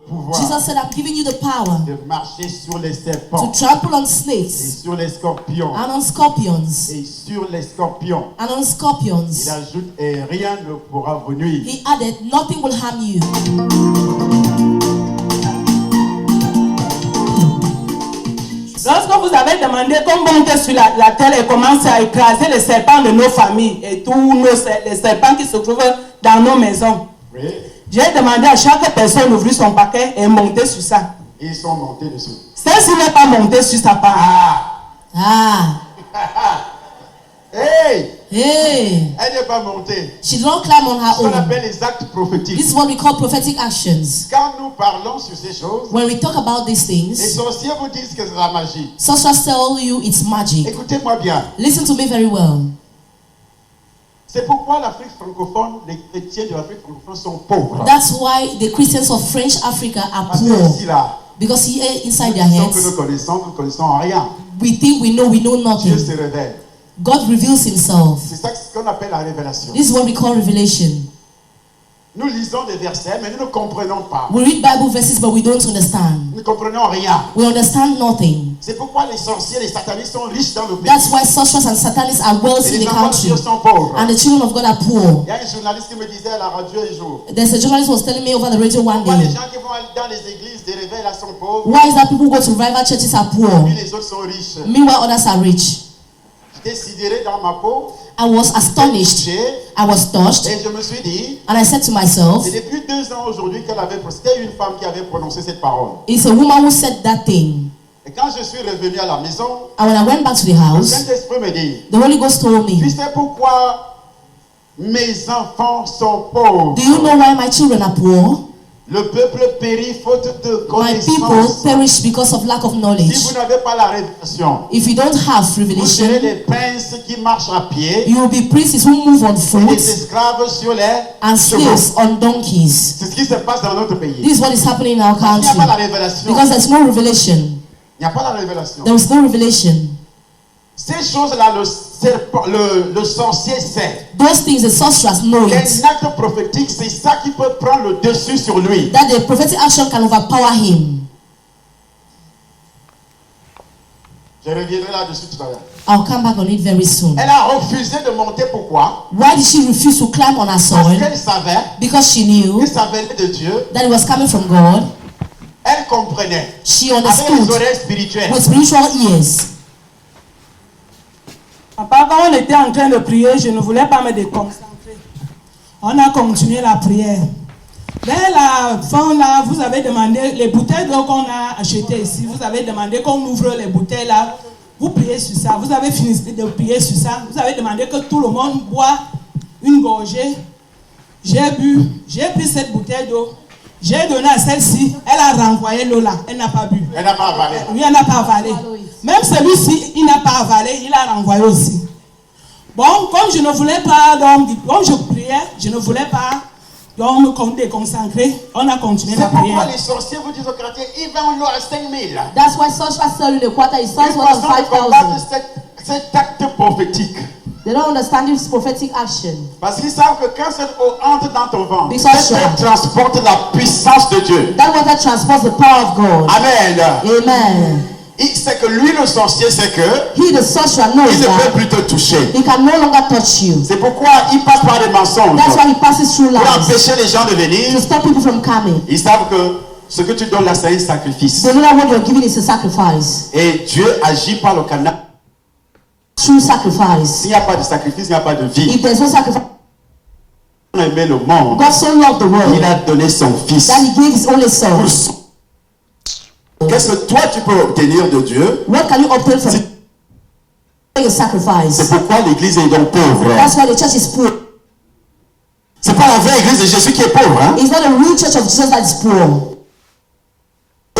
Jesus said, I'm giving you the power de marcher sur les serpents to trample on et snakes sur les scorpions and on scorpions. et sur les scorpions. And on scorpions. Il ajoute et rien ne pourra vous nuire. He added, nothing will harm you. Lorsque vous avez demandé comment monter sur la terre et commencer à écraser les serpents de nos familles et tous les serpents qui se trouvent dans nos maisons, Oui. j'ai demandé à chaque personne d'ouvrir son paquet et monter sur ça. Ils sont montés dessus. Celle-ci n'est pas montée sur sa part. Hey! Hey! Elle n'est pas montée. She did not climb on her Ce qu'on own. appelle les actes prophétiques. This is what we call prophetic actions. Quand nous parlons sur ces choses, When we talk about these les things, sorciers vous disent que c'est la magie. sorcerers tell you it's magic. Écoutez-moi bien. Listen to me very well. C'est pourquoi l'Afrique francophone, les chrétiens de l'Afrique francophone sont pauvres. That's why the Christians of French Africa are Parce que poor. ici, là, Because here inside their disons que heads, nous connaissons rien. we think we know Dieu nothing. se révèle. God reveals himself. C'est ça qu'on appelle la révélation. This is what we call revelation. Nous lisons des versets, mais nous ne comprenons pas. We read Bible verses, but we don't understand. Nous ne comprenons rien. We understand nothing. C'est pourquoi les sorciers, les satanistes sont riches dans le pays. That's why sorcerers and satanists are Et wealthy in les the enfants de country, Dieu sont pauvres. and the children of God are poor. Il y a un journaliste qui me disait à la radio un jour, There's a journalist who was telling me over the radio one pourquoi les day, gens qui vont aller dans les églises des réveils là sont pauvres, why is that people who go to revival churches are poor, puis les autres sont riches. meanwhile others are rich? J'étais sidéré dans ma peau, I was astonished. touché, I was touched, et je me suis dit, and I said to myself, c'est depuis 2 ans aujourd'hui qu'elle avait, c'était une femme qui avait prononcé cette parole. it's a woman who said that thing. Et quand je suis revenu à la maison, And when I went back to the le house, Saint-Esprit me dit, the Holy Ghost told tu me, sais pourquoi mes enfants sont pauvres? do you know why my children are poor? Le peuple périt faute de My people connaissance. perish because of lack of Si knowledge. vous n'avez pas la révélation, If you don't have vous serez revelation, des princes qui marchent à pied you will be priests who move on et des foot esclaves sur les and chevaux. slaves on donkeys. C'est ce qui se passe dans notre pays. This is what is happening in our Il n'y a pas la country. révélation. Because there's no revelation. Il n'y a pas la révélation. There is no revelation. Ces choses-là, le sorcier sait. Those things the sorcerers know it. Un acte prophétique, c'est ça qui peut prendre le dessus sur lui. That the prophetic action can overpower him. Je reviendrai là-dessus tout à l'heure. I'll come back on it very soon. Elle a refusé de monter. Pourquoi? Why did she refuse to climb on her Parce soil? qu'elle savait Because she knew que ça venait de Dieu. that it was coming from God. Elle comprenait. She Avec les understood oreilles spirituelles. with spiritual ears. Papa, quand on était en train de prier, je ne voulais pas me déconcentrer. On a continué la prière. Vers la fin, là, vous avez demandé, les bouteilles d'eau qu'on a achetées ici, vous avez demandé qu'on ouvre les bouteilles là. Vous priez sur ça. Vous avez fini de prier sur ça. Vous avez demandé que tout le monde boit une gorgée. J'ai bu, j'ai pris cette bouteille d'eau. J'ai donné à celle-ci. Elle a renvoyé l'eau là. Elle n'a pas bu. Elle n'a pas avalé. Oui, elle n'a pas avalé. Même celui-ci, il n'a pas avalé, il a renvoyé aussi. Bon, comme je ne voulais pas, donc, comme je priais, je ne voulais pas donc me déconcentrer, on a continué la C'est pourquoi prière. les sorciers vous disent aux chrétiens, ils vendent l'eau à 5 000. That's why sorcerers sell you the quarter. It sells Une one façon of de combattre 5,000. cet acte prophétique. They don't understand this prophetic action. Parce qu'ils savent que quand cette eau entre dans ton ventre, Because cette eau transporte la puissance de Dieu. That water transports the power of God. Amen. Amen. C'est que lui, le sorcier, c'est que He, the sorcerer, knows il ne peut that plus te toucher. he can no longer touch you. C'est pourquoi il passe par des mensonges That's why he passes through pour lies empêcher les gens de venir. to stop people from coming. Ils savent que ce que tu donnes là, c'est un sacrifice. They know that what you're giving is a sacrifice. Et Dieu agit par le canal. True sacrifice. S'il n'y a pas de sacrifice, il n'y a pas de vie. If there's no sacrifice, Il a aimé le monde. God so loved the world Il a donné son fils. that he gave his only son. Qu'est-ce que toi tu peux obtenir de Dieu? What can you obtain from a C'est sacrifice? pourquoi l'église est donc pauvre. That's why the church is poor. C'est pas la vraie église de Jésus qui est pauvre. Hein? It's not a real church of Jesus that is poor.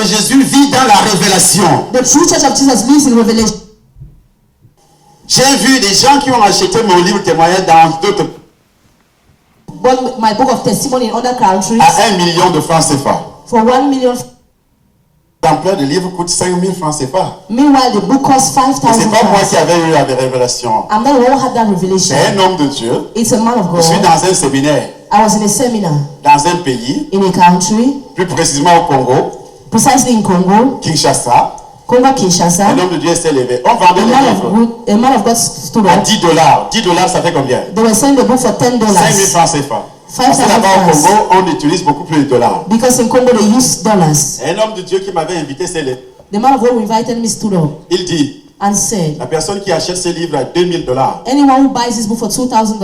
Jésus vit dans la révélation. The true church of Jesus lives in revelation. J'ai vu des gens qui ont acheté mon livre témoignage dans d'autres Bought my book of testimony in other countries à 1 million de francs CFA. for 1 million. L'exemplaire de livre coûte 5 000 francs CFA. Meanwhile, the book costs Et c'est 5,000 pas moi francs. qui avais eu la révélation. I'm not the one who had that revelation. C'est un homme de Dieu. It's a man of Je suis God. dans un séminaire. I was in a seminar dans un pays, in a country, plus précisément au Congo, precisely in Congo, Kinshasa. Congo Kinshasa. Un homme de Dieu s'est levé. On vendait les livres A man of God stood à up. $10. $10, ça fait combien? They were selling the book for $10. 5 000 francs CFA. Parce que 5,000 là-bas au francs. Congo, on utilise beaucoup plus de dollars. Because in Congo they use dollars. Un homme de Dieu qui m'avait invité s'est levé. The man of God who invited me stood up Il dit, and said, la personne qui achète ce livre à $2 000 anyone who buys this book for $2,000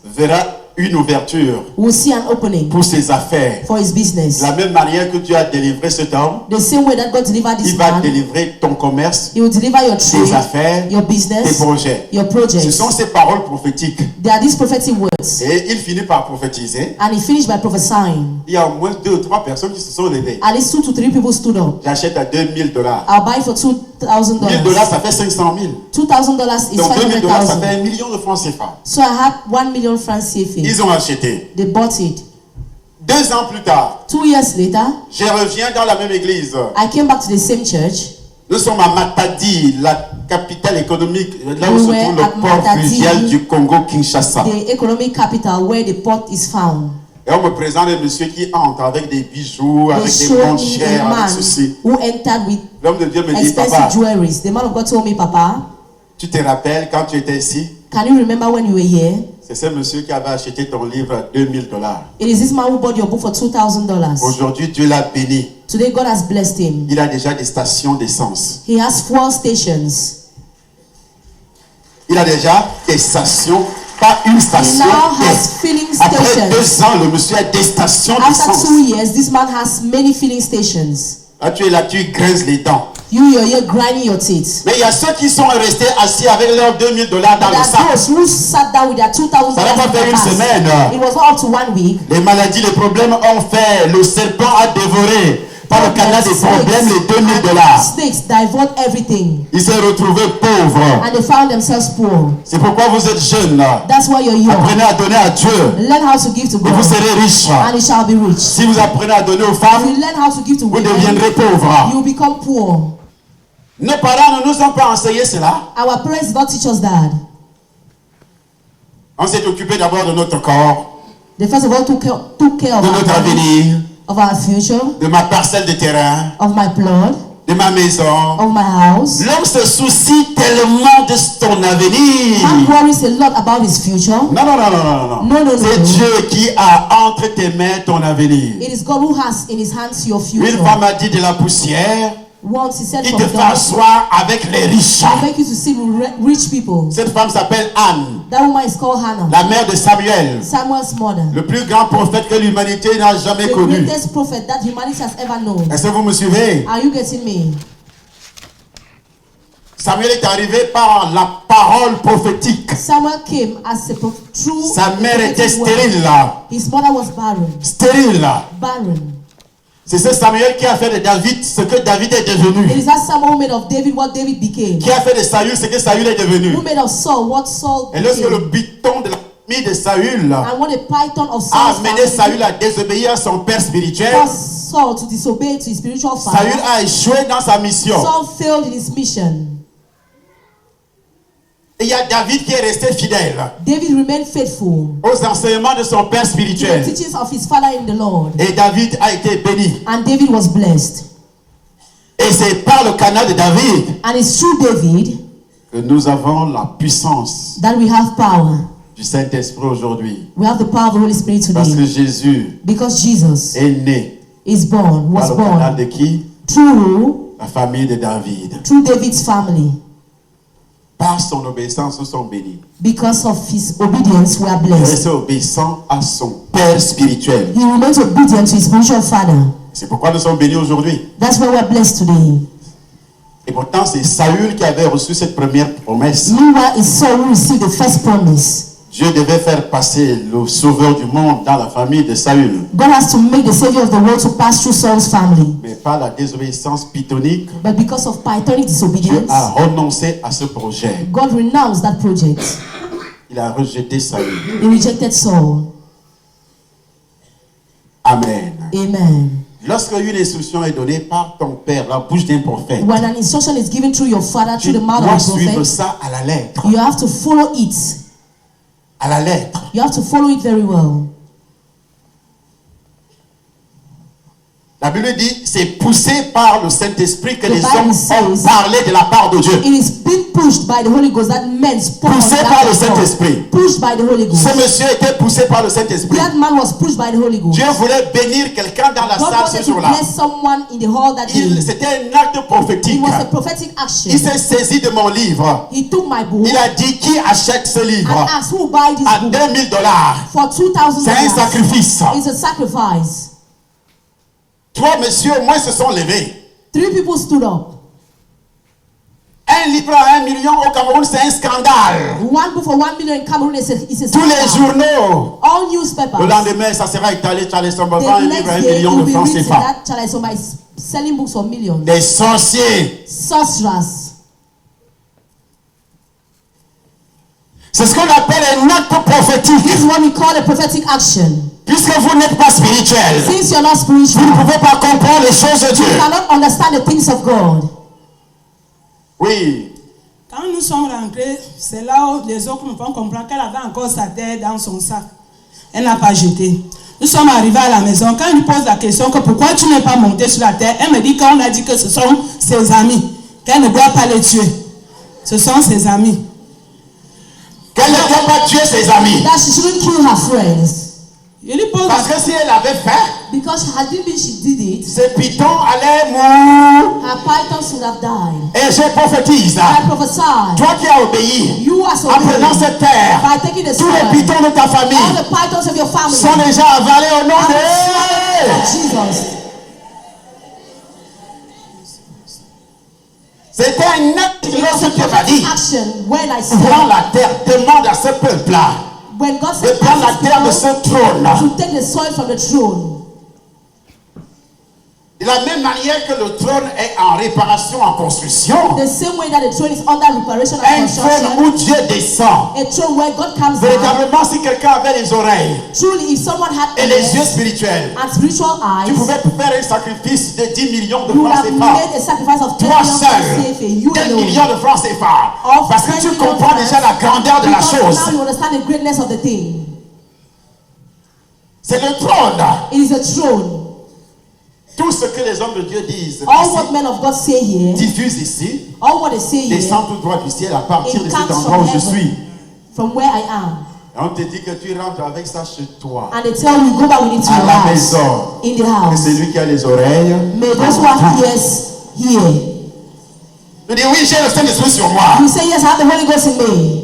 verra une ouverture will see an opening pour ses affaires. for his business. De la même manière que Dieu a délivré cet homme, The same way that God delivered this il va man, délivrer ton commerce, He will deliver your tes trade, affaires, your tes business, projets. your Ce projects. sont ces paroles prophétiques. There are these prophetic words. Et il finit par prophétiser. And he finished by prophesying. Il y a au moins 2 ou 3 personnes qui se sont levées. At least 2 to 3 people stood up. J'achète à $2 000. I'll buy it for $2,000. $1 000, ça fait 500 000. $2,000 is Donc $2 000, ça fait 500,000. $1 million de francs CFA. So I had 1 million francs CFA. Ils ont acheté. They bought it. 2 ans plus tard, 2 years later, je reviens dans la même église. I came back to the same church. Nous sommes à Matadi, la capitale économique, là où We se were trouve le at port Matadi, fluvial du Congo, Kinshasa. The economic capital where the port is found. Et on me présente un monsieur qui entre avec des bijoux, They avec des showed montres me chères, a avec man ceci. who entered with L'homme de Dieu me dit, expensive papa, jewelries. The man of God told me, Papa, tu te rappelles quand tu étais ici? can you remember when you were here? C'est ce monsieur qui avait acheté ton livre à $2 000. It is this man who bought your book for $2,000. Aujourd'hui, Dieu l'a béni. Today God has blessed him. Il a déjà des stations d'essence. He has 4 stations. Il a déjà des stations, pas une He station. now des- has filling Après stations. 2 ans, le monsieur a des stations After d'essence. 2 years, this man has many filling stations. Là, tu es là, tu grinces les dents. You're here grinding your teeth. Mais il y a ceux qui sont restés assis avec leurs $2 000 dans But le there sac. are those who sat down with their $2,000 Ça n'a pas in fait their une purse. semaine. It was not up to 1 week. Les maladies, les problèmes ont fait. Le serpent a dévoré par le canal des problèmes les $2 000. Snakes devoured everything. Il s'est retrouvé pauvre. And they found themselves poor. C'est pourquoi vous êtes jeunes. That's why you're young. Apprenez à donner à Dieu Learn how to give to et vous God. serez riches. And it shall be rich. Si vous apprenez à donner aux If femmes, you learn how to give to vous women, deviendrez pauvres. you will become poor. Nos parents ne nous ont pas enseigné cela. Our parents did not teach us that. On s'est occupé d'abord de notre corps, They first of all took care of de our notre body, avenir, of our future, de ma parcelle de terrain, of my blood, de ma maison. of my house. L'homme se soucie tellement de ton avenir. Man worries a lot about his future. Non, non, non, non, non, non. No, no, no, C'est no. Dieu qui a entre tes mains ton avenir. It is God who has in his hands your Une future. femme a dit de la poussière, Once he said il from te fait God, asseoir avec les riches. I make you to sit with rich people. Cette femme s'appelle Anne, That woman is called Hannah, la mère de Samuel, Samuel's mother. le plus grand prophète que l'humanité n'a jamais The connu. greatest prophet that humanity has ever known. Est-ce que vous me suivez? Are you getting me? Samuel est arrivé par la parole prophétique. Samuel came as a true Sa mère était prophetic word. stérile. His mother was barren. Stérile. Barren. C'est ce Samuel qui a fait de David ce que David est It devenu. is that Samuel who made of David what David became. Qui a fait de Saül ce que Saül est devenu. Who made of Saul what Saul Et lorsque le became. buton de la famille de Saül And when the python of a Saul's amené Saül family à désobéir à son père spirituel, caused Saul to disobey to his spiritual Saül father, a échoué dans sa mission. Saul failed in his mission. Et il y a David qui est resté fidèle David remained faithful aux enseignements de son père to the spirituel. teachings of his father in the Lord. Et David a été béni. And David was blessed. Et c'est par le canal de David And it's through David que nous avons la puissance that we have power. du Saint-Esprit aujourd'hui. We have the power of the Holy Spirit Parce que today. Jésus Because Jesus est né is born, par was le canal born de qui? through La famille de David. David's family. Par son obéissance, nous sommes bénis. Because of his obedience, we are Il blessed. reste obéissant à son Père spirituel. He remains obedient to his spiritual father. C'est pourquoi nous sommes bénis aujourd'hui. That's why we are blessed today. Et pourtant, c'est Saül qui avait reçu cette première promesse. Meanwhile, it's Saul who received the first promise. Dieu devait faire passer le sauveur du monde dans la famille de Saül. God has to make the savior of the world to pass through Saul's family. Mais par la désobéissance pythonique, But because of pythonic Dieu disobedience, a renoncé à ce projet. God renounced that project. Il a rejeté Saül. He rejected Saul. Amen. Amen. Lorsque une instruction est donnée par ton père, la bouche d'un prophète, When an instruction is given through your father, tu through the mouth dois of a suivre prophet, ça à la lettre. you have to follow it. À la lettre. You have to follow it very well. Bible dit, c'est poussé par le Saint-Esprit que The les Bible hommes ont says- parlé de la part de Dieu. It is being pushed by the Holy Ghost. That men spoke on Poussé behalf par le of God. Saint-Esprit. Pushed by the Holy Ghost. Ce monsieur était poussé par le Saint-Esprit. That man was pushed by the Holy Ghost. Dieu voulait bénir quelqu'un dans la God salle ce wanted to jour-là. bless someone in the hall that day. C'était un acte prophétique. It was a prophetic action. Il s'est saisi de mon livre. He took my book Il a dit, qui achète ce and livre asked who will buy this à book $2000? for $2,000. C'est un sacrifice. It's a sacrifice. 3 messieurs au moins se sont levés. 3 people stood up. Un livre à 1 million au Cameroun, c'est un scandale. One book for 1 million in Cameroun is a Tous les scandal. journaux. All newspapers. Le lendemain, ça sera étalé. Charles Somba The vend un livre à 1 next day, million it will de be francs written CFA. that Charles Somba is selling books for millions. Des sorciers. Sorcerers. C'est ce qu'on appelle un acte prophétique. This is what we call a prophetic action. Puisque vous n'êtes pas spirituel, Since you're not vous spiritual, ne pouvez pas comprendre les choses de Dieu. you cannot understand the things of God. Oui. Quand nous sommes rentrés, c'est là où les autres nous font comprendre qu'elle avait encore sa tête dans son sac. Elle n'a pas jeté. Nous sommes arrivés à la maison. Quand il lui pose la question que pourquoi tu n'es pas monté sur la terre, elle me dit qu'on a dit que ce sont ses amis, qu'elle ne doit pas les tuer. Ce sont ses amis. Qu'elle ne doit pas tuer ses amis. That she shouldn't kill her friends. Il lui pose Parce la que si elle avait fait, Because had it been she did it, ce python allait mourir. her pythons would have died. Et je prophétise. I prophesy. Toi qui as obéi, You as en prenant obeyed cette terre, by taking the tous les sword. pythons de ta All famille the pythons of your family. sont déjà avalés au nom are de swallowed by Jesus. C'était un acte It was a lorsque Dieu m'a prophetic dit, action when I prends said, la terre, demande à ce peuple-là when God de said, prendre la ask terre de people ce trône. to take the soil from the throne. De la même manière que le trône est en réparation, en construction, The same way that the throne is under reparation and un trône construction, où Dieu descend. a throne where God comes down. Véritablement, si quelqu'un avait les oreilles Truly, if someone had et les yeux ears spirituels, and spiritual tu eyes, pouvais faire un sacrifice de 10 millions de you would francs have CFA. made a sacrifice of 10 Toi million seul, CFA, you 10 alone. millions de francs CFA. Of Parce que 10 tu million comprends francs, déjà la grandeur de la because chose. now you understand the greatness of the thing. C'est le trône. It is a throne. Tout ce que les hommes de Dieu disent All ici, what men of God say here, diffuse ici, all what they say here, descend tout droit du ciel à partir it de cet comes endroit from où je suis. heaven, from where I am. Et on te dit que tu rentres avec ça chez toi, And they tell you, go back with it to à your la house, maison. in the Et house. celui qui a les oreilles, May those who have ears hear. tu dis oui, j'ai le Saint-Esprit sur moi. You say, yes, I have the Holy Ghost in me.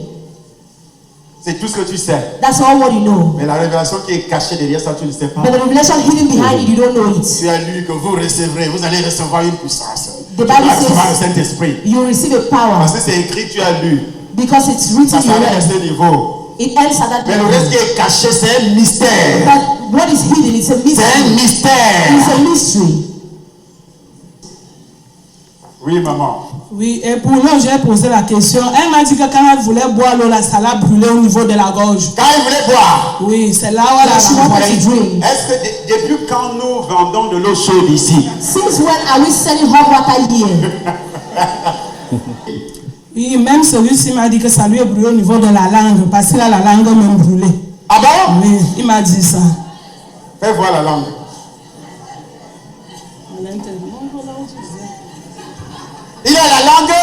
C'est tout ce que tu sais. That's all what you know. Mais la révélation qui est cachée derrière ça, tu ne sais pas. But the revelation hidden behind it, you don't know it. Tu as lu que vous recevrez, vous allez recevoir une puissance. The Tu vas Bible recevoir le says Saint-Esprit. you receive a power Parce que c'est écrit, tu as lu. because it's Ça written s'arrête à here. ce niveau. It ends at that Mais le reste qui level. est caché, c'est un mystère. But what is hidden, it's a C'est un mystery. mystère. It's a mystery. Oui, maman. Oui, et pour l'eau, j'ai posé la question. Elle m'a dit que quand elle voulait boire l'eau, là, ça l'a brûlé au niveau de la gorge. Quand il voulait boire, Oui, c'est là où elle She a wanted to drink. est-ce que depuis quand nous vendons de l'eau chaude ici? Since when are we selling hot water here? Oui, même celui-ci m'a dit que ça lui est brûlé au niveau de la langue, parce qu'il a la langue même brûlée. Ah bon? Oui, il m'a dit ça. Fais voir la langue. Il a la langue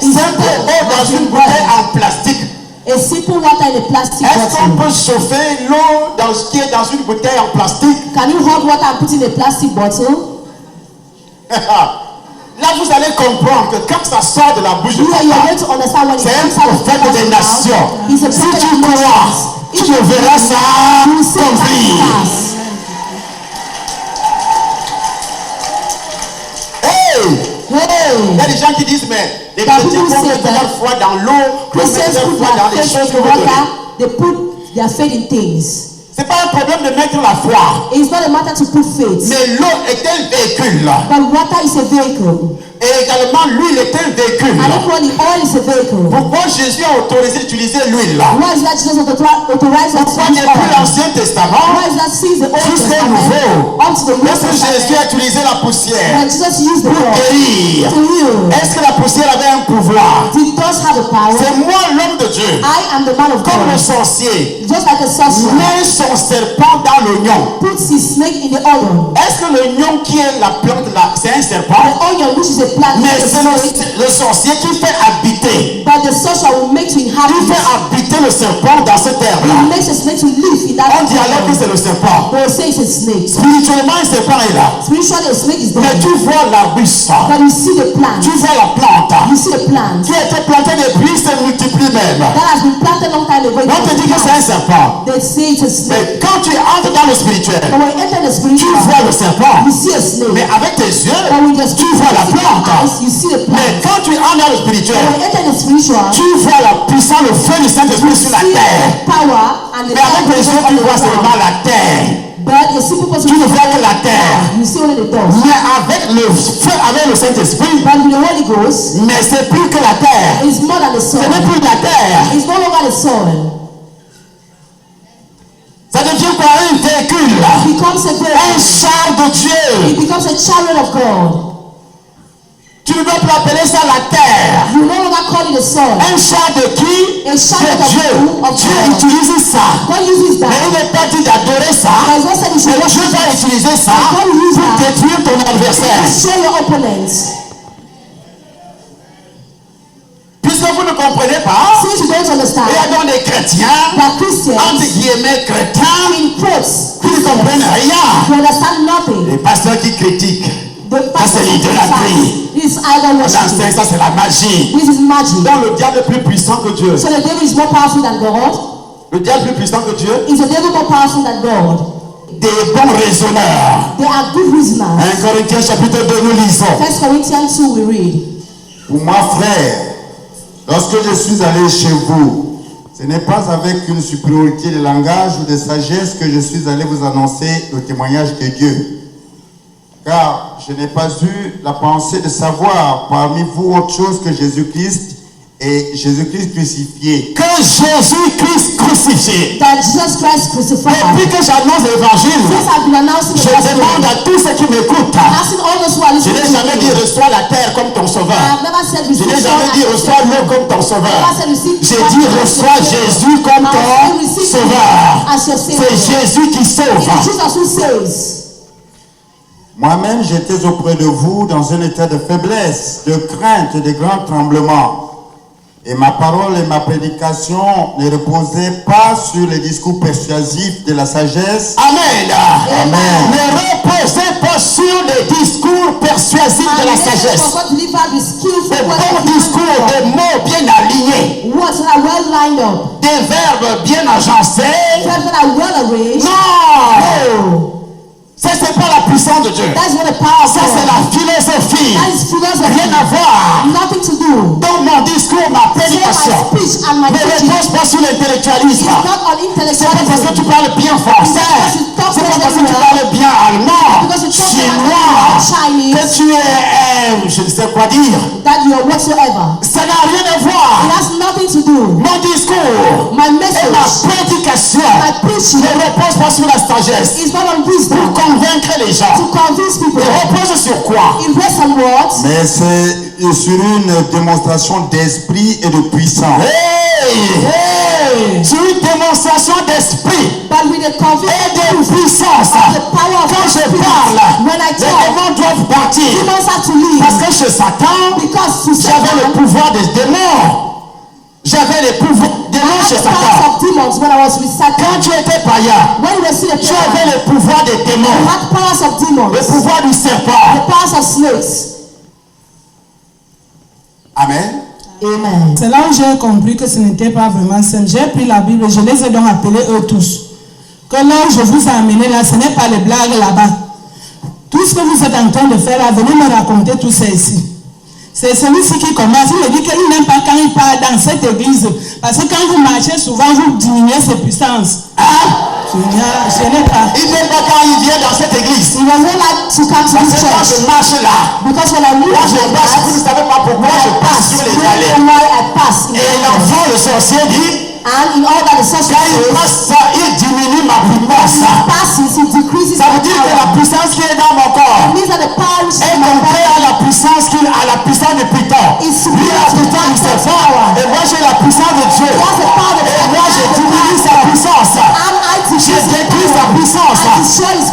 simple eau dans une bouteille en plastique. A simple water in a plastic Est-ce qu'on bottle. peut chauffer l'eau dans ce qui est dans une bouteille en plastique? Can you hot water and put in a plastic bottle? Là, vous allez comprendre que quand ça sort de la bouche de Here you are papa, going to understand when it c'est un comes out of prophète Papa's des mouth. nations. He's a Si prophet tu of crois, nations. tu le verras ça You will see it accomplir. pass. Hey! Il y a Hey! des gens qui disent, mais les But chrétiens people vont say mettre that leur foi dans l'eau, vont Christians mettre leur put foi their dans les faith choses que in vous donnez. water, they put their faith in things. C'est pas un problème de mettre la foi, It's not a matter to put faith, mais l'eau est un véhicule. but water is a vehicle. Et également, l'huile est un véhicule. And equally, oil is a vehicle. Pourquoi Jésus a autorisé d'utiliser l'huile? Why is that Jesus authorized us to Pourquoi use depuis oil? l'Ancien Testament Why is that since the Old jusqu'au Testament Nouveau? up to the New Lorsque Jésus Testament? a utilisé la poussière When Jesus used the pour dog guérir, to heal, est-ce que la poussière avait un pouvoir? did dogs have a power? C'est moi l'homme de Dieu. I am the man of Comme le God. sorcier Just like a sorcerer met son serpent dans l'oignon. puts his snake in the onion. Est-ce que l'oignon qui est la plante là, c'est un serpent? The onion, which is a plant, Mais is c'est a snake, le sorcier qui fait habiter. but the sorcerer will make to Il inhabit. fait habiter le serpent dans cette He herbe-là. makes a snake to live in that On dit alors que onion. c'est le serpent. They will say it's a snake. Spirituellement, un serpent est là. Spiritually, a snake is Mais there. tu vois l'arbuste, But you see the plant. tu vois la plante You see the plant qui a été plantée depuis, se multiplie même. that has been planted long time ago. On te dit que c'est un serpent. They say it's a snake. Mais quand tu entres dans le spirituel, But when you enter the tu spiritual, vois le serpent. you see a snake. Mais avec tes yeux, But with your tu vois la plante. eyes, you see the Mais plant. quand tu entres dans le spirituel, But when you enter the spiritual, tu vois la puissance, le feu du Saint-Esprit sur la see terre. the power and the Mais avec tes yeux, tu vois seulement la terre. But you see people Tu ne vois que la terre. you see only the dust. Mais avec le feu, avec le Saint-Esprit, But with the Holy Ghost, mais c'est plus que la terre. it's more than the Ce soil. n'est plus la terre. It's no longer the soil. Ça devient quoi? Un véhicule. It becomes a Un vehicle. char de Dieu. It becomes a chariot of God. Tu ne peux plus appeler ça la terre. You no longer call it a soil. Un char de qui? A char De of Dieu. who? Of Dieu God. utilise ça. God uses Mais that. il n'est pas dit d'adorer ça. There's no said you should Mais worship Dieu va it. utiliser ça God will use pour that détruire ton adversaire. to show your opponents. Puisque vous ne comprenez pas, Since you don't il y understand a donc des chrétiens, that Christians, entre guillemets chrétiens, in quotes, qui ne comprennent rien. you understand nothing. Les pasteurs qui critiquent. The pastor c'est l'idolâtrie. is idol worshiping. Ça, c'est la magie. This is magic. Donc le diable est plus puissant que Dieu. So the devil is more powerful than God. Le diable est plus puissant que Dieu. Is the devil more powerful than God? Des bons raisonneurs. They are good reasoners. 1 Corinthiens chapitre 2, nous lisons. 1 Corinthians 2 we read. Pour moi, frère, lorsque je suis allé chez vous, ce n'est pas avec une supériorité de langage ou de sagesse que je suis allé vous annoncer le témoignage de Dieu. Car je n'ai pas eu la pensée de savoir parmi vous autre chose que Jésus-Christ et Jésus-Christ crucifié. Que Jésus-Christ crucifié. That Jesus Christ crucified. Depuis que j'annonce l'évangile, Since I've been announcing the je gospel, demande à tous ceux qui m'écoutent. asking all those who are Je listening n'ai jamais to dit me, reçois la terre comme ton I sauveur. have never said Je receive n'ai God jamais as dit your reçois Savior. l'eau comme ton sauveur. Never said receive J'ai God dit as your reçois Savior. Jésus comme I ton said receive sauveur. God as your C'est Savior. Jésus qui sauve. It is Jesus who saves. Moi-même, j'étais auprès de vous dans un état de faiblesse, de crainte et de grand tremblement. Et ma parole et ma prédication ne reposaient pas sur les discours persuasifs de la sagesse. Amen. Amen. Ne reposez pas sur les discours persuasifs de la sagesse. God delivered with skillful Des words bons discours, des mots bien alignés, words that are well lined up, des verbes bien agencés. words that are well arranged. Non! No, Ça, c'est pas la puissance de Dieu. that's not the power of Ça, c'est God. la philosophie. That is philosophy. Rien à voir. Nothing to do. Dans mon discours, ma Say my prédication speech and my ne preaching repose pas sur is l'intellectualisme. not on C'est pas parce que tu intellectualism. parles bien français. C'est pas parce que tu parles bien allemand, Because you talk chinois, Chinese. que tu es, je ne sais quoi dire. That you are whatsoever. Ça n'a rien à It voir. has nothing to do. Mon discours My et ma message, prédication my preaching ne repose pas sur la sagesse is not on pour wisdom convaincre les gens. to convince people. Il repose sur quoi? It rests on words, Mais c'est sur une démonstration d'esprit et de puissance. Hey! Sur une démonstration d'esprit but with a et conviction de puissance. of the power of Quand the je Spirit. parle, When I les talk, démons doivent partir. demons have to leave. Parce que chez Satan, Because to j'avais le Satan, pouvoir des démons. J'avais le pouvoir des I démons had chez the powers Satan. of demons when I was with Satan. Quand tu étais païen, When you were still a tu child, avais le pouvoir des you démons. had powers of demons, Le pouvoir du serpent. the powers of snakes. Amen. Amen. C'est là où j'ai compris que ce n'était pas vraiment saint. J'ai pris la Bible et je les ai donc appelés eux tous. Que là où je vous ai amené là, ce n'est pas les blagues là-bas. Tout ce que vous êtes en train de faire là, venez me raconter tout ça ici. C'est celui-ci qui commence. Il me dit qu'il n'aime pas quand il part dans cette église. Parce que quand vous marchez souvent, vous diminuez ses puissances. Je n'ai pas. Il n'est pas quand il vient dans cette église. He was not like to come to Parce this que quand church. je marche là, Because when I move moi je like passe, vous ne that, savez pas pourquoi je passe sur you les don't allées. know why I pass. Et l'enfant, le sorcier dit, And in all that the quand il sorcerer passe ça, il diminue ma puissance. passes, it decreases Ça veut my dire que la power. puissance qui est dans mon corps It means that the power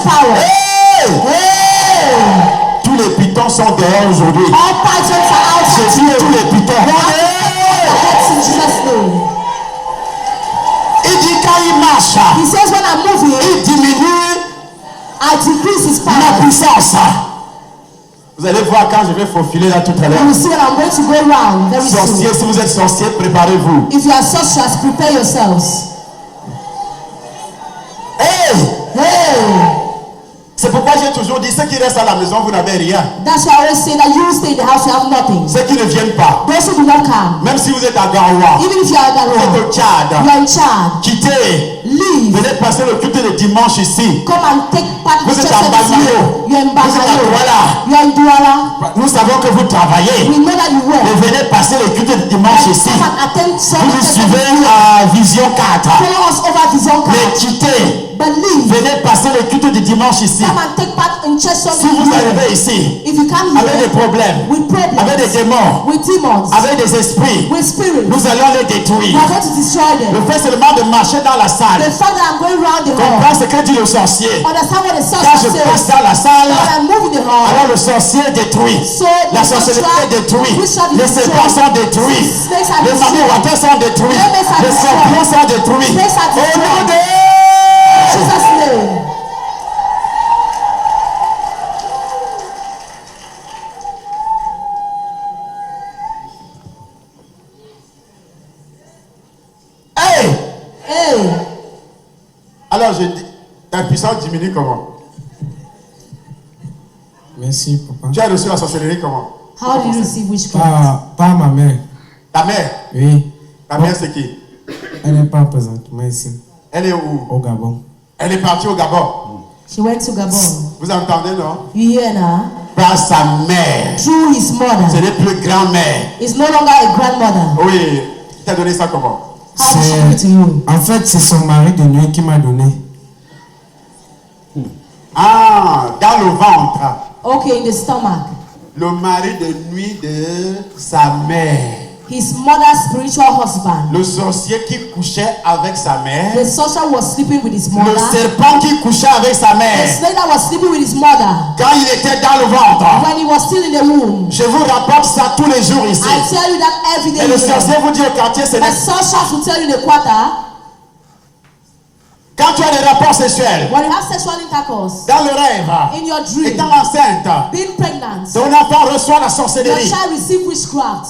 power. Hey! Hey! Tous les pitons sont dehors aujourd'hui. All pythons are J'ai outside dit today. tous les pitons. Heads in Jesus' name. Il dit quand il marche, He says when I'm moving, il diminue I decrease his ma power. puissance. Vous allez voir quand je vais faufiler là tout à l'heure. You will see when I'm going to go round very Sorcier, soon. si vous êtes sorcier, préparez-vous. If you are sorcerers, prepare yourselves. Hey! Hey! C'est pourquoi j'ai toujours dit, ceux qui restent à la maison, vous n'avez rien. That's why I always say that you stay in the house, you have nothing. Ceux qui ne viennent pas, Those who do not come, même si vous êtes à Garoua, even if you are vous êtes Garoua, au Tchad, you are in Chad, quittez. leave. Venez passer le culte de dimanche ici. Come and take part in Vous the êtes church à service here. Bagayo. You are in Vous êtes à Bagayo. Douala. You are in Douala. Nous savons que vous travaillez. We know that you Mais work. venez passer le culte de dimanche And ici. come and attend Vous service nous church suivez service here. à Vision 4. Follow us over Vision Mais Card. quittez. But leave. Venez passer le culte de dimanche ici. Come and take part in church service Si vous here. arrivez ici If you come avec des here problèmes, with problems, avec des démons, with demons, avec des esprits, with spirits, nous allons les we détruire. are going to destroy them. Le fait seulement de marcher dans la salle, The fact that I'm going round the comprends hall, ce que dit le sorcier. understand what the Quand je sorcerer passe says. dans la salle, When I move in the hall, alors le sorcier est détruit. so La the sorcellerie est détruite. witchcraft Les is serpents destroyed. sont détruits. Snakes are Les destroyed. mamies sont détruits. Snakes are Les destroyed. scorpions sont détruits. Snakes are Au nom destroyed. de Jesus' name. Hey! Hey, Alors je dis, ta puissance diminue comment? Merci, papa. Tu as reçu la sorcellerie comment? how did you receive witchcraft? Pas ma mère. Ta mère? Oui. Ta mère c'est qui? Elle n'est pas présentement ici, Elle est où? au Gabon. Elle est partie au Gabon. She went to Gabon. Vous entendez, non? You hear now? Par sa mère. Through his Ce mother. n'est plus grand-mère. Is no longer a grandmother. Oui. Qui t'a donné ça comment? How did she give it to you? En fait, c'est son mari de nuit qui m'a donné. Ah, dans le ventre. Okay, in the stomach. Le mari de nuit de sa mère. His mother's spiritual husband. Le sorcier qui couchait avec sa mère. The sorcerer was sleeping with his Le mother. serpent qui couchait avec sa The mère. snake that was sleeping with his mother. Quand il était dans le ventre. When he was still in the womb. Je vous rapporte ça tous les jours ici. I tell you that every day. Et le here. sorcier vous dit au quartier, c'est The sorcerers will tell you in the quarter. quand tu as des rapports sexuels, When you have sexual intercourse. dans le rêve, In your dream. étant enceinte, Being pregnant. ton enfant reçoit la Your sorcellerie. child receive witchcraft.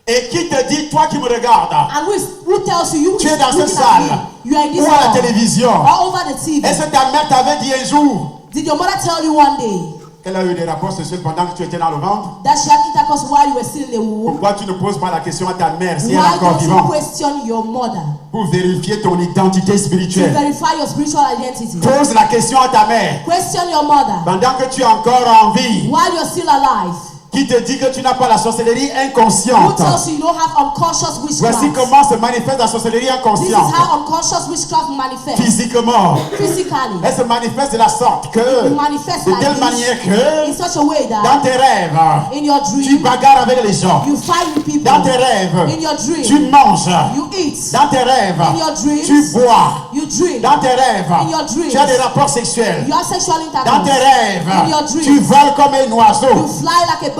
Et qui te dit, toi qui me regardes, And who tells you, tu es dans cette looking at salle, me, you are in this ou à la hall, télévision, or over the TV. est-ce que ta mère t'avait dit un jour Did your mother tell you one day qu'elle a eu des rapports sexuels pendant que tu étais dans le ventre? that she had intercourse while you were still in the womb? Pourquoi tu ne poses pas la question à ta mère si elle est Why encore don't you vivante question your mother pour vérifier ton identité to spirituelle? verify your spiritual identity? Pose la question à ta mère Question your mother pendant que tu es encore en vie. while you're still alive. Qui te dit que tu n'as pas la sorcellerie Who inconsciente? tells you you don't have unconscious witchcraft? Voici comment se manifeste la sorcellerie This is inconsciente. how unconscious witchcraft manifests. Physiquement, Physically, elle se manifeste de la sorte que, it manifests de like telle this, manière que, in such a way dans that tes rêves, in your tu dream bagarres avec les gens. you fight with people. Dans tes rêves, In your dream, tu manges. you eat. Dans tes rêves, In your dreams, tu bois. you drink. Dans tes rêves, In your dreams, tu as des rapports sexuels. You have sexual Dans intercourse. tes rêves, In your dreams, tu voles comme un you oiseau. fly like a bird.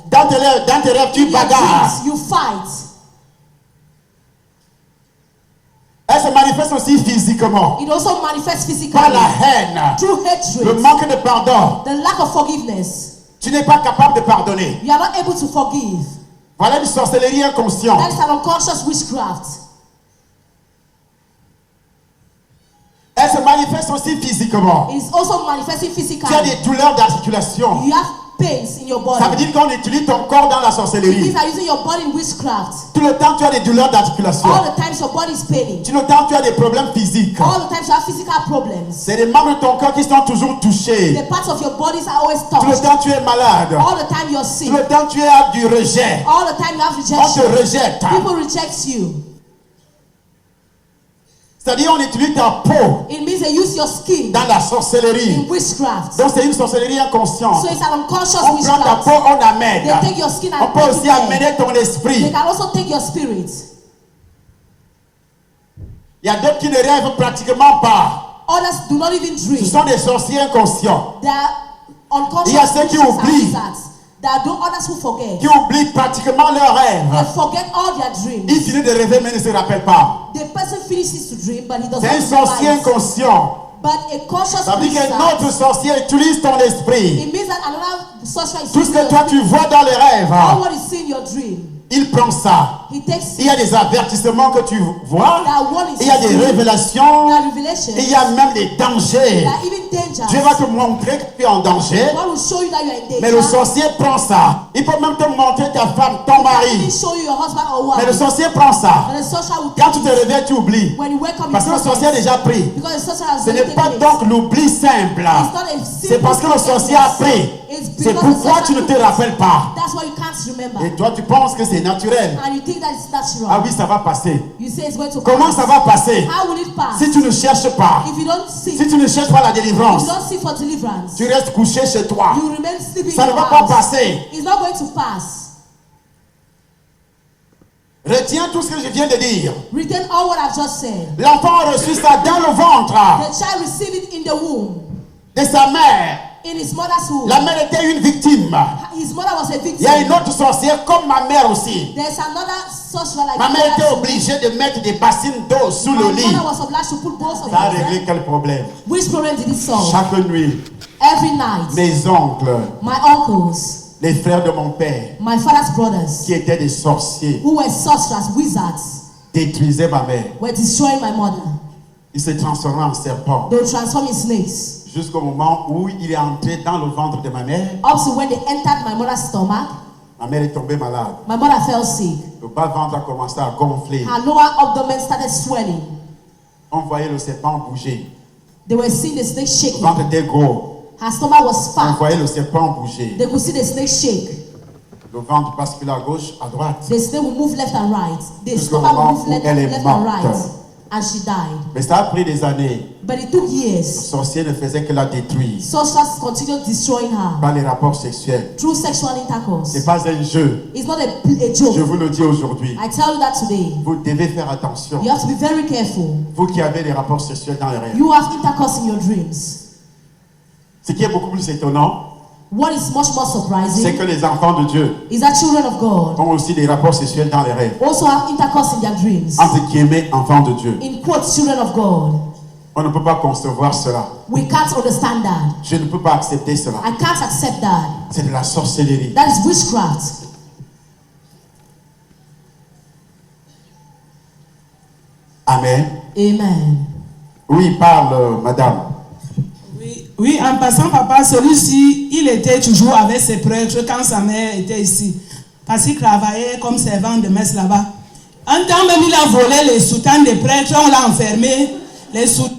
Dans tes rêves, tu In your bagarres. dreams, you fight. Elle se manifeste aussi physiquement. It also manifests physically Par la haine, through le hatred, manque de pardon. the lack of forgiveness. Tu n'es pas capable de pardonner. You are not able to forgive. Voilà une sorcellerie inconsciente. That is an unconscious witchcraft. Elle se manifeste aussi physiquement. It is also manifesting Tu as physically. des douleurs d'articulation. You have pains in your Ça veut body. dire qu'on utilise ton corps dans la These sorcellerie. are using your body in witchcraft. Tout le temps, tu as des douleurs d'articulation. All the times your body is paining. Tout le temps, tu as des problèmes physiques. All the times you have physical problems. C'est les membres de ton corps qui sont toujours touchés. The parts of your bodies are always Tout le touched. temps, tu es malade. All the time you're sick. Tout le temps, tu as du rejet. All the time you have On te rejection. rejette. People reject you. C'est-à-dire, on utilise ta peau It means they use your skin dans la sorcellerie. in witchcraft. Donc, c'est une sorcellerie inconsciente. So it's an unconscious On prend ta witchcraft. peau, on amène. They take your skin On and peut take aussi it there. amener ton They esprit. can also take your spirit. Il y a d'autres qui ne rêvent pratiquement pas. Others do not even dream. Ce sont des sorciers inconscients They are unconscious. Il y a ceux qui witches and oublient. wizards. There are those others who forget. qui oublient pratiquement leurs They rêves. forget all their dreams. Il finit de rêver mais ne se rappelle pas. The person finishes to dream, but he does C'est un not sorcier realize. inconscient. But a conscious Ça veut dire wizard, qu'un autre sorcier utilise ton esprit. it means that another sorcerer is Tout ce using que your toi tu spirit. vois dans les rêves, All what you see in your dream, il prend ça. he takes Il y a des avertissements que tu vois. that one is Il y a des révélations. that revelation. Il y a même des dangers. There are even dangers. Dieu va te montrer que tu es en danger. God will show you that you are in danger. Mais le sorcier prend ça. Il peut même te montrer ta femme, ton He mari. will show you your husband or Mais le wife. sorcier prend ça. And the sorcerer will Quand take tu te it. réveilles, tu oublies. When you wake up, Parce que you le sorcier a déjà pris. because the sorcerer has Ce n'est taken pas it. donc l'oubli simple. It's not a simple C'est parce que le sorcier a pris. It's C'est because the pourquoi tu ne sorcerer te rappelles pas. That's why you can't remember. Et toi, tu penses que c'est naturel. And you think that it's natural. Ah oui, ça va passer. You say it's going to Comment pass. ça va passer? How will it pass? Si tu ne cherches pas, If you don't see, si tu ne cherches pas la if délivrance, you don't seek for deliverance, tu restes couché chez toi. you remain sleeping Ça in ne your va pas house. passer. It's not going to pass. Retiens tout ce que je viens de dire. Retain all what I've just said. L'enfant a reçu ça dans le ventre The child received it in the womb, de sa mère. in his mother's womb. La mère était une victime. His mother was a Il victim. y a une autre sorcière comme ma mère aussi. There's another sorcerer like Ma mère était that. obligée de mettre des bassines d'eau sous le My lit. mother was obliged to put both of Ça a them. réglé quel problème? Which problem did it solve? Chaque nuit, Every night, mes oncles, my uncles, les frères de mon père, my father's brothers, qui étaient des sorciers, who were sorcerers, wizards, détruisaient ma mère. were destroying my mother. Ils se transformaient en serpents. They were transformed in snakes. Jusqu'au moment où il est entré dans le ventre de ma mère, Up to when they entered my mother's stomach, ma mère est tombée malade. my mother fell sick. Le bas-ventre a commencé à gonfler. Her lower abdomen started swelling. On voyait le serpent bouger. They were seeing the snake Le shaking. ventre était gros. Her stomach was On fat. voyait le serpent bouger. They could see the snake shake. Le ventre basculait à gauche, à droite. The snake would move left and right. The Jusqu'au stomach would moment move où left, elle est left and morte. right. And she died. Mais ça a pris des années. But it took Le years. sorcier ne faisait que la détruire Sorcerers continued destroying her par les rapports sexuels. through sexual Ce intercourse. n'est pas un jeu. It's not a Je joke. vous le dis aujourd'hui. I tell you that today. Vous devez faire attention. You have to be very careful. Vous qui avez des rapports sexuels dans les rêves. You have intercourse in your dreams. Ce qui est beaucoup plus étonnant, What is much more c'est surprising que les enfants de Dieu is that children of God ont aussi des rapports sexuels dans les rêves. also have intercourse in their dreams. Entre guillemets, enfants de Dieu. In quotes, children of God. On ne peut pas concevoir cela. We can't understand that. Je ne peux pas accepter cela. I can't accept that. C'est de la sorcellerie. That is witchcraft. Amen. Amen. Oui, parle, madame. Oui, oui, en passant, papa, celui-ci, il était toujours avec ses prêtres quand sa mère était ici. Parce qu'il travaillait comme servant de messe là-bas. Un temps même, il a volé les soutanes des prêtres, on l'a enfermé. Les soutanes.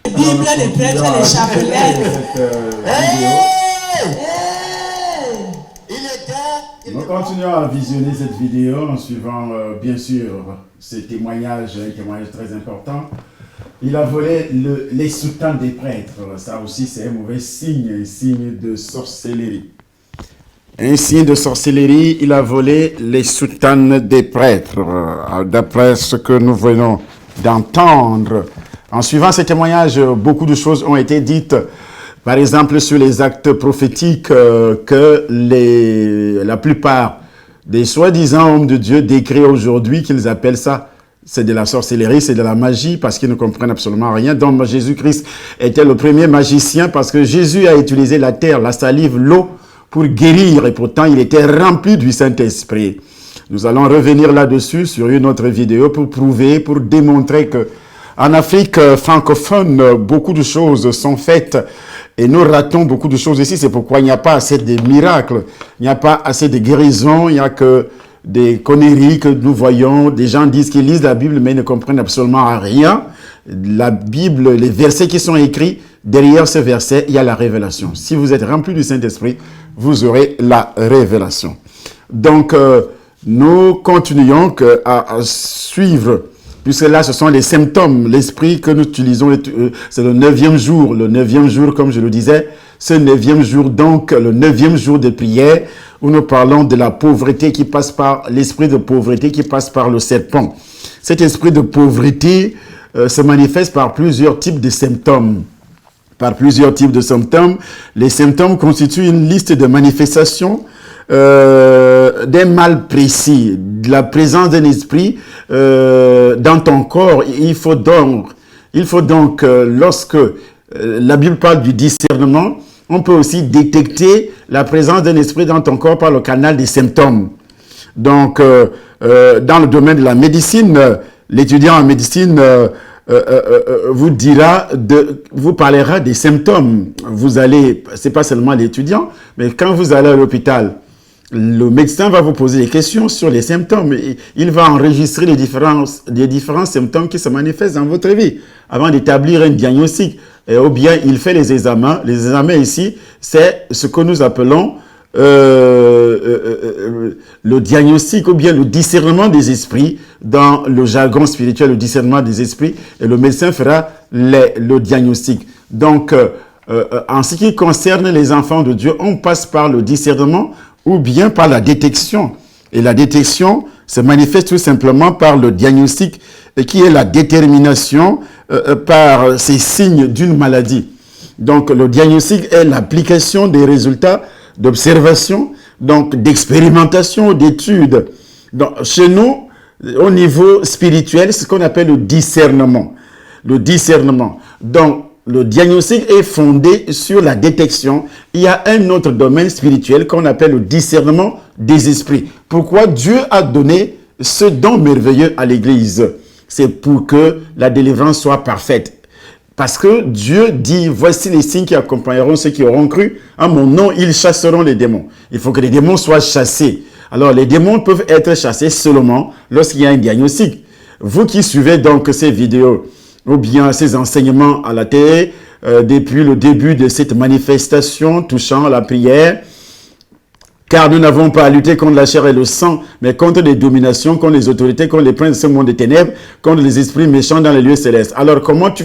Les Bibles, les prêtres, les chapelets. Il Nous continuons à visionner cette vidéo en suivant bien sûr ce témoignage, un témoignage très important. Il a volé les soutanes des prêtres. Ça aussi c'est un mauvais signe, un signe de sorcellerie. Un signe de sorcellerie, il a volé les soutanes des prêtres. D'après ce que nous venons d'entendre, en suivant ce témoignage, beaucoup de choses ont été dites. Par exemple, sur les actes prophétiques que la plupart des soi-disant hommes de Dieu décrivent aujourd'hui, qu'ils appellent ça, c'est de la sorcellerie, c'est de la magie, parce qu'ils ne comprennent absolument rien. Donc Jésus-Christ était le premier magicien, parce que Jésus a utilisé la terre, la salive, l'eau, pour guérir, et pourtant il était rempli du Saint-Esprit. Nous allons revenir là-dessus sur une autre vidéo pour prouver, pour démontrer que en Afrique francophone, beaucoup de choses sont faites et nous ratons beaucoup de choses ici. C'est pourquoi il n'y a pas assez de miracles, il n'y a pas assez de guérisons, il n'y a que des conneries que nous voyons. Des gens disent qu'ils lisent la Bible mais ils ne comprennent absolument rien. La Bible, les versets qui sont écrits, derrière ces versets, il y a la révélation. Si vous êtes rempli du Saint-Esprit, vous aurez la révélation. Donc, nous continuons à suivre, puisque là, ce sont les symptômes, l'esprit que nous utilisons, c'est le 9e jour. Le 9e jour, comme je le disais, ce 9e jour, donc le 9e jour de prière, où nous parlons de la pauvreté qui passe par l'esprit de pauvreté qui passe par le serpent. Cet esprit de pauvreté se manifeste par plusieurs types de symptômes. Par plusieurs types de symptômes. Les symptômes constituent une liste de manifestations d'un mal précis, de la présence d'un esprit dans ton corps. Il faut donc lorsque la Bible parle du discernement, on peut aussi détecter la présence d'un esprit dans ton corps par le canal des symptômes. Donc, dans le domaine de la médecine, l'étudiant en médecine vous parlera des symptômes. C'est pas seulement l'étudiant, mais quand vous allez à l'hôpital, le médecin va vous poser des questions sur les symptômes. Il va enregistrer les différents symptômes qui se manifestent dans votre vie avant d'établir un diagnostic. Ou bien il fait les examens. Les examens ici, c'est ce que nous appelons le diagnostic ou bien le discernement des esprits dans le jargon spirituel, le discernement des esprits, et le médecin fera le diagnostic. Donc, en ce qui concerne les enfants de Dieu, on passe par le discernement ou bien par la détection. Et la détection se manifeste tout simplement par le diagnostic qui est la détermination par ces signes d'une maladie. Donc, le diagnostic est l'application des résultats d'observation, donc d'expérimentation, d'études. Donc, chez nous, au niveau spirituel, c'est ce qu'on appelle le discernement. Le discernement. Donc, le diagnostic est fondé sur la détection. Il y a un autre domaine spirituel qu'on appelle le discernement des esprits. Pourquoi Dieu a donné ce don merveilleux à l'Église? C'est pour que la délivrance soit parfaite. Parce que Dieu dit, voici les signes qui accompagneront ceux qui auront cru. En mon nom, ils chasseront les démons. Il faut que les démons soient chassés. Alors, les démons peuvent être chassés seulement lorsqu'il y a un diagnostic. Vous qui suivez donc ces vidéos, ou bien ces enseignements à la télé, depuis le début de cette manifestation touchant la prière, car nous n'avons pas à lutter contre la chair et le sang, mais contre les dominations, contre les autorités, contre les princes de ce monde des ténèbres, contre les esprits méchants dans les lieux célestes. Alors, comment tu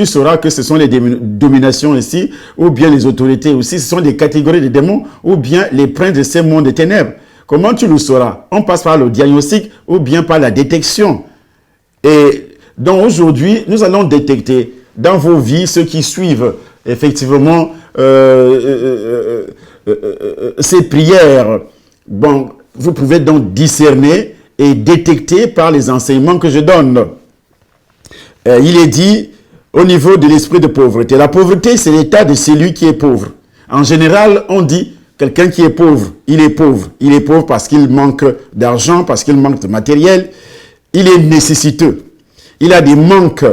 sauras que ce sont les dominations ici, ou bien les autorités aussi, ce sont des catégories de démons, ou bien les princes de ce monde des ténèbres? Comment tu le sauras? On passe par le diagnostic, ou bien par la détection. Et donc, aujourd'hui, nous allons détecter dans vos vies ceux qui suivent, effectivement, ces prières. Bon, vous pouvez donc discerner et détecter par les enseignements que je donne. Il est dit au niveau de l'esprit de pauvreté. La pauvreté, c'est l'état de celui qui est pauvre. En général, on dit quelqu'un qui est pauvre. Il est pauvre. Il est pauvre parce qu'il manque d'argent, parce qu'il manque de matériel. Il est nécessiteux. Il a des manques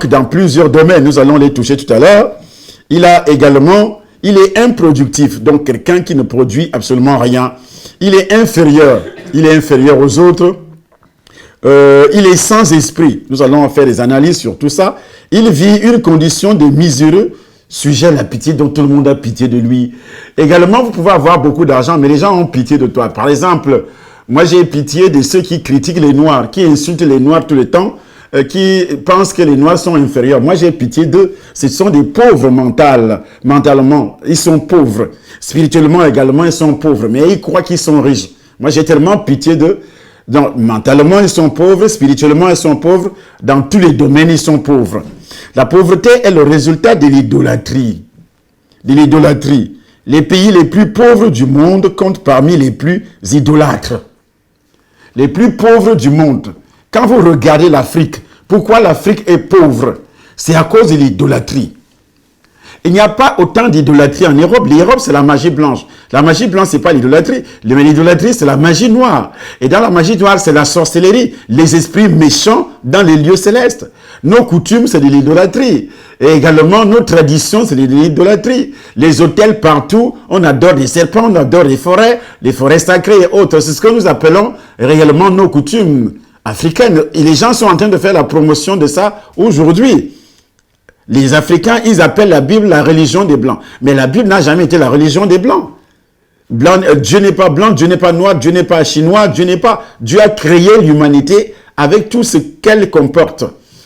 dans plusieurs domaines. Nous allons les toucher tout à l'heure. Il est improductif, donc quelqu'un qui ne produit absolument rien. Il est inférieur aux autres. Il est sans esprit. Nous allons faire des analyses sur tout ça. Il vit une condition de miséreux, sujet à la pitié, dont tout le monde a pitié de lui. Également, vous pouvez avoir beaucoup d'argent, mais les gens ont pitié de toi. Par exemple, moi j'ai pitié de ceux qui critiquent les Noirs, qui insultent les Noirs tout le temps, qui pensent que les Noirs sont inférieurs. Moi, j'ai pitié d'eux. Ce sont des pauvres mentalement. Ils sont pauvres. Spirituellement également, ils sont pauvres. Mais ils croient qu'ils sont riches. Moi, j'ai tellement pitié d'eux. Donc, mentalement, ils sont pauvres. Spirituellement, ils sont pauvres. Dans tous les domaines, ils sont pauvres. La pauvreté est le résultat de l'idolâtrie. De l'idolâtrie. Les pays les plus pauvres du monde comptent parmi les plus idolâtres. Les plus pauvres du monde. Quand vous regardez l'Afrique, pourquoi l'Afrique est pauvre? C'est à cause de l'idolâtrie. Il n'y a pas autant d'idolâtrie en Europe. L'Europe, c'est la magie blanche. La magie blanche, c'est pas l'idolâtrie. Mais l'idolâtrie, c'est la magie noire. Et dans la magie noire, c'est la sorcellerie. Les esprits méchants dans les lieux célestes. Nos coutumes, c'est de l'idolâtrie. Et également, nos traditions, c'est de l'idolâtrie. Les hôtels partout, on adore des serpents, on adore les forêts sacrées et autres. C'est ce que nous appelons réellement nos coutumes africaines. Et les gens sont en train de faire la promotion de ça aujourd'hui. Les Africains, ils appellent la Bible la religion des Blancs. Mais la Bible n'a jamais été la religion des Blancs. Dieu n'est pas blanc, Dieu n'est pas noir, Dieu n'est pas chinois, Dieu a créé l'humanité avec tout ce qu'elle comporte.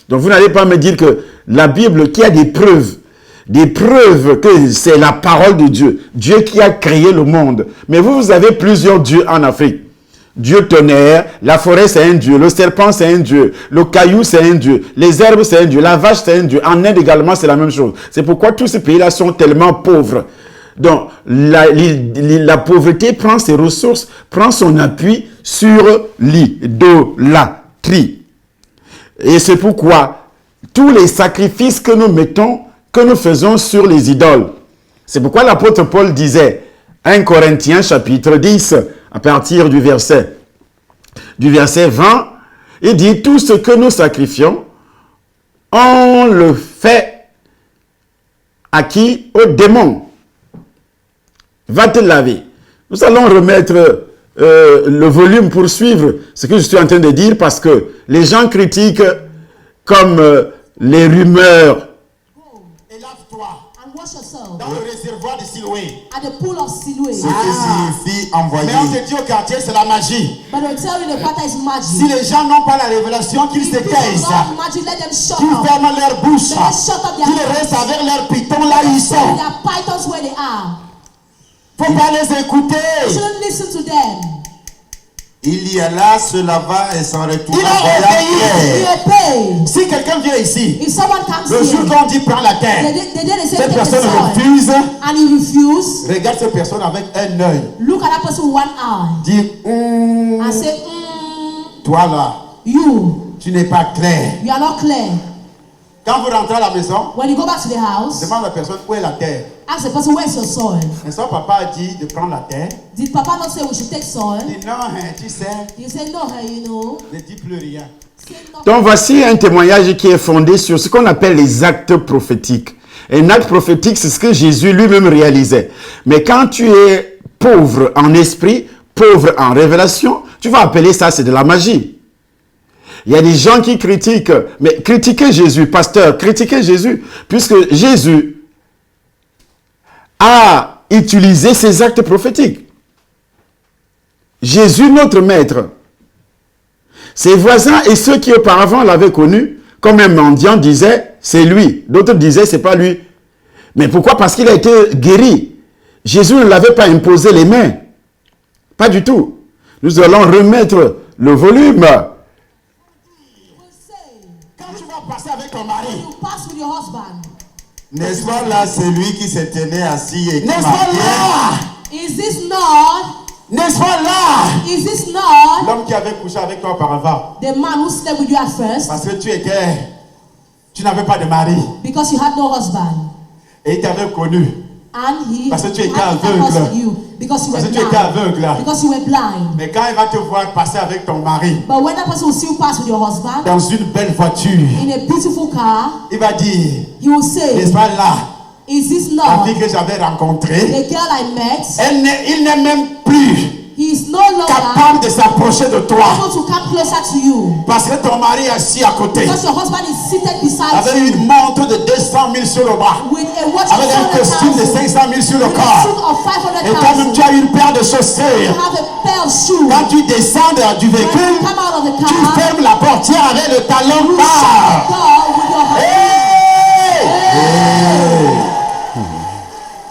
Donc vous n'allez pas me dire que la Bible, qui a des preuves, des preuves que c'est la parole de Dieu. Dieu qui a créé le monde. Mais vous avez plusieurs dieux en Afrique. Dieu tonnerre, la forêt c'est un dieu, le serpent c'est un dieu, le caillou c'est un dieu, les herbes c'est un dieu, la vache c'est un dieu. En Inde également c'est la même chose. C'est pourquoi tous ces pays-là sont tellement pauvres. Donc la pauvreté prend ses ressources, prend son appui sur l'idolâtrie. Et c'est pourquoi tous les sacrifices que nous mettons, que nous faisons sur les idoles. C'est pourquoi l'apôtre Paul disait, 1 Corinthiens chapitre 10, à partir du verset 20, il dit, tout ce que nous sacrifions, on le fait à qui? Au démon. Va te laver. Nous allons remettre le volume pour suivre ce que je suis en train de dire parce que les gens critiquent comme les rumeurs. Et lave-toi And wash yourself dans le réservoir de Siloé. at the pool of Siloé. Ce qui signifie envoyer. Mais on te dit au quartier, c'est la magie. But they tell you the quarter is Si magic. les gens n'ont pas la révélation, qu'ils se If people taisent. love magic, let them shut Qu'ils up. ferment leur bouche. Let them shut up their Qu'ils mouth. restent avec leur python là où ils sont. Their pythons where they are. Faut pas les You écouter. shouldn't listen to them. Il y alla, se lava et s'en retourna. Il a Voilà obéi. He Pierre. obeyed. Si quelqu'un vient ici, If someone comes le jour here, qu'on dit prends la terre, they say cette take the personne soil, refuse. and he refuse. Regarde cette personne avec un œil. Look at that person with one eye Dis, and say, toi là, you tu n'es pas clair. are not clear. Quand vous rentrez à la maison, When you go back to the house, demande à la personne où est la terre. ask the person, where's your soil? Et son papa a dit de prendre la terre. Did Papa not say we should take soil? Il dit non, hein, tu sais, You say, no, hey, you know. ne dis plus rien. Say no. Donc voici un témoignage qui est fondé sur ce qu'on appelle les actes prophétiques. Un acte prophétique, c'est ce que Jésus lui-même réalisait. Mais quand tu es pauvre en esprit, pauvre en révélation, tu vas appeler ça, c'est de la magie. Il y a des gens qui critiquent, mais critiquez Jésus, pasteur, critiquez Jésus, puisque Jésus a utilisé ses actes prophétiques. Jésus, notre maître, ses voisins et ceux qui auparavant l'avaient connu, comme un mendiant disait, c'est lui. D'autres disaient, c'est pas lui. Mais pourquoi? Parce qu'il a été guéri. Jésus ne l'avait pas imposé les mains. Pas du tout. Nous allons remettre le volume. Quand tu vas passer avec ton mari, You pass with your husband. N'est-ce pas là celui qui se tenait assis et qui n'est-ce pas marquait? là? Is this not? N'est-ce pas là? Is this not L'homme qui avait couché avec toi auparavant, the man who slept with you at first parce que tu n'avais pas de mari because you had no husband, et il t'avait connu. and he Parce que tu had étais intercourse aveugle. with you because you were Parce que tu étais blind. aveugle. Because you were blind. Mais quand il va te voir passer avec ton mari But when that person will see you pass with your husband dans une belle voiture, in a beautiful car, il va dire, he will say, n'est-ce pas là, "Is this la not fille que j'avais rencontrée, the girl I met?" il n'est même plus He is no longer capable de s'approcher de toi able to come closer to you parce que ton mari est assis à côté because your husband is seated beside avec you une montre de 200 000 sur le bras, with a watch avec un costume de 500 000 sur le with a suit corps, of et toi-même 500,000. tu as une paire de You chaussures. have a pair of shoes. Quand tu descends du When you véhicule, come out of the tu car, fermes la portière avec le talon you shut bas. the door with your hand. Hey!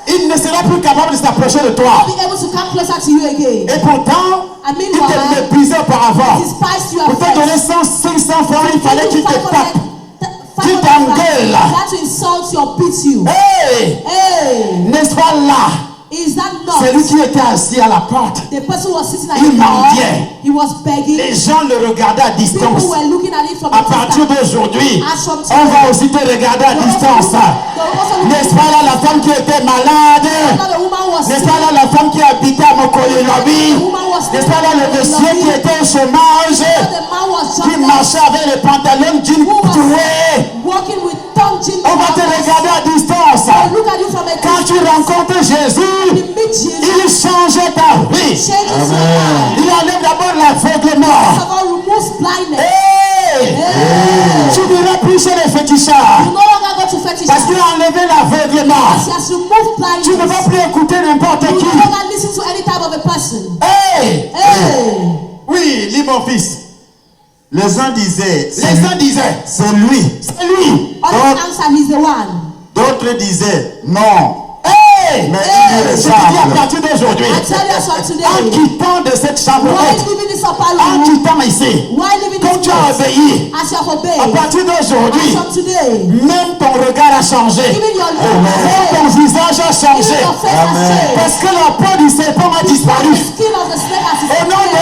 Il ne sera plus capable de s'approcher de toi. Be able to come closer to you again. Et pourtant, And il te meanwhile, méprisait auparavant. despised you Pour at te donner first. 500 francs, il fallait qu'il te tape. You t'engueule. had to insult you or beat you. Hey! Hey, N'est-ce pas là? is that C'est lui not qui était assis à la porte. the person who was sitting at Il the door? mendiait. He was begging. Les gens le regardaient à People distance. were looking at it from À a partir distance. d'aujourd'hui, As from on va aussi te regarder à distance. N'est-ce pas là la femme qui était malade? The woman was N'est-ce pas là la femme qui habitait à Mokoye-Lobi? The woman was N'est-ce pas là le monsieur qui était au chômage? The man was Qui jumping, marchait avec les pantalons d'une trouée? walking with tongue jeans. On va te regarder à distance. They look at you from a Quand tu distance. rencontres Jésus, You meet Jesus. il change ta vie. Changes your life. Il enlève d'abord l'aveuglement. First of all, removes blindness. Hey! Tu n'iras plus chez les fétichards. You no longer go to fetish. Parce qu'il a enlevé l'aveuglement. He has removed Tu ne vas blindness. plus écouter n'importe You qui. no longer listen to any type of a person. Hey! Hey, Oui, lis mon fils. Les uns disaient, Les uns disaient, c'est lui. c'est lui. others answer, he's the one. D'autres L'autre disait non. Hey! Mais Hey! il est Je te dis à simple. partir d'aujourd'hui, I tell you from en today, quittant de cette chambre why haute, living this en upper quittant ici, why living quand this tu as place, obéi, as you have à obeyed, partir d'aujourd'hui, as from today, même ton regard a changé. even your Même ton life, visage a even changé. your face has Amen. changed. Parce que la peau du serpent a The disparu. skin of the snake has Au nom de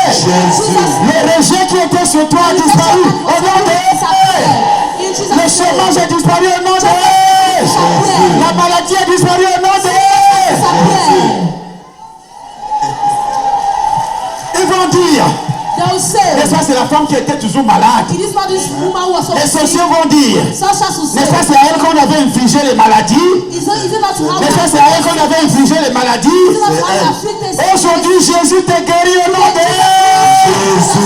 Jésus. le rejet qui était sur toi a disparu. Au nom de le chômage a disparu. Au nom de la maladie a disparu. Au nom de ils vont dire, They'll say, n'est-ce pas, c'est la femme qui était toujours malade. it is not this woman who was so Les sick. sociaux vont dire, Such as to say, n'est-ce pas, c'est à elle qu'on avait infligé les maladies. is it not to have N'est-ce pas, c'est à elle qu'on avait infligé les maladies. is it not to have afflicted Aujourd'hui, Jésus t'est guéri au nom de Jésus.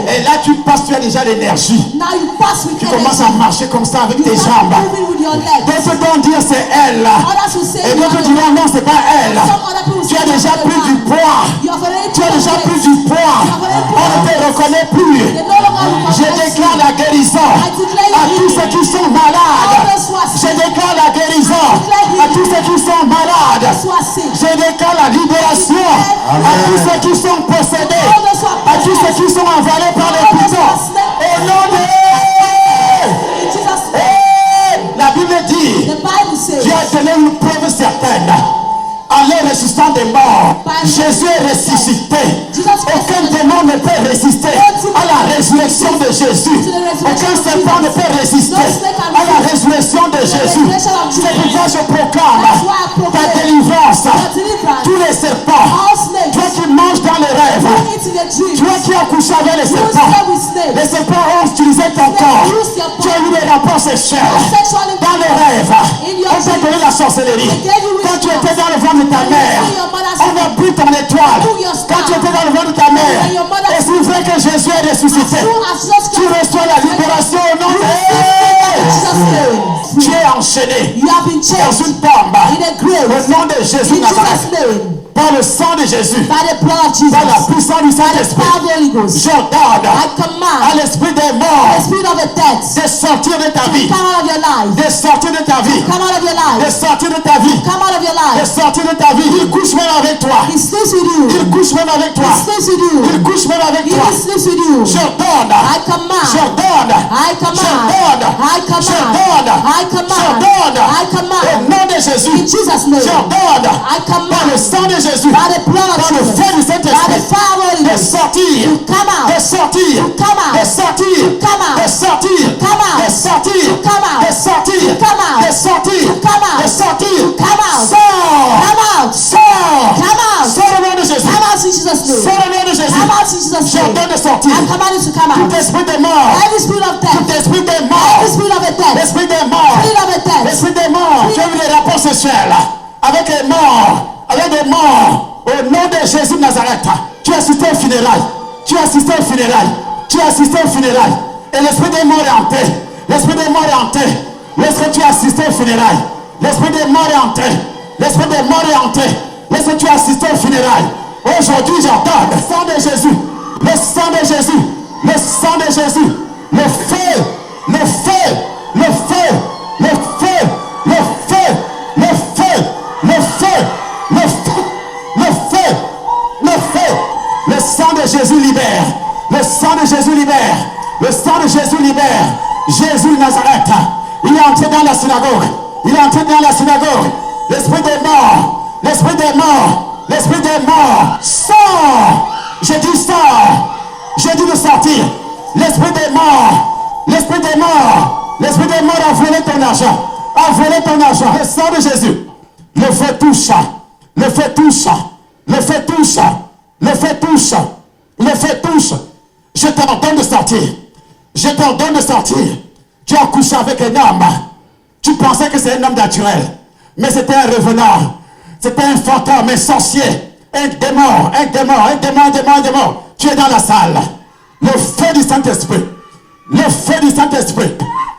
Et là, tu passes, tu as déjà l'énergie. Now you pass with Tu commences à marcher comme ça avec tes you jambes. start moving with your legs. D'autres vont dire c'est elle. Others will say Et you d'autres are diront non, c'est pas elle. some other people Tu say as you déjà are pris the du man. poids. You have already Tu as put déjà on pris weight. du poids. You have already put On ne on te weight. reconnaît plus. They no longer Je recognize déclare you. la guérison I declare à you tous ceux qui sont malades. All those who are Je sick. déclare la guérison à tous ceux qui sont malades. Those who are sick. Je déclare la libération à tous ceux qui sont possédés, All those who are à tous ceux qui sont envalés par les pitons. Au nom de In Jesus' name. la Bible dit, The Bible says, Dieu a donné une preuve certaine. En les ressuscitant des morts, Jésus est ressuscité. Aucun démon ne peut résister à la résurrection de Jésus. Aucun serpent ne peut résister à la résurrection de Jésus. C'est pourquoi je proclame ta délivrance. Tous les serpents, toi qui manges dans les rêves, eat in the dream. toi qui as couché avec les You serpents, slept with snakes. les serpents ont utilisé ton corps. Tu as eu des rapports sexuels dans les rêves. On t'a donné la sorcellerie. Quand tu étais dans le ventre de ta mère, on a pris ton étoile. Quand tu étais dans le ventre de ta mère, et c'est vrai que Jésus est ressuscité. Tu reçois la libération au nom de Jesus' Tu es enchaîné You have been dans changed une tombe. in a grave. Au nom de Jésus In Nazareth. Jesus' name. Par le sang de Jésus. By the blood of Jesus. Par la puissance du By the Saint-Esprit. power of the Holy Ghost. J'ordonne I à command l'esprit des the morts spirit of the dead de sortir de ta to vie. come out of your life. De sortir de ta vie. Come out of your De life. sortir de ta vie. Come out of your De life. sortir de ta vie. Il couche même avec toi. He sleeps with you. Il couche même avec toi. He sleeps with you. Il couche même avec He toi. sleeps with you. J'ordonne. I command. J'ordonne. I command. J'ordonne. I command. J'ordonne. I command. J'ordonne. I Au command. nom de In Jésus. Jesus' name. J'ordonne. I Par le command. sang de Jésus. By the blood of Par le Jesus. feu du By the Saint-Esprit. power of the Holy De Ghost. sortir. To come out. De sortir. Come out. De sortir. Come out. De sortir. Come out. De sortir. Come out. De sortir. Come out. De sortir. Come out. De sortir. Come out. Sors. Come out. Sors. Come out. Sors au nom de Jésus. Come out in Jesus' name. Sors au nom de Jésus. Come out in Jesus' name. J'ordonne de sortir. I command you to come Tout out. esprit de mort. Every spirit of Tout death. esprit de mort. Every spirit of the death. L'esprit des morts. Spirit of the death. L'esprit des morts. Tu as eu des rapports sexuels avec les morts. Avec des morts. Au nom de Jésus de Nazareth. Tu as assisté aux funérailles. Tu as assisté aux funérailles. Tu as assisté aux funérailles. Et l'esprit des morts est hanté. L'esprit des morts est hanté. Lorsque tu as assisté aux funérailles. L'esprit des morts est hanté. L'esprit des morts est hanté. Lorsque tu as assisté aux funérailles. Aujourd'hui, j'entends le sang de Jésus. Le sang de Jésus. Le sang de Jésus. Le feu. Le feu. Le feu. Le feu. Le feu. Le feu. Le feu. Le feu. Le feu. Le feu. Le sang de Jésus libère. Le sang de Jésus libère. Le sang de Jésus libère. Jésus de Nazareth. Il est entré dans la synagogue. Il est entré dans la synagogue. L'esprit des morts. L'esprit des morts. L'esprit des morts. Sors. J'ai dit sors. J'ai dit de sortir. L'esprit des morts. L'esprit des morts. L'esprit des morts a volé ton argent. A volé ton argent. Le sang de Jésus. Le feu touche. Le feu touche. Le feu touche. Le feu touche. Le feu touche. Je t'ordonne de sortir. Je t'ordonne de sortir. Tu as couché avec un homme. Tu pensais que c'est un homme naturel. Mais c'était un revenant. C'était un fantôme, un sorcier. Un démon, un démon, un démon, un démon, un démon. Tu es dans la salle. Le feu du Saint-Esprit. Le feu du Saint-Esprit.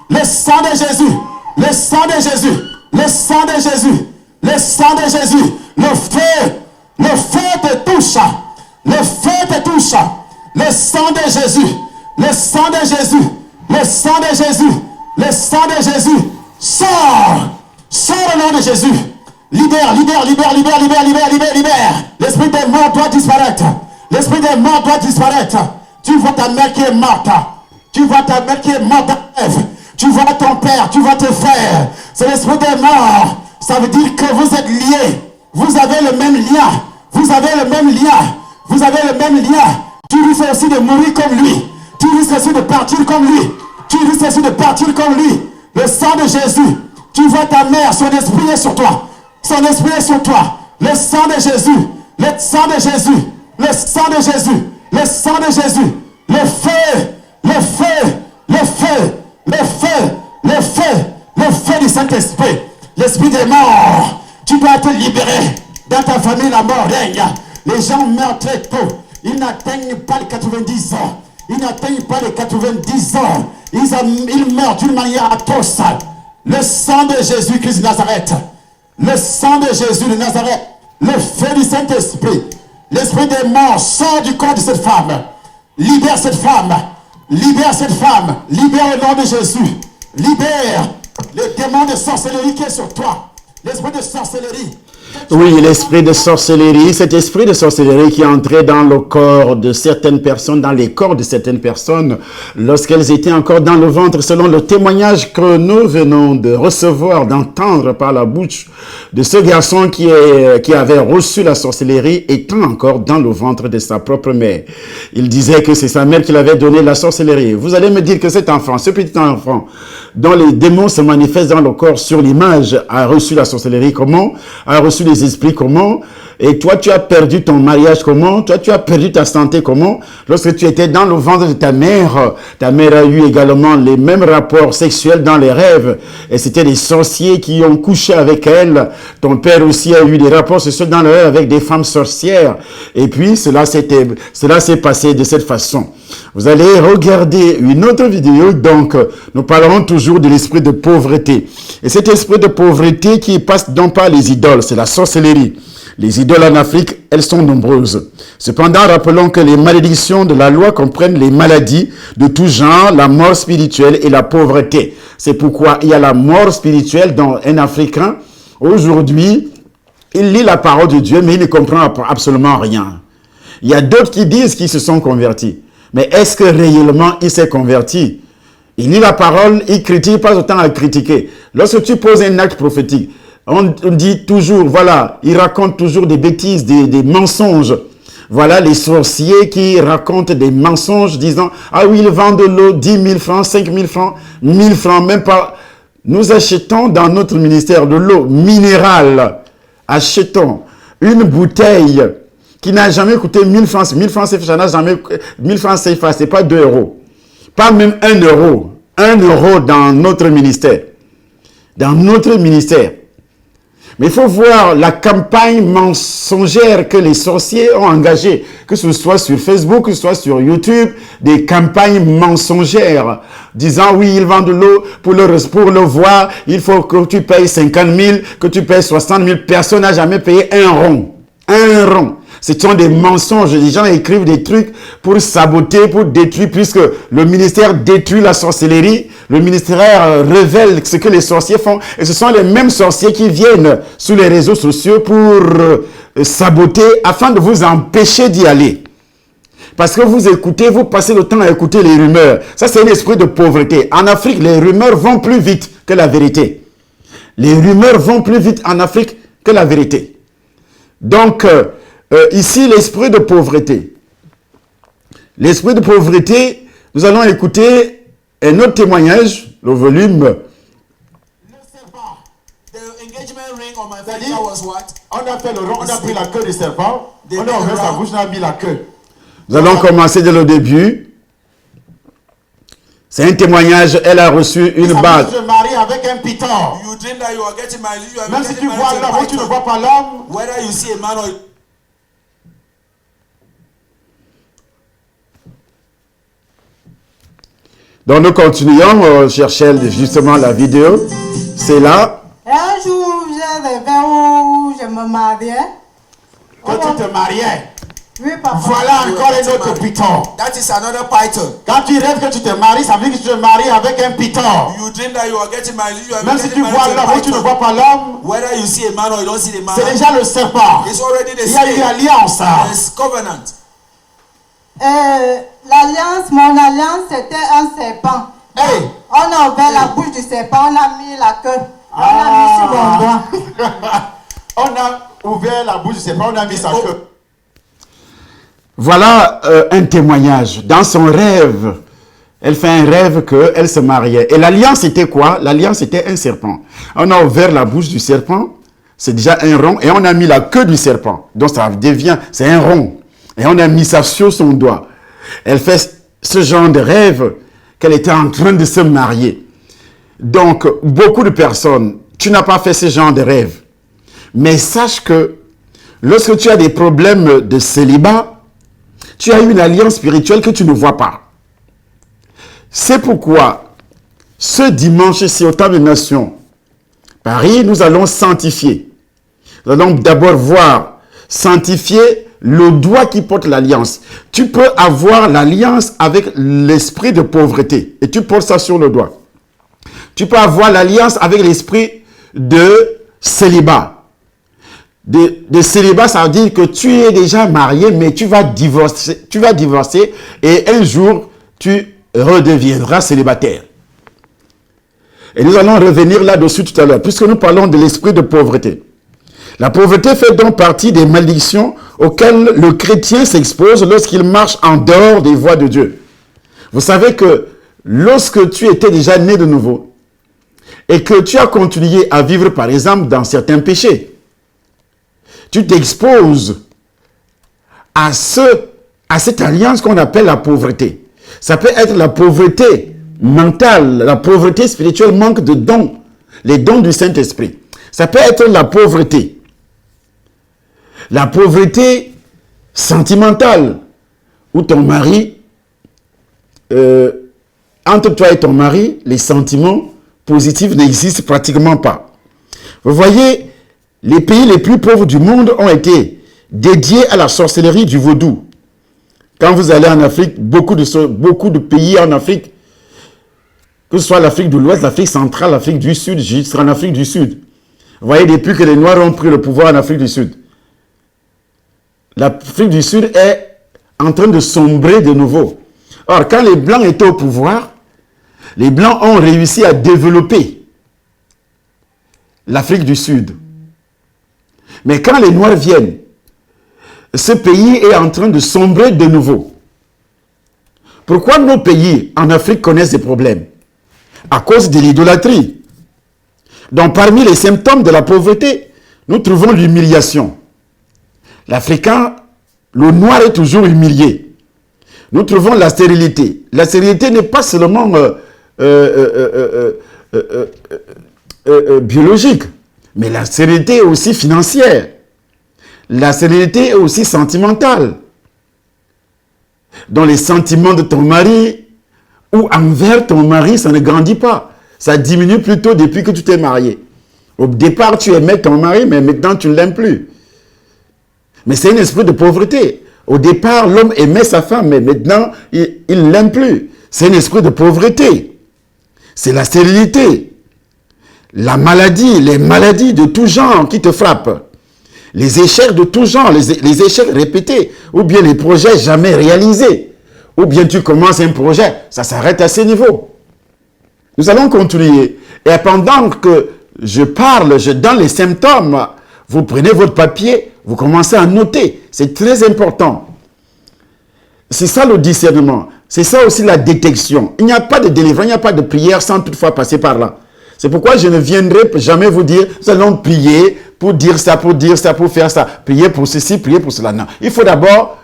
Le sang de Jésus. Le sang de Jésus. Le sang de Jésus. Le sang de Jésus. Le feu. Le feu te touche. Le feu te touche. Le sang de Jésus. Le sang de Jésus. Le sang de Jésus. Le sang de Jésus. Sors. Sors au nom de Jésus. Libère, libère, libère, libère, libère, libère, libère, libère. L'esprit des morts doit disparaître. L'esprit des morts doit disparaître. Tu vois ta mère qui est morte. Tu vois ta mère qui est morte dans le rêve. Tu vois ton père, tu vois tes frères. C'est l'esprit des morts. Ça veut dire que vous êtes liés. Vous avez le même lien. Vous avez le même lien. Vous avez le même lien. Tu risques aussi de mourir comme lui. Tu risques aussi de partir comme lui. Tu risques aussi de partir comme lui. Le sang de Jésus. Tu vois ta mère, son esprit est sur toi. Son esprit est sur toi. Le sang de Jésus. Le sang de Jésus. Le sang de Jésus. Le sang de Jésus. Le feu. Le feu. Le feu. Le feu. Le feu. Le feu du Saint-Esprit. L'esprit des morts. Tu dois être libéré. Dans ta famille, la mort règne. Les gens meurent très tôt. Ils n'atteignent pas les 90 ans. Ils n'atteignent pas les 90 ans. Ils meurent d'une manière atroce. Le sang de Jésus-Christ de Nazareth. Le sang de Jésus de Nazareth. Le feu du Saint-Esprit. L'esprit des morts sort du corps de cette femme. Libère cette femme. Libère cette femme. Libère au nom de Jésus. Libère le démon de sorcellerie qui est sur toi. L'esprit de sorcellerie. Oui, l'esprit de sorcellerie, cet esprit de sorcellerie qui est entré dans le corps de certaines personnes, dans les corps de certaines personnes, lorsqu'elles étaient encore dans le ventre, selon le témoignage que nous venons de recevoir, d'entendre par la bouche de ce garçon qui avait reçu la sorcellerie, étant encore dans le ventre de sa propre mère. Il disait que c'est sa mère qui l'avait donné la sorcellerie. Vous allez me dire que cet enfant, ce petit enfant, dont les démons se manifestent dans le corps sur l'image, a reçu la sorcellerie comment? A reçu les esprits comment? Et toi, tu as perdu ton mariage comment? Toi, tu as perdu ta santé comment? Lorsque tu étais dans le ventre de ta mère a eu également les mêmes rapports sexuels dans les rêves. Et c'était des sorciers qui ont couché avec elle. Ton père aussi a eu des rapports sexuels dans les rêves avec des femmes sorcières. Et puis, cela s'est passé de cette façon. Vous allez regarder une autre vidéo. Donc, nous parlerons toujours de l'esprit de pauvreté. Et cet esprit de pauvreté qui passe donc par les idoles, c'est la sorcellerie. Les idoles en Afrique, elles sont nombreuses. Cependant, rappelons que les malédictions de la loi comprennent les maladies de tout genre, la mort spirituelle et la pauvreté. C'est pourquoi il y a la mort spirituelle dans un Africain. Aujourd'hui, il lit la parole de Dieu, mais il ne comprend absolument rien. Il y a d'autres qui disent qu'ils se sont convertis. Mais est-ce que réellement il s'est converti? Il lit la parole, il critique, pas autant à critiquer. Lorsque tu poses un acte prophétique, on dit toujours, voilà, il raconte toujours des bêtises, des mensonges. Voilà les sorciers qui racontent des mensonges disant, ah oui, ils vendent de l'eau, 10 000 francs, 5 000 francs, 1000 francs, même pas. Nous achetons dans notre ministère de l'eau minérale. Achetons une bouteille qui n'a jamais coûté 1000 francs. 1000 francs, ça n'a jamais, 1000 francs, c'est pas 2 euros. Pas même 1 euro. 1 euro dans notre ministère. Dans notre ministère. Mais il faut voir la campagne mensongère que les sorciers ont engagée, que ce soit sur Facebook, que ce soit sur YouTube, des campagnes mensongères, disant oui, ils vendent de l'eau pour le voir, il faut que tu payes 50 000, que tu payes 60 000. Personne n'a jamais payé un rond. Un rond. Ce sont des mensonges. Les gens écrivent des trucs pour saboter, pour détruire, puisque le ministère détruit la sorcellerie. Le ministère révèle ce que les sorciers font. Et ce sont les mêmes sorciers qui viennent sur les réseaux sociaux pour saboter afin de vous empêcher d'y aller. Parce que vous écoutez, vous passez le temps à écouter les rumeurs. Ça, c'est un esprit de pauvreté. En Afrique, les rumeurs vont plus vite que la vérité. Les rumeurs vont plus vite en Afrique que la vérité. Donc, ici, l'esprit de pauvreté. L'esprit de pauvreté, nous allons écouter un autre témoignage, le volume. On a fait le rond, on a pris la queue du serpent, on a ouvert sa bouche, on a mis la queue. Nous allons commencer dès le début. C'est un témoignage, elle a reçu une bague. Je marie avec un python. Même si tu vois l'homme ou tu ne vois pas l'homme, donc nous continuons, chercher justement la vidéo. C'est là. Un jour, j'ai rêvé où je me mariais. quand tu te mariais, Oui, papa. Voilà encore un autre python. That is another python. Quand tu rêves que tu te maries, ça veut dire que tu te maries avec un python. You dream that you are getting married. You are Même si getting tu married vois to a l'homme ou tu ne python. vois pas l'homme, Whether you see a man or you don't see the man, c'est déjà le serpent. it's already the Il y a une snake. alliance. There's covenant. L'alliance, mon alliance, c'était un serpent. Hey. On a ouvert la bouche du serpent, on a mis la queue. On a mis sur mon doigt. On a ouvert la bouche du serpent, on a mis sa queue. Voilà un témoignage. Dans son rêve, elle fait un rêve qu'elle se mariait. Et l'alliance était quoi? L'alliance était un serpent. On a ouvert la bouche du serpent, c'est déjà un rond, et on a mis la queue du serpent. Donc ça devient, c'est un rond. Et on a mis ça sur son doigt. Elle fait ce genre de rêve qu'elle était en train de se marier. Donc, beaucoup de personnes, tu n'as pas fait ce genre de rêve. Mais sache que lorsque tu as des problèmes de célibat, tu as une alliance spirituelle que tu ne vois pas. C'est pourquoi, ce dimanche, ici au Temple des Nations, Paris, nous allons sanctifier. Nous allons d'abord voir, sanctifier le doigt qui porte l'alliance. Tu peux avoir l'alliance avec l'esprit de pauvreté et tu portes ça sur le doigt. Tu peux avoir l'alliance avec l'esprit de célibat. De célibat, ça veut dire que tu es déjà marié, mais tu vas divorcer et un jour, tu redeviendras célibataire. Et nous allons revenir là-dessus tout à l'heure, puisque nous parlons de l'esprit de pauvreté. La pauvreté fait donc partie des malédictions auxquelles le chrétien s'expose lorsqu'il marche en dehors des voies de Dieu. Vous savez que lorsque tu étais déjà né de nouveau et que tu as continué à vivre par exemple dans certains péchés, tu t'exposes à cette alliance qu'on appelle la pauvreté. Ça peut être la pauvreté mentale, la pauvreté spirituelle, manque de dons, les dons du Saint-Esprit. Ça peut être la pauvreté sentimentale, où ton mari, entre toi et ton mari, les sentiments positifs n'existent pratiquement pas. Vous voyez, les pays les plus pauvres du monde ont été dédiés à la sorcellerie du vaudou. Quand vous allez en Afrique, beaucoup de pays en Afrique, que ce soit l'Afrique de l'Ouest, l'Afrique centrale, l'Afrique du Sud, jusqu'en Afrique du Sud. Vous voyez, depuis que les Noirs ont pris le pouvoir en Afrique du Sud, l'Afrique du Sud est en train de sombrer de nouveau. Or, quand les Blancs étaient au pouvoir, les Blancs ont réussi à développer l'Afrique du Sud. Mais quand les Noirs viennent, ce pays est en train de sombrer de nouveau. Pourquoi nos pays en Afrique connaissent des problèmes? À cause de l'idolâtrie. Donc, parmi les symptômes de la pauvreté, nous trouvons l'humiliation. L'Africain, le noir est toujours humilié. Nous trouvons la stérilité. La stérilité n'est pas seulement biologique, mais la stérilité est aussi financière. La stérilité est aussi sentimentale. Dans les sentiments de ton mari ou envers ton mari, ça ne grandit pas. Ça diminue plutôt depuis que tu t'es marié. Au départ, tu aimais ton mari, mais maintenant, tu ne l'aimes plus. Mais c'est un esprit de pauvreté. Au départ, l'homme aimait sa femme, mais maintenant, il ne l'aime plus. C'est un esprit de pauvreté. C'est la stérilité. La maladie, les maladies de tout genre qui te frappent. Les échecs de tout genre, les échecs répétés, ou bien les projets jamais réalisés. Ou bien tu commences un projet, ça s'arrête à ce niveau. Nous allons continuer. Et pendant que je parle, je donne les symptômes, vous prenez votre papier, vous commencez à noter. C'est très important. C'est ça le discernement. C'est ça aussi la détection. Il n'y a pas de délivrance, il n'y a pas de prière sans toutefois passer par là. C'est pourquoi je ne viendrai jamais vous dire, nous allons prier pour dire ça, pour faire ça. Prier pour ceci, prier pour cela. Non. Il faut d'abord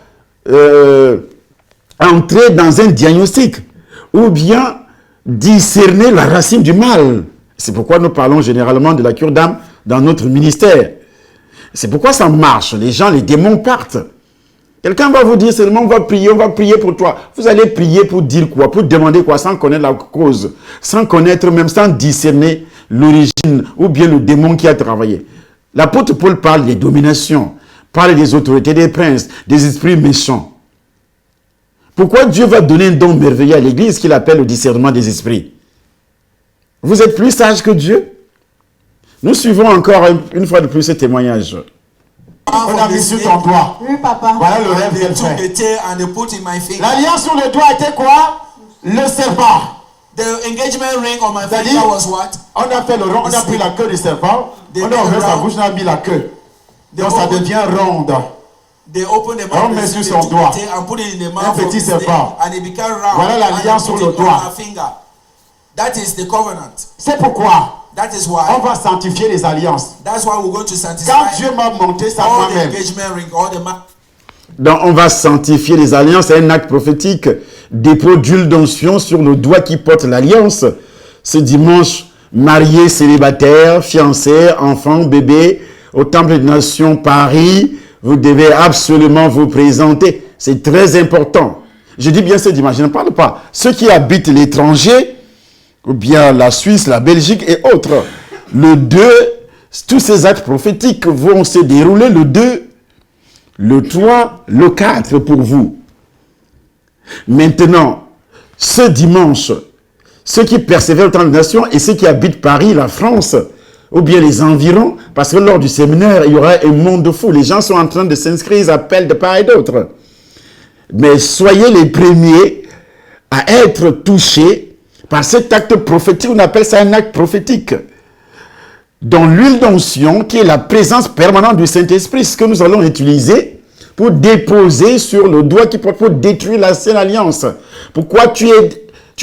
entrer dans un diagnostic ou bien discerner la racine du mal. C'est pourquoi nous parlons généralement de la cure d'âme dans notre ministère. C'est pourquoi ça marche. Les gens, les démons partent. Quelqu'un va vous dire seulement, on va prier pour toi. Vous allez prier pour dire quoi? Pour demander quoi? Sans connaître la cause. Sans connaître, même sans discerner l'origine ou bien le démon qui a travaillé. L'apôtre Paul parle des dominations. par des autorités, des princes, des esprits méchants. Pourquoi Dieu va donner un don merveilleux à l'Église qu'il appelle le discernement des esprits? Vous êtes plus sage que Dieu? Nous suivons encore une fois de plus ce témoignage. On a mis sur ton doigt. Oui, papa. Voilà le rêve They qu'elle took fait. the tail and they put in my finger. L'alliance sur le doigt était quoi? Le serpent. The engagement ring on my C'est-à-dire, finger was what? on a fait le rond, on a pris la queue du serpent, They on a made ouvert a sa round. bouche, on a mis la queue. They Donc ça opened- devient ronde. They opened the On mouth, met they sur took son the doigt tail and put it in the un mouth of petit the snake, serpent. and it became round. Voilà and l'alliance they put sur le it on doigt. my finger. That is the covenant. C'est pourquoi That is on why. va sanctifier les alliances. That's why we're going to Quand sanctify Dieu m'a monté ça all the moi-même, engagement ring, all the Donc on va sanctifier les alliances, c'est un acte prophétique, dépôt d'huile d'onction sur le doigt qui porte l'alliance. Ce dimanche, mariés, célibataires, fiancés, enfants, bébés, au Temple des Nations Paris, vous devez absolument vous présenter. C'est très important. Je dis bien ce dimanche, je ne parle pas. Ceux qui habitent l'étranger, ou bien la Suisse, la Belgique et autres, le 2, tous ces actes prophétiques vont se dérouler le 2, le 3, le 4 pour vous. Maintenant, ce dimanche, ceux qui persévèrent au Temple des Nations et ceux qui habitent Paris, la France, ou bien les environs, parce que lors du séminaire, il y aura un monde fou. Les gens sont en train de s'inscrire, ils appellent de part et d'autre. Mais soyez les premiers à être touchés par cet acte prophétique. On appelle ça un acte prophétique. Dans l'huile d'onction, qui est la présence permanente du Saint-Esprit, ce que nous allons utiliser pour déposer sur le doigt qui porte pour détruire la Sainte Alliance. Pourquoi tu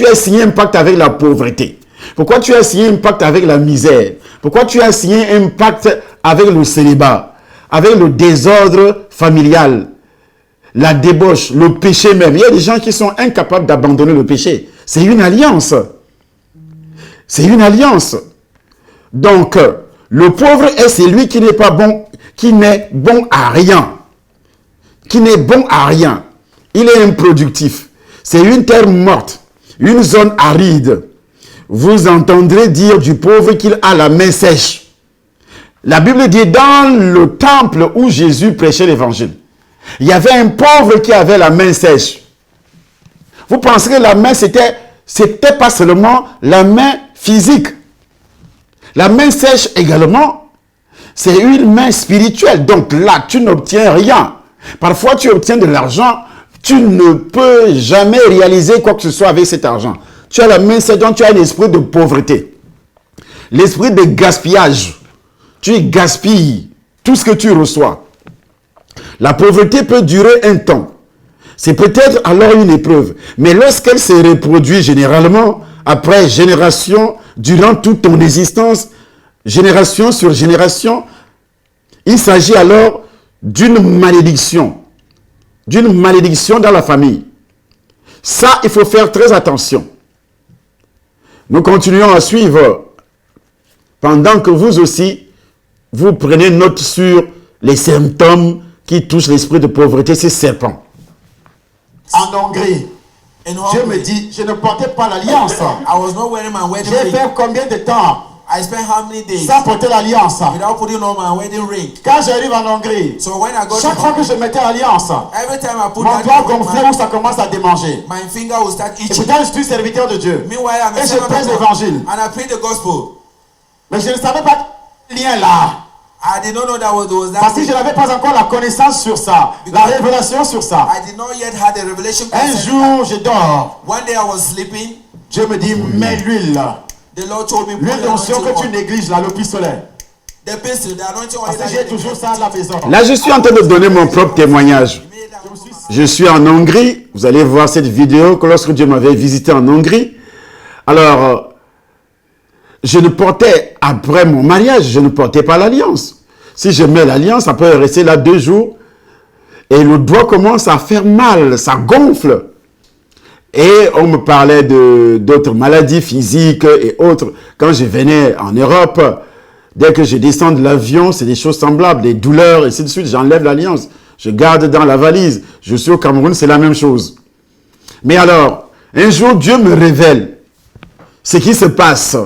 as signé un pacte avec la pauvreté? Pourquoi tu as signé un pacte avec la misère? Pourquoi tu as signé un pacte avec le célibat, avec le désordre familial, la débauche, le péché même? Il y a des gens qui sont incapables d'abandonner le péché. C'est une alliance. C'est une alliance. Donc, le pauvre est celui qui n'est pas bon, qui n'est bon à rien. Qui n'est bon à rien. Il est improductif. C'est une terre morte, une zone aride. Vous entendrez dire du pauvre qu'il a la main sèche. La Bible dit dans le temple où Jésus prêchait l'évangile, il y avait un pauvre qui avait la main sèche. Vous pensez que la main, c'était pas seulement la main physique. La main sèche également, c'est une main spirituelle. Donc là, tu n'obtiens rien. Parfois, tu obtiens de l'argent, tu ne peux jamais réaliser quoi que ce soit avec cet argent. Tu as la main sèche, donc tu as l'esprit de pauvreté. L'esprit de gaspillage. Tu gaspilles tout ce que tu reçois. La pauvreté peut durer un temps. C'est peut-être alors une épreuve. Mais lorsqu'elle se reproduit généralement, après génération, durant toute ton existence, génération sur génération, il s'agit alors d'une malédiction. D'une malédiction dans la famille. Ça, il faut faire très attention. Nous continuons à suivre pendant que vous aussi, vous prenez note sur les symptômes qui touchent l'esprit de pauvreté, ces serpents. En Hongrie, In Dieu me Hungary, dit, je ne portais pas l'alliance. I was not wearing my wedding J'ai ring. fait combien de temps I spent how many days sans porter l'alliance? without putting on my wedding ring? Quand j'arrive en Hongrie, So when I got chaque to fois que je mettais l'alliance, every time I put mon that doigt ring, gonflait où ça commence à démanger. my finger will start Et itching. pourtant, je suis serviteur de Dieu. Meanwhile, I'm Et a je servant prêche of God, l'évangile. and I preach the gospel. Mais je ne savais pas le lien là. I did not know that was that. Parce que ring. je n'avais pas encore la connaissance sur ça, la révélation sur ça. I did not yet have the revelation. Un concerning jour, je dors. that. One day I was sleeping. Dieu me dit, mets l'huile. The Lord told me, put L'huile the d'onction que tu anointing on. négliges là, le pistolet. The pistol, the anointing on Parce it. que j'ai toujours ça à la maison. Là, je suis en train de donner mon propre témoignage. Je suis en Hongrie. Vous allez voir cette vidéo que lorsque Dieu m'avait visité en Hongrie. Alors, je ne portais, après mon mariage, je ne portais pas l'alliance. Si je mets l'alliance, ça peut rester là 2 jours. Et le doigt commence à faire mal, ça gonfle. Et on me parlait d'autres maladies physiques et autres. Quand je venais en Europe, dès que je descends de l'avion, c'est des choses semblables, des douleurs, et ainsi de suite. J'enlève l'alliance, je garde dans la valise. Je suis au Cameroun, c'est la même chose. Mais alors, un jour, Dieu me révèle ce qui se passe.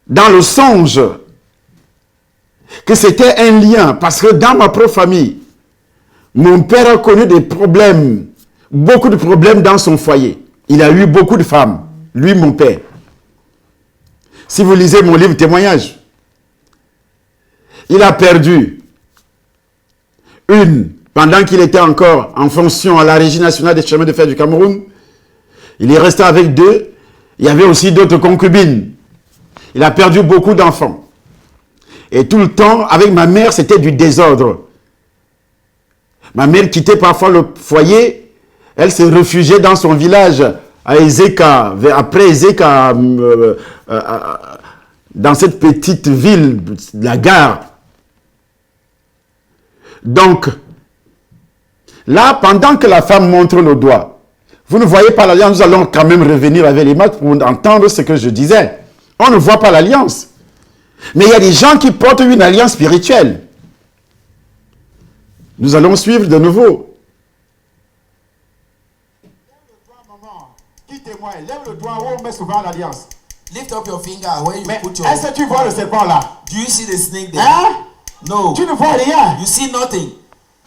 Dans le songe, que c'était un lien. Parce que dans ma propre famille, mon père a connu des problèmes, beaucoup de problèmes dans son foyer. Il a eu beaucoup de femmes, lui, mon père. Si vous lisez mon livre témoignage, il a perdu une pendant qu'il était encore en fonction à la Régie nationale des chemins de fer du Cameroun. Il est resté avec 2. Il y avait aussi d'autres concubines. Il a perdu beaucoup d'enfants. Et tout le temps, avec ma mère, c'était du désordre. Ma mère quittait parfois le foyer. Elle se réfugiait dans son village, à Ezeka, après Ezeka, dans cette petite ville, la gare. Donc, là, pendant que la femme montre le doigt, vous ne voyez pas l'alliance, nous allons quand même revenir avec les maths pour entendre ce que je disais. On ne voit pas l'alliance. Mais il y a des gens qui portent une alliance spirituelle. Nous allons suivre de nouveau. Qui témoigne? Lève le doigt où on met souvent l'alliance. Lift up your finger where you Mais put your... est-ce que tu vois le serpent là? Do you see the snake there? Hein? No. Tu ne vois rien. You see nothing.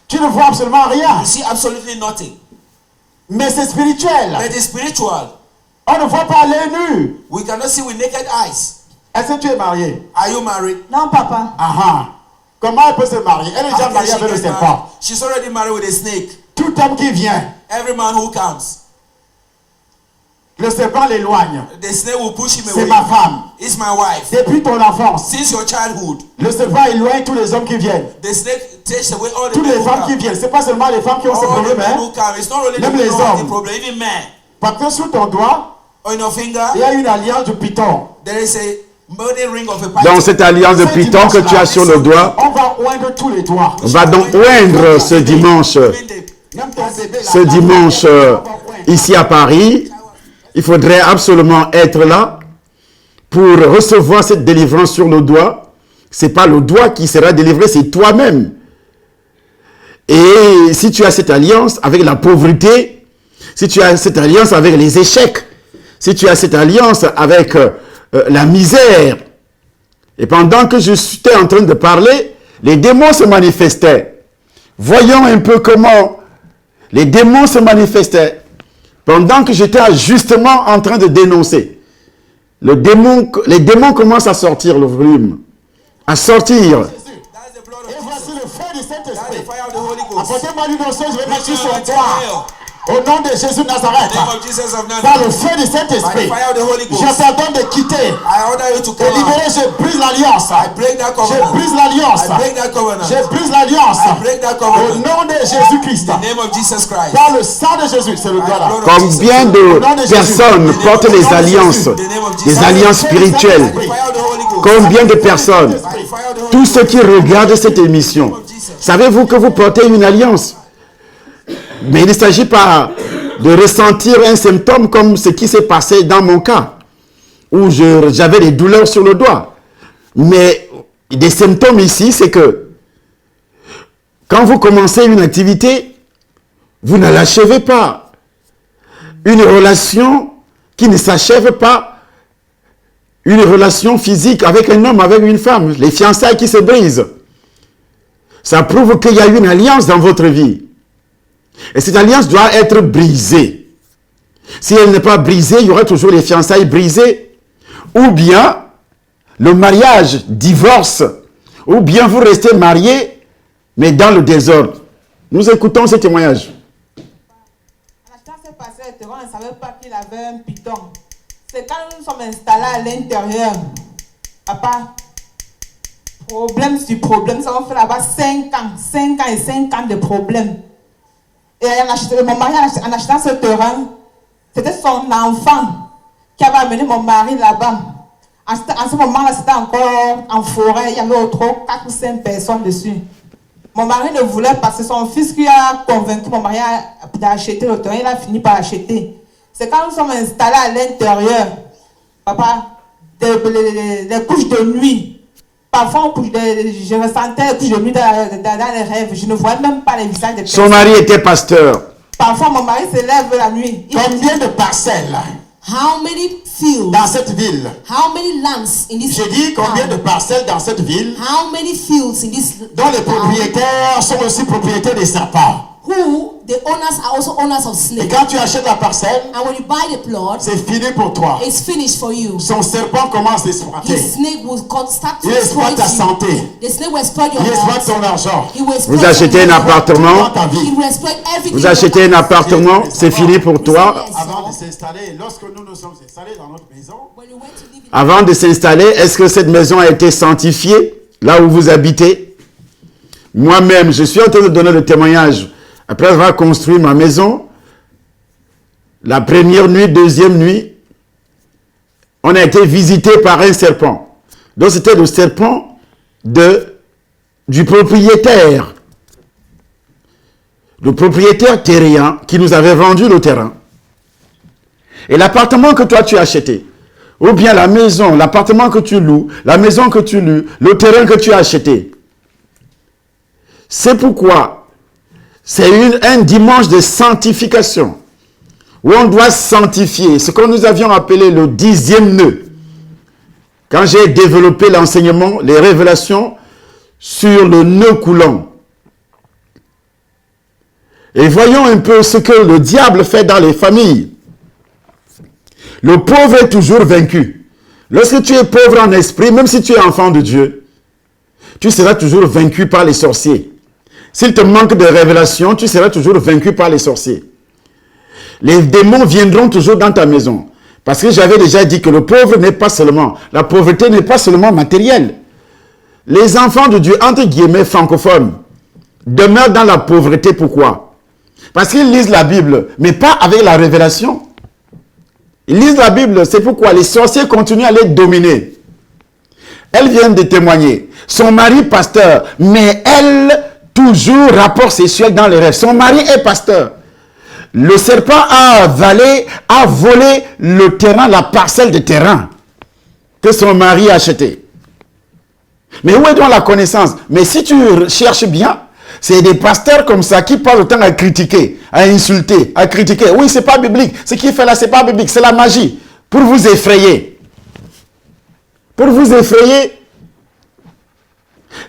Tu ne vois absolument rien. You see absolutely nothing. Mais c'est spirituel. But it's spiritual. On ne voit pas à l'œil nu. We cannot see with naked eyes. Est-ce que tu es marié? Are you married? Non, papa. Ah. Comment elle peut se marier? Elle est déjà How can mariée she avec le get married? serpent. She's already married with a snake. Tout homme qui vient, Every man who comes, le serpent l'éloigne. the snake will push him C'est away. ma femme. It's my wife. Depuis ton enfance, Since your childhood, le serpent éloigne tous les hommes qui viennent. the snake takes away all the Toutes men les who femmes qui come. viennent. C'est pas seulement les femmes qui ont ce All the problème, men hein. who come. It's not only the Même men les who have the hommes. problem, even men. Parce que sur ton doigt, On your finger, il y a une alliance de python. there is a burning ring of a python. Dans cette alliance de python que tu as sur le doigt, On va oindre tous les doigts. on va donc oindre ce dimanche, Même ton bébé, ce dimanche ici à Paris. Il faudrait absolument être là pour recevoir cette délivrance sur le doigt. Ce n'est pas le doigt qui sera délivré, c'est toi-même. Et si tu as cette alliance avec la pauvreté, si tu as cette alliance avec les échecs, si tu as cette alliance avec la misère, et pendant que je suis en train de parler, les démons se manifestaient. Voyons un peu comment les démons se manifestaient. Pendant que j'étais justement en train de dénoncer, les démons commencent à sortir le volume, à sortir. That's the blood of Et voici le feu du That's the Saint-Esprit. fire of the Holy Ghost. Apportez-moi l'une chose, je vais mettre sur son Return to doigt. hell. Au nom de Jésus de Nazareth. In the name of Jesus of Par le Nazareth. feu du By the Saint-Esprit. fire of the Holy Je Ghost. t'ordonne de quitter. I order you to De come out. libérer, je brise l'alliance. I break that Je covenant. brise l'alliance. I break that covenant. Je brise l'alliance. I break that Au covenant. nom de Jésus-Christ. In the name of Jesus Christ. Par le sang de Jésus, c'est le doigt là. Combien de personnes portent les alliances, des alliances spirituelles? By the fire of the Holy Ghost. Combien de personnes? By the fire of the Holy Tous Ghost. ceux qui regardent cette émission, savez-vous que vous portez une alliance? Mais il ne s'agit pas de ressentir un symptôme comme ce qui s'est passé dans mon cas, où j'avais des douleurs sur le doigt. Mais des symptômes ici, c'est que quand vous commencez une activité, vous ne l'achevez pas. Une relation qui ne s'achève pas, une relation physique avec un homme, avec une femme, les fiançailles qui se brisent. Ça prouve qu'il y a une alliance dans votre vie. Et cette alliance doit être brisée. Si elle n'est pas brisée, il y aura toujours les fiançailles brisées. Ou bien, le mariage, divorce. Ou bien vous restez mariés, mais dans le désordre. Nous écoutons ce témoignage. Quand c'est passé, on ne savait pas qu'il avait un python. C'est quand nous sommes installés à l'intérieur. Papa, problème sur problème. Ça, on fait là-bas 5 ans de problèmes. Et mon mari, en achetant ce terrain, c'était son enfant qui avait amené mon mari là-bas. En ce moment-là, c'était encore en forêt. Il y avait trop 4 ou 5 personnes dessus. Mon mari ne voulait pas. C'est son fils qui a convaincu mon mari d'acheter le terrain. Il a fini par acheter. C'est quand nous sommes installés à l'intérieur, papa, les couches de nuit. Parfois, je ressentais les couches de nuit dans les rêves. Je ne voyais même pas les visages des personnes. Son mari était pasteur. Parfois, mon mari se lève la nuit. Combien de parcelles? How many fields? dans cette ville? How many lands in this J'ai dit combien de town? parcelles dans cette ville How many fields in this dont les town? propriétaires sont aussi propriétaires des serpents? Who the owners are also owners of Et snakes. quand tu achètes la parcelle, And when you buy the plot, c'est fini pour toi. it's finished for you. Son serpent commence à exploiter. His snake will start to Il exploite exploit ta you. santé. The snake will exploit your Il exploite health. ton argent. He will exploit Vous achetez un your money. appartement, Dans ta vie. He will exploit everything. vous achetez un appartement, c'est fini pour toi. Avant de s'installer, lorsque nous nous sommes installés dans notre maison, When you went to live in Avant de s'installer, est-ce que cette maison a été sanctifiée, là où vous habitez? Moi-même, je suis en train de donner le témoignage. Après avoir construit ma maison, la première nuit, deuxième nuit, on a été visité par un serpent. Donc c'était le serpent du propriétaire. Le propriétaire terrien qui nous avait vendu le terrain. Et l'appartement que toi tu as acheté, ou bien la maison, l'appartement que tu loues, la maison que tu loues, le terrain que tu as acheté. C'est pourquoi c'est un dimanche de sanctification, où on doit sanctifier, ce que nous avions appelé le 10e nœud. Quand j'ai développé l'enseignement, les révélations sur le nœud coulant. Et voyons un peu ce que le diable fait dans les familles. Le pauvre est toujours vaincu. Lorsque tu es pauvre en esprit, même si tu es enfant de Dieu, tu seras toujours vaincu par les sorciers. S'il te manque de révélation, tu seras toujours vaincu par les sorciers. Les démons viendront toujours dans ta maison. Parce que j'avais déjà dit que le pauvre n'est pas seulement, la pauvreté n'est pas seulement matérielle. Les enfants de Dieu, entre guillemets francophones, demeurent dans la pauvreté. Pourquoi? Parce qu'ils lisent la Bible, mais pas avec la révélation. Ils lisent la Bible, c'est pourquoi les sorciers continuent à les dominer. Elle vient de témoigner. Son mari pasteur, mais elle, toujours rapport sexuel dans les rêves. Son mari est pasteur. Le serpent a volé le terrain, la parcelle de terrain que son mari a acheté. Mais où est donc la connaissance? Mais si tu cherches bien, c'est des pasteurs comme ça qui passent le temps à critiquer, à insulter, à critiquer. Oui, c'est pas biblique. Ce qu'il fait là, c'est pas biblique. C'est la magie. Pour vous effrayer. Pour vous effrayer.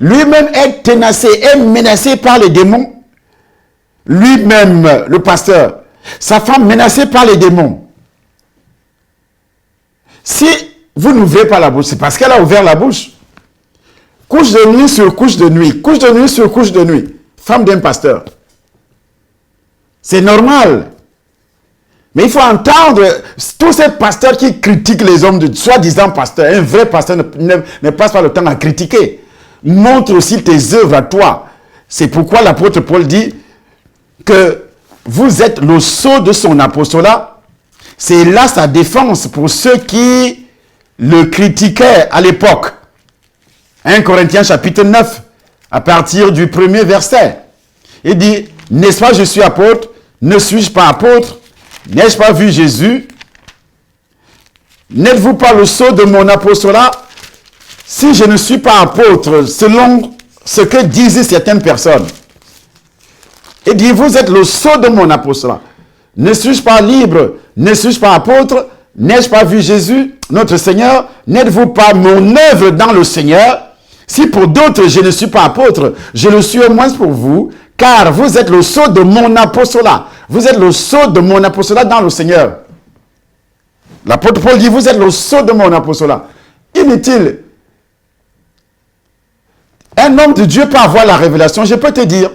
Lui-même est tenacé, est menacé par les démons. Lui-même, le pasteur. Sa femme menacée par les démons. Si vous n'ouvrez pas la bouche, c'est parce qu'elle a ouvert la bouche. Couche de nuit sur couche de nuit. Couche de nuit sur couche de nuit. Femme d'un pasteur. C'est normal. Mais il faut entendre tous ces pasteurs qui critiquent les hommes de soi-disant pasteurs. Un vrai pasteur ne passe pas le temps à critiquer. Montre aussi tes œuvres à toi. C'est pourquoi l'apôtre Paul dit que vous êtes le sceau de son apostolat. C'est là sa défense pour ceux qui le critiquaient à l'époque. 1 Corinthiens chapitre 9, à partir du premier verset. Il dit, n'est-ce pas je suis apôtre? Ne suis-je pas apôtre? N'ai-je pas vu Jésus? N'êtes-vous pas le sceau de mon apostolat? Si je ne suis pas apôtre, selon ce que disaient certaines personnes, il dit, vous êtes le sceau de mon apostolat. Ne suis-je pas libre? Ne suis-je pas apôtre? N'ai-je pas vu Jésus, notre Seigneur? N'êtes-vous pas mon œuvre dans le Seigneur? Si pour d'autres je ne suis pas apôtre, je le suis au moins pour vous, car vous êtes le sceau de mon apostolat. Vous êtes le sceau de mon apostolat dans le Seigneur. L'apôtre Paul dit, vous êtes le sceau de mon apostolat. Inutile. Un homme de Dieu peut avoir la révélation. Je peux te dire,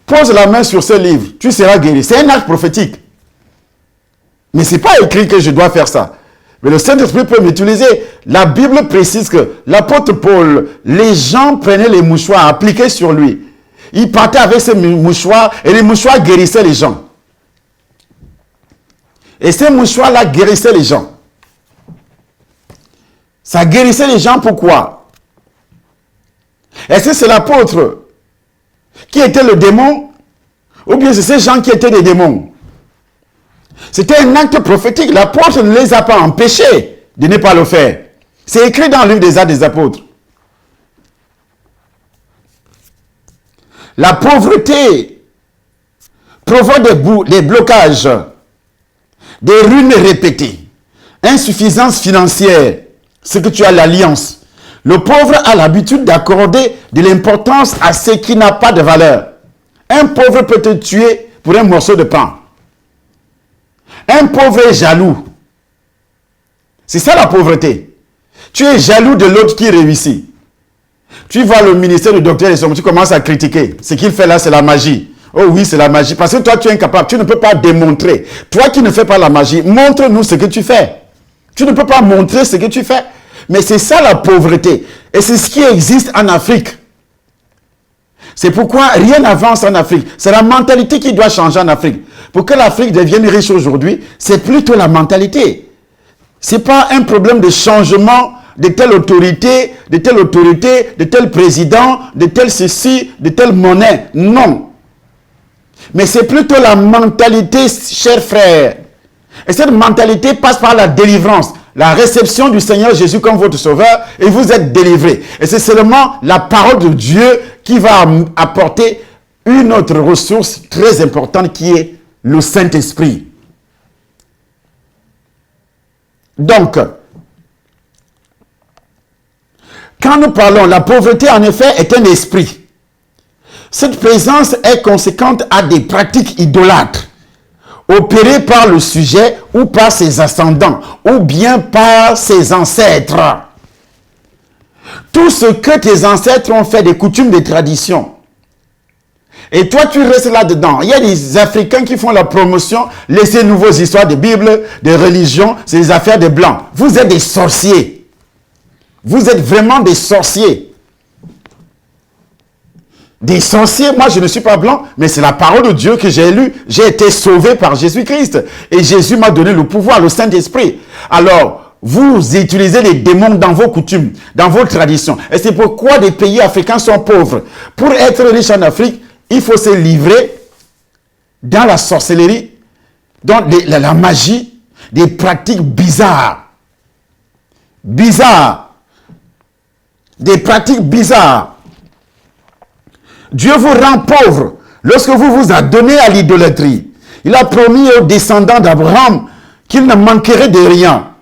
pose la main sur ce livre, tu seras guéri. C'est un acte prophétique. Mais ce n'est pas écrit que je dois faire ça. Mais le Saint-Esprit peut m'utiliser. La Bible précise que l'apôtre Paul, les gens prenaient les mouchoirs appliqués sur lui. Il partait avec ces mouchoirs et les mouchoirs guérissaient les gens. Et ces mouchoirs-là guérissaient les gens. Ça guérissait les gens pourquoi? Est-ce que c'est l'apôtre qui était le démon? Ou bien c'est ces gens qui étaient des démons? C'était un acte prophétique. L'apôtre ne les a pas empêchés de ne pas le faire. C'est écrit dans le livre des Actes des Apôtres. La pauvreté provoque des blocages, des ruines répétées. insuffisance financière, c'est que tu as l'alliance. Le pauvre a l'habitude d'accorder de l'importance à ce qui n'a pas de valeur. Un pauvre peut te tuer pour un morceau de pain. Un pauvre est jaloux. C'est ça la pauvreté. Tu es jaloux de l'autre qui réussit. Tu vois le ministère du docteur et son, tu commences à critiquer. Ce qu'il fait là, c'est la magie. Oh oui, c'est la magie. Parce que toi, tu es incapable. Tu ne peux pas démontrer. Toi qui ne fais pas la magie, montre-nous ce que tu fais. Tu ne peux pas montrer ce que tu fais. Mais c'est ça la pauvreté. Et c'est ce qui existe en Afrique. C'est pourquoi rien n'avance en Afrique. C'est la mentalité qui doit changer en Afrique. Pour que l'Afrique devienne riche aujourd'hui, c'est plutôt la mentalité. Ce n'est pas un problème de changement de telle autorité, de tel président, de tel ceci, de telle monnaie. Non. Mais c'est plutôt la mentalité, chers frères. Et cette mentalité passe par la délivrance, la réception du Seigneur Jésus comme votre sauveur, et vous êtes délivrés. Et c'est seulement la parole de Dieu qui va apporter une autre ressource très importante qui est le Saint-Esprit. Donc, quand nous parlons, la pauvreté en effet est un esprit. Cette présence est conséquente à des pratiques idolâtres, opérées par le sujet ou par ses ascendants, ou bien par ses ancêtres. Tout ce que tes ancêtres ont fait, des coutumes, des traditions. Et toi, tu restes là-dedans. Il y a des Africains qui font la promotion, laissez nouvelles histoires de Bible, de religion, c'est des affaires de Blancs. Vous êtes des sorciers. Vous êtes vraiment des sorciers. Des sorciers, moi je ne suis pas blanc, mais c'est la parole de Dieu que j'ai lue. J'ai été sauvé par Jésus-Christ. Et Jésus m'a donné le pouvoir, le Saint-Esprit. Alors, vous utilisez les démons dans vos coutumes, dans vos traditions. Et c'est pourquoi des pays africains sont pauvres. Pour être riche en Afrique, il faut se livrer dans la sorcellerie, dans la magie, des pratiques bizarres. Bizarres. Des pratiques bizarres. Dieu vous rend pauvre lorsque vous vous adonnez à l'idolâtrie. Il a promis aux descendants d'Abraham qu'ils ne manqueraient de rien,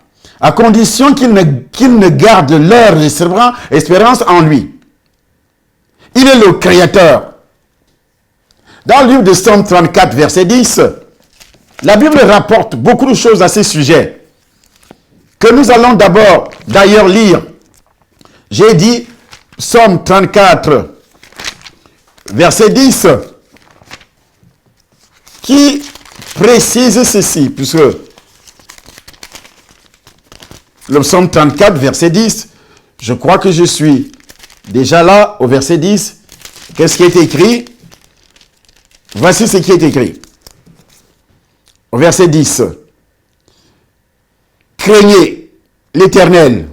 à condition qu'ils ne gardent leur espérance en lui. Il est le Créateur. Dans le livre de Psaume 34, verset 10, la Bible rapporte beaucoup de choses à ce sujet, que nous allons d'abord d'ailleurs lire. J'ai dit, Psaume 34, verset 10, qui précise ceci, puisque le Psaume 34, verset 10, je crois que je suis déjà là, au verset 10. Qu'est-ce qui est écrit? Voici ce qui est écrit. Au verset 10. Craignez l'Éternel.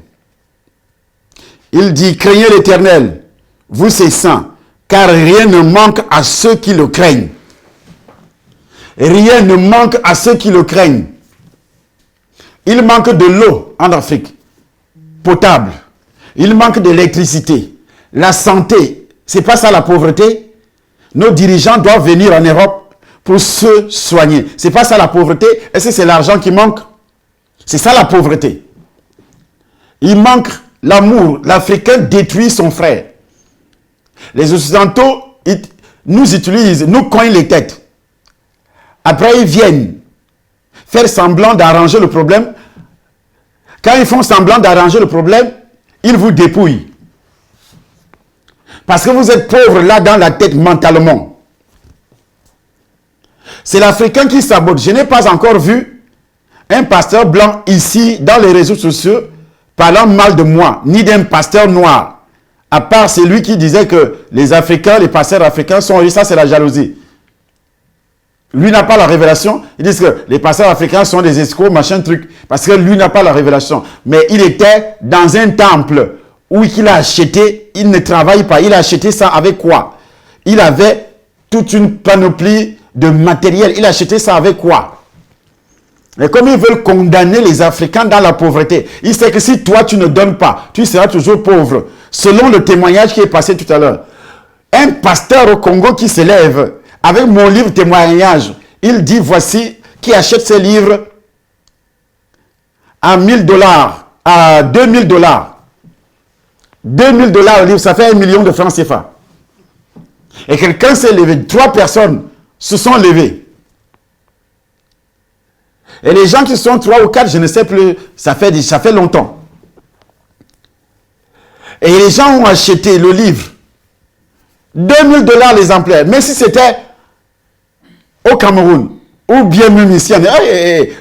Il dit, craignez l'Éternel, vous ses saints, car rien ne manque à ceux qui le craignent. Rien ne manque à ceux qui le craignent. Il manque de l'eau en Afrique, potable. Il manque d'électricité. La santé, c'est pas ça la pauvreté. Nos dirigeants doivent venir en Europe pour se soigner. C'est pas ça la pauvreté. Est-ce que c'est l'argent qui manque? C'est ça la pauvreté. Il manque l'amour. L'Africain détruit son frère. Les Occidentaux nous utilisent, nous cognent les têtes. Après, ils viennent faire semblant d'arranger le problème. Quand ils font semblant d'arranger le problème, ils vous dépouillent. Parce que vous êtes pauvre là dans la tête mentalement. C'est l'Africain qui sabote. Je n'ai pas encore vu un pasteur blanc ici dans les réseaux sociaux parlant mal de moi, ni d'un pasteur noir. À part celui qui disait que les Africains, les pasteurs africains sont riches, ça c'est la jalousie. Lui n'a pas la révélation. Ils disent que les pasteurs africains sont des escrocs, machin truc. Parce que lui n'a pas la révélation. Mais il était dans un temple où il a acheté, il ne travaille pas. Il a acheté ça avec quoi? Il avait toute une panoplie de matériel. Il a acheté ça avec quoi? Et comme ils veulent condamner les Africains dans la pauvreté, il sait que si toi tu ne donnes pas, tu seras toujours pauvre. Selon le témoignage qui est passé tout à l'heure. Un pasteur au Congo qui se lève avec mon livre témoignage, il dit voici qui achète ce livre à 1000 $, à 2000 $. 2000 $ au livre, ça fait 1 million de francs CFA. Et quelqu'un s'est levé, 3 personnes se sont levées. Et les gens qui sont 3 ou 4, je ne sais plus, ça fait longtemps. Et les gens ont acheté le livre. 2000 $ l'exemplaire. Mais si c'était au Cameroun, ou bien même ici,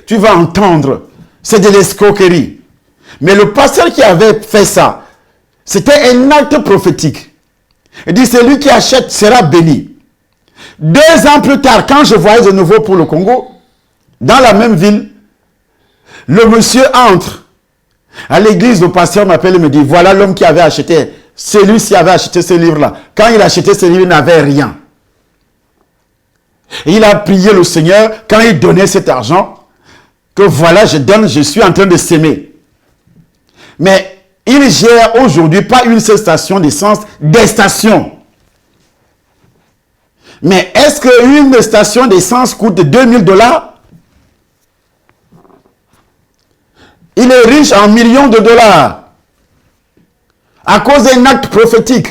tu vas entendre, c'est de l'escroquerie. Mais le pasteur qui avait fait ça, c'était un acte prophétique. Il dit, celui qui achète sera béni. 2 ans plus tard, quand je voyais de nouveau pour le Congo, dans la même ville, le monsieur entre à l'église, le pasteur m'appelle et me dit, voilà l'homme qui avait acheté, celui-ci avait acheté ce livre-là. Quand il achetait ce livre, il n'avait rien. Et il a prié le Seigneur, quand il donnait cet argent, que voilà, je donne, je suis en train de s'aimer. Mais il gère aujourd'hui pas une seule station d'essence, des stations. Mais est-ce qu'une station d'essence coûte 2000 $? Il est riche en millions de dollars à cause d'un acte prophétique.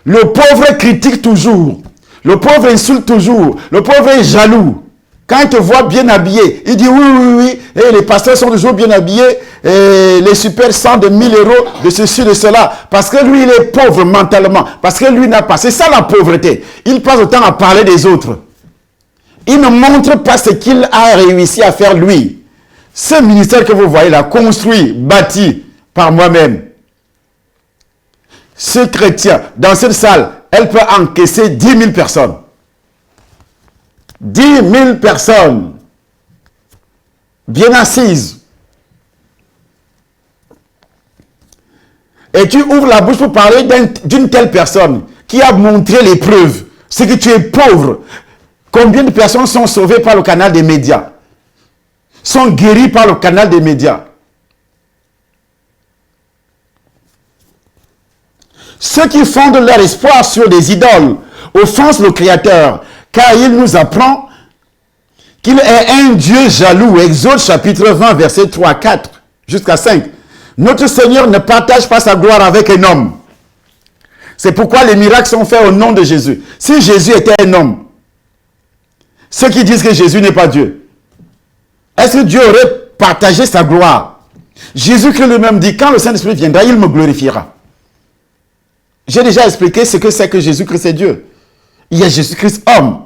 Le pauvre critique toujours. Le pauvre insulte toujours. Le pauvre est jaloux. Quand il te voit bien habillé, il dit oui. Et les pasteurs sont toujours bien habillés. Et les super 100 de 1000 €, de ceci, de cela. Parce que lui, il est pauvre mentalement. Parce que lui n'a pas. C'est ça la pauvreté. Il passe le temps à parler des autres. Il ne montre pas ce qu'il a réussi à faire lui. Ce ministère que vous voyez là, construit, bâti par moi-même. Ce chrétien, dans cette salle, elle peut encaisser 10 000 personnes. 10 000 personnes. Bien assises. Et tu ouvres la bouche pour parler d'une telle personne qui a montré les preuves. C'est que tu es pauvre. Combien de personnes sont sauvées par le canal des médias? Sont guéries par le canal des médias? Ceux qui fondent leur espoir sur des idoles offensent le Créateur, car il nous apprend qu'il est un Dieu jaloux. Exode chapitre 20, versets 3, 4 jusqu'à 5. Notre Seigneur ne partage pas sa gloire avec un homme. C'est pourquoi les miracles sont faits au nom de Jésus. Si Jésus était un homme, ceux qui disent que Jésus n'est pas Dieu, est-ce que Dieu aurait partagé sa gloire? Jésus-Christ lui-même dit, quand le Saint-Esprit viendra, il me glorifiera. J'ai déjà expliqué ce que c'est que Jésus-Christ est Dieu. Il y a Jésus-Christ homme.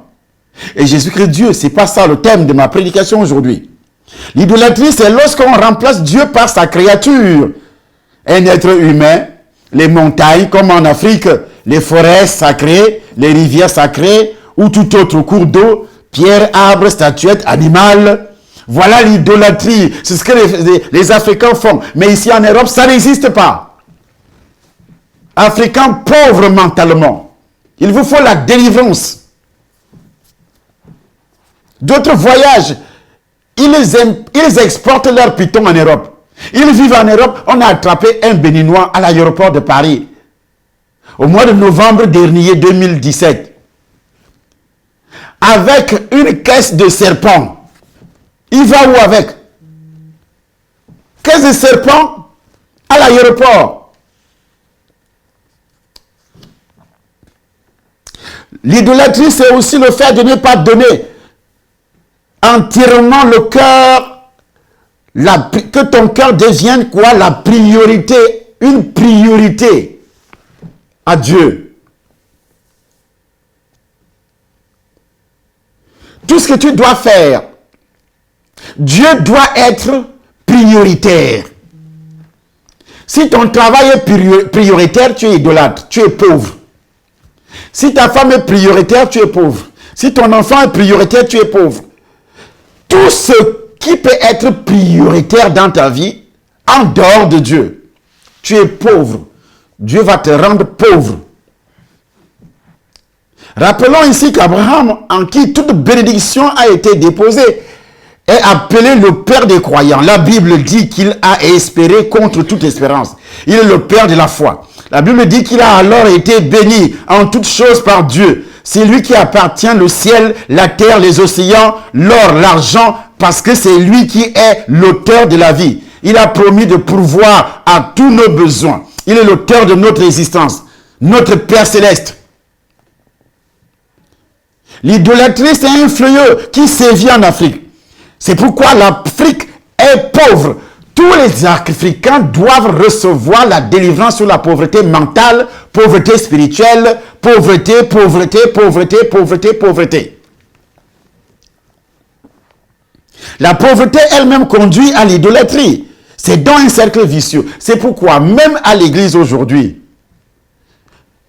Et Jésus-Christ Dieu. C'est pas ça le thème de ma prédication aujourd'hui. L'idolâtrie, c'est lorsqu'on remplace Dieu par sa créature. Un être humain, les montagnes, comme en Afrique, les forêts sacrées, les rivières sacrées, ou tout autre cours d'eau, pierres, arbres, statuettes, animal. Voilà l'idolâtrie. C'est ce que les Africains font. Mais ici en Europe, ça n'existe pas. Africains pauvres mentalement. Il vous faut la délivrance. D'autres voyagent. Ils exportent leurs pitons en Europe. Ils vivent en Europe. On a attrapé un Béninois à l'aéroport de Paris. Au mois de novembre dernier 2017. Avec une caisse de serpents. Il va où avec? Caisse de serpents à l'aéroport. L'idolâtrie, c'est aussi le fait de ne pas donner entièrement le cœur, que ton cœur devienne quoi? La priorité, une priorité à Dieu. Tout ce que tu dois faire, Dieu doit être prioritaire. Si ton travail est prioritaire, tu es idolâtre, tu es pauvre. Si ta femme est prioritaire, tu es pauvre. Si ton enfant est prioritaire, tu es pauvre. Tout ce qui peut être prioritaire dans ta vie, en dehors de Dieu, tu es pauvre. Dieu va te rendre pauvre. Rappelons ici qu'Abraham, en qui toute bénédiction a été déposée, est appelé le Père des croyants. La Bible dit qu'il a espéré contre toute espérance. Il est le Père de la foi. La Bible dit qu'il a alors été béni en toutes choses par Dieu, C'est lui qui appartient le ciel, la terre, les océans, l'or, l'argent, parce que c'est lui qui est l'auteur de la vie. Il a promis de pourvoir à tous nos besoins. Il est l'auteur de notre existence, notre Père céleste. L'idolâtrie, c'est un fléau qui sévit en Afrique. C'est pourquoi l'Afrique est pauvre. Tous les Africains doivent recevoir la délivrance sur la pauvreté mentale, pauvreté spirituelle, pauvreté, pauvreté, pauvreté, pauvreté, pauvreté. La pauvreté elle-même conduit à l'idolâtrie. C'est dans un cercle vicieux. C'est pourquoi, même à l'église aujourd'hui,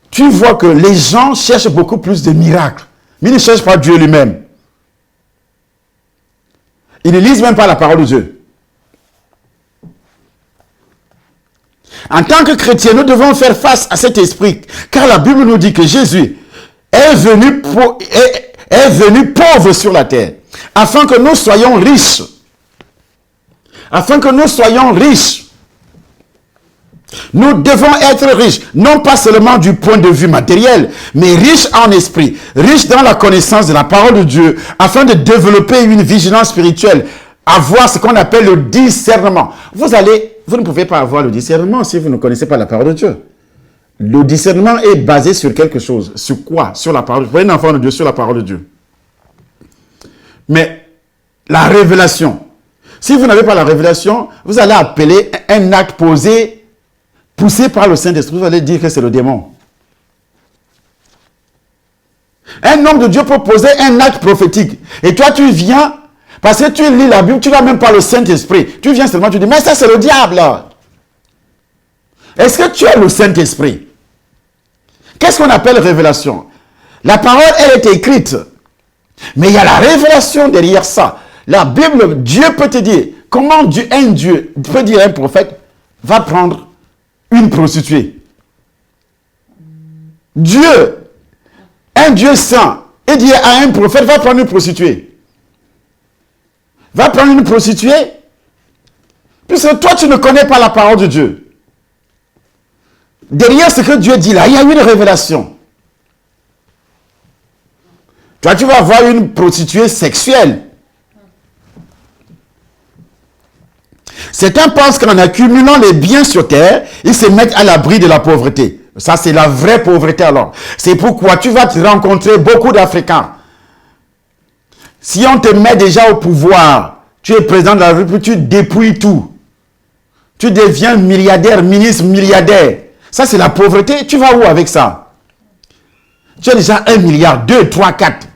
tu vois que les gens cherchent beaucoup plus de miracles. Mais ils ne cherchent pas Dieu lui-même. Ils ne lisent même pas la parole de Dieu. En tant que chrétiens, nous devons faire face à cet esprit. Car la Bible nous dit que Jésus est venu pauvre sur la terre. Afin que nous soyons riches. Afin que nous soyons riches. Nous devons être riches, non pas seulement du point de vue matériel, mais riches en esprit, riches dans la connaissance de la parole de Dieu, afin de développer une vigilance spirituelle, avoir ce qu'on appelle le discernement. Vous ne pouvez pas avoir le discernement si vous ne connaissez pas la parole de Dieu. Le discernement est basé sur quelque chose. Sur quoi? Sur la parole. Vous voyez un enfant de Dieu sur la parole de Dieu. Mais la révélation, si vous n'avez pas la révélation, vous allez appeler un acte poussé par le Saint-Esprit, vous allez dire que c'est le démon. Un homme de Dieu peut poser un acte prophétique. Et toi, tu viens, parce que tu lis la Bible, tu n'as même pas le Saint-Esprit. Tu viens seulement, tu dis, mais ça, c'est le diable. Est-ce que tu as le Saint-Esprit? Qu'est-ce qu'on appelle révélation? La parole, elle est écrite. Mais il y a la révélation derrière ça. La Bible, Dieu peut te dire, comment un Dieu peut dire à un prophète, va prendre une prostituée. Dieu, un Dieu saint, et dit à un prophète, va prendre une prostituée. Va prendre une prostituée. Puisque toi, tu ne connais pas la parole de Dieu. Derrière ce que Dieu dit là, il y a une révélation. Toi, tu vas avoir une prostituée sexuelle. Certains pensent qu'en accumulant les biens sur terre, ils se mettent à l'abri de la pauvreté. Ça, c'est la vraie pauvreté alors. C'est pourquoi tu vas te rencontrer beaucoup d'Africains. Si on te met déjà au pouvoir, tu es président de la République, tu dépouilles tout. Tu deviens milliardaire, ministre, milliardaire. Ça, c'est la pauvreté. Tu vas où avec ça? Tu as déjà 1 milliard, 2, 3, 4.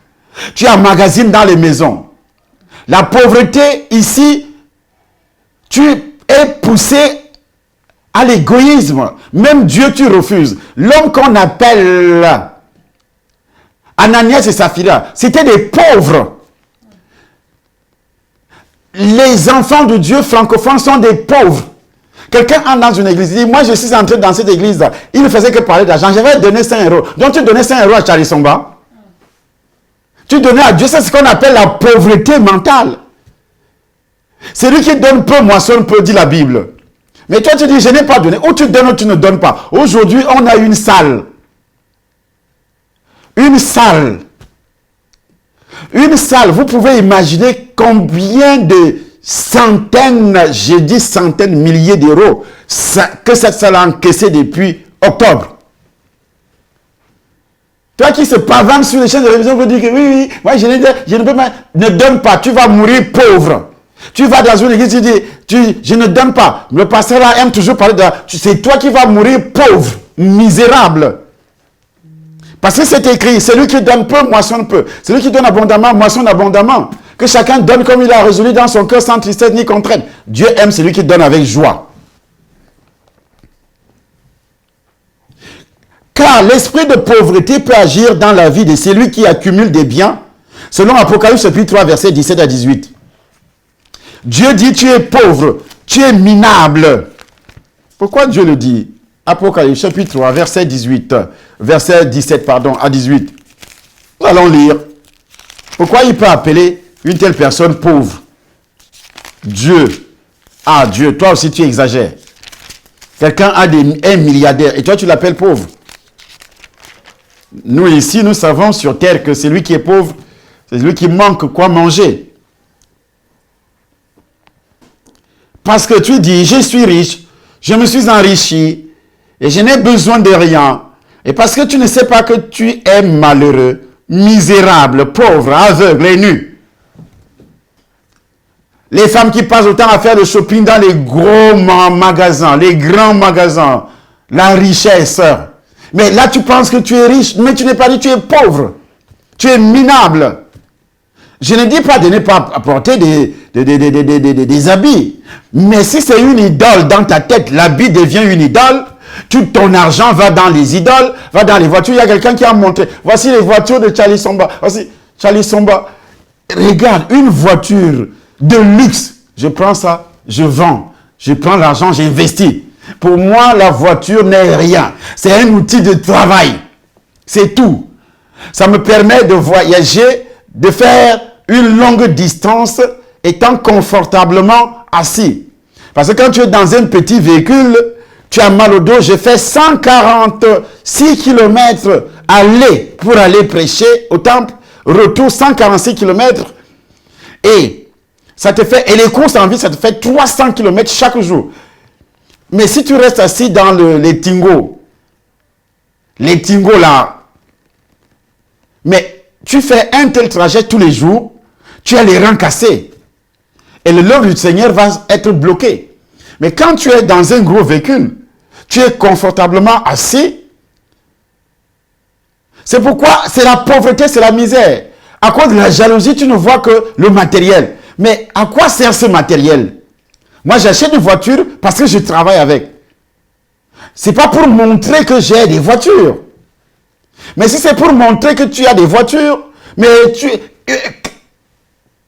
Tu emmagasines dans les maisons. La pauvreté, ici, tu es poussé à l'égoïsme. Même Dieu, tu refuses. L'homme qu'on appelle Ananias et Saphira, c'était des pauvres. Les enfants de Dieu francophones sont des pauvres. Quelqu'un entre dans une église, il dit, moi je suis entré dans cette église, il ne faisait que parler d'argent, j'avais donné 5 euros. Donc tu donnais 5 euros à Charisomba. Tu donnais à Dieu, c'est ce qu'on appelle la pauvreté mentale. Celui qui donne peu, moissonne peu, dit la Bible. Mais toi, tu dis, je n'ai pas donné. Ou tu donnes ou tu ne donnes pas. Aujourd'hui, on a une salle. Une salle. Une salle. Vous pouvez imaginer combien de centaines, j'ai dit centaines, milliers d'euros que cette salle a encaissé depuis octobre. Toi qui se pavane sur les chaînes de télévision, vous dites que oui, moi je ne peux pas. Ne donne pas, tu vas mourir pauvre. Tu vas dans une église, tu dis, je ne donne pas. Le pasteur là aime toujours parler de... C'est toi qui vas mourir pauvre, misérable. Parce que c'est écrit, celui qui donne peu, moissonne peu. Celui qui donne abondamment, moissonne abondamment. Que chacun donne comme il a résolu dans son cœur sans tristesse ni contrainte. Dieu aime celui qui donne avec joie. Car l'esprit de pauvreté peut agir dans la vie de celui qui accumule des biens. Selon Apocalypse chapitre 3, versets 17 à 18. Dieu dit, tu es pauvre, tu es minable. Pourquoi Dieu le dit? Apocalypse chapitre 3, verset 17 à 18. Nous allons lire. Pourquoi il peut appeler une telle personne pauvre? Dieu. Ah, Dieu, toi aussi tu exagères. Quelqu'un a un milliardaire et toi tu l'appelles pauvre. Nous ici, nous savons sur terre que celui qui est pauvre, c'est celui qui manque quoi manger. Parce que tu dis, je suis riche, je me suis enrichi et je n'ai besoin de rien. Et parce que tu ne sais pas que tu es malheureux, misérable, pauvre, aveugle et nu. Les femmes qui passent autant à faire le shopping dans les gros magasins, les grands magasins, la richesse. Mais là, tu penses que tu es riche, mais tu n'es pas riche, tu es pauvre. Tu es minable. Je ne dis pas de ne pas apporter des habits. Mais si c'est une idole dans ta tête, l'habit devient une idole, tout ton argent va dans les idoles, va dans les voitures. Il y a quelqu'un qui a montré. Voici les voitures de Charlie Somba. Voici Charlie Somba. Regarde, une voiture de luxe. Je prends ça, je vends. Je prends l'argent, j'investis. Pour moi, la voiture n'est rien. C'est un outil de travail. C'est tout. Ça me permet de voyager, de faire une longue distance étant confortablement assis. Parce que quand tu es dans un petit véhicule, tu as mal au dos. Je fais 146 km aller pour aller prêcher au temple. Retour 146 km. Et ça te fait, et les courses en ville, ça te fait 300 km chaque jour. Mais si tu restes assis dans les tingos là, mais tu fais un tel trajet tous les jours, tu as les reins cassés. Et l'œuvre du Seigneur va être bloqué. Mais quand tu es dans un gros véhicule, tu es confortablement assis. C'est pourquoi c'est la pauvreté, c'est la misère. À cause de la jalousie, tu ne vois que le matériel. Mais à quoi sert ce matériel? Moi, j'achète une voiture parce que je travaille avec. Ce n'est pas pour montrer que j'ai des voitures. Mais si c'est pour montrer que tu as des voitures, mais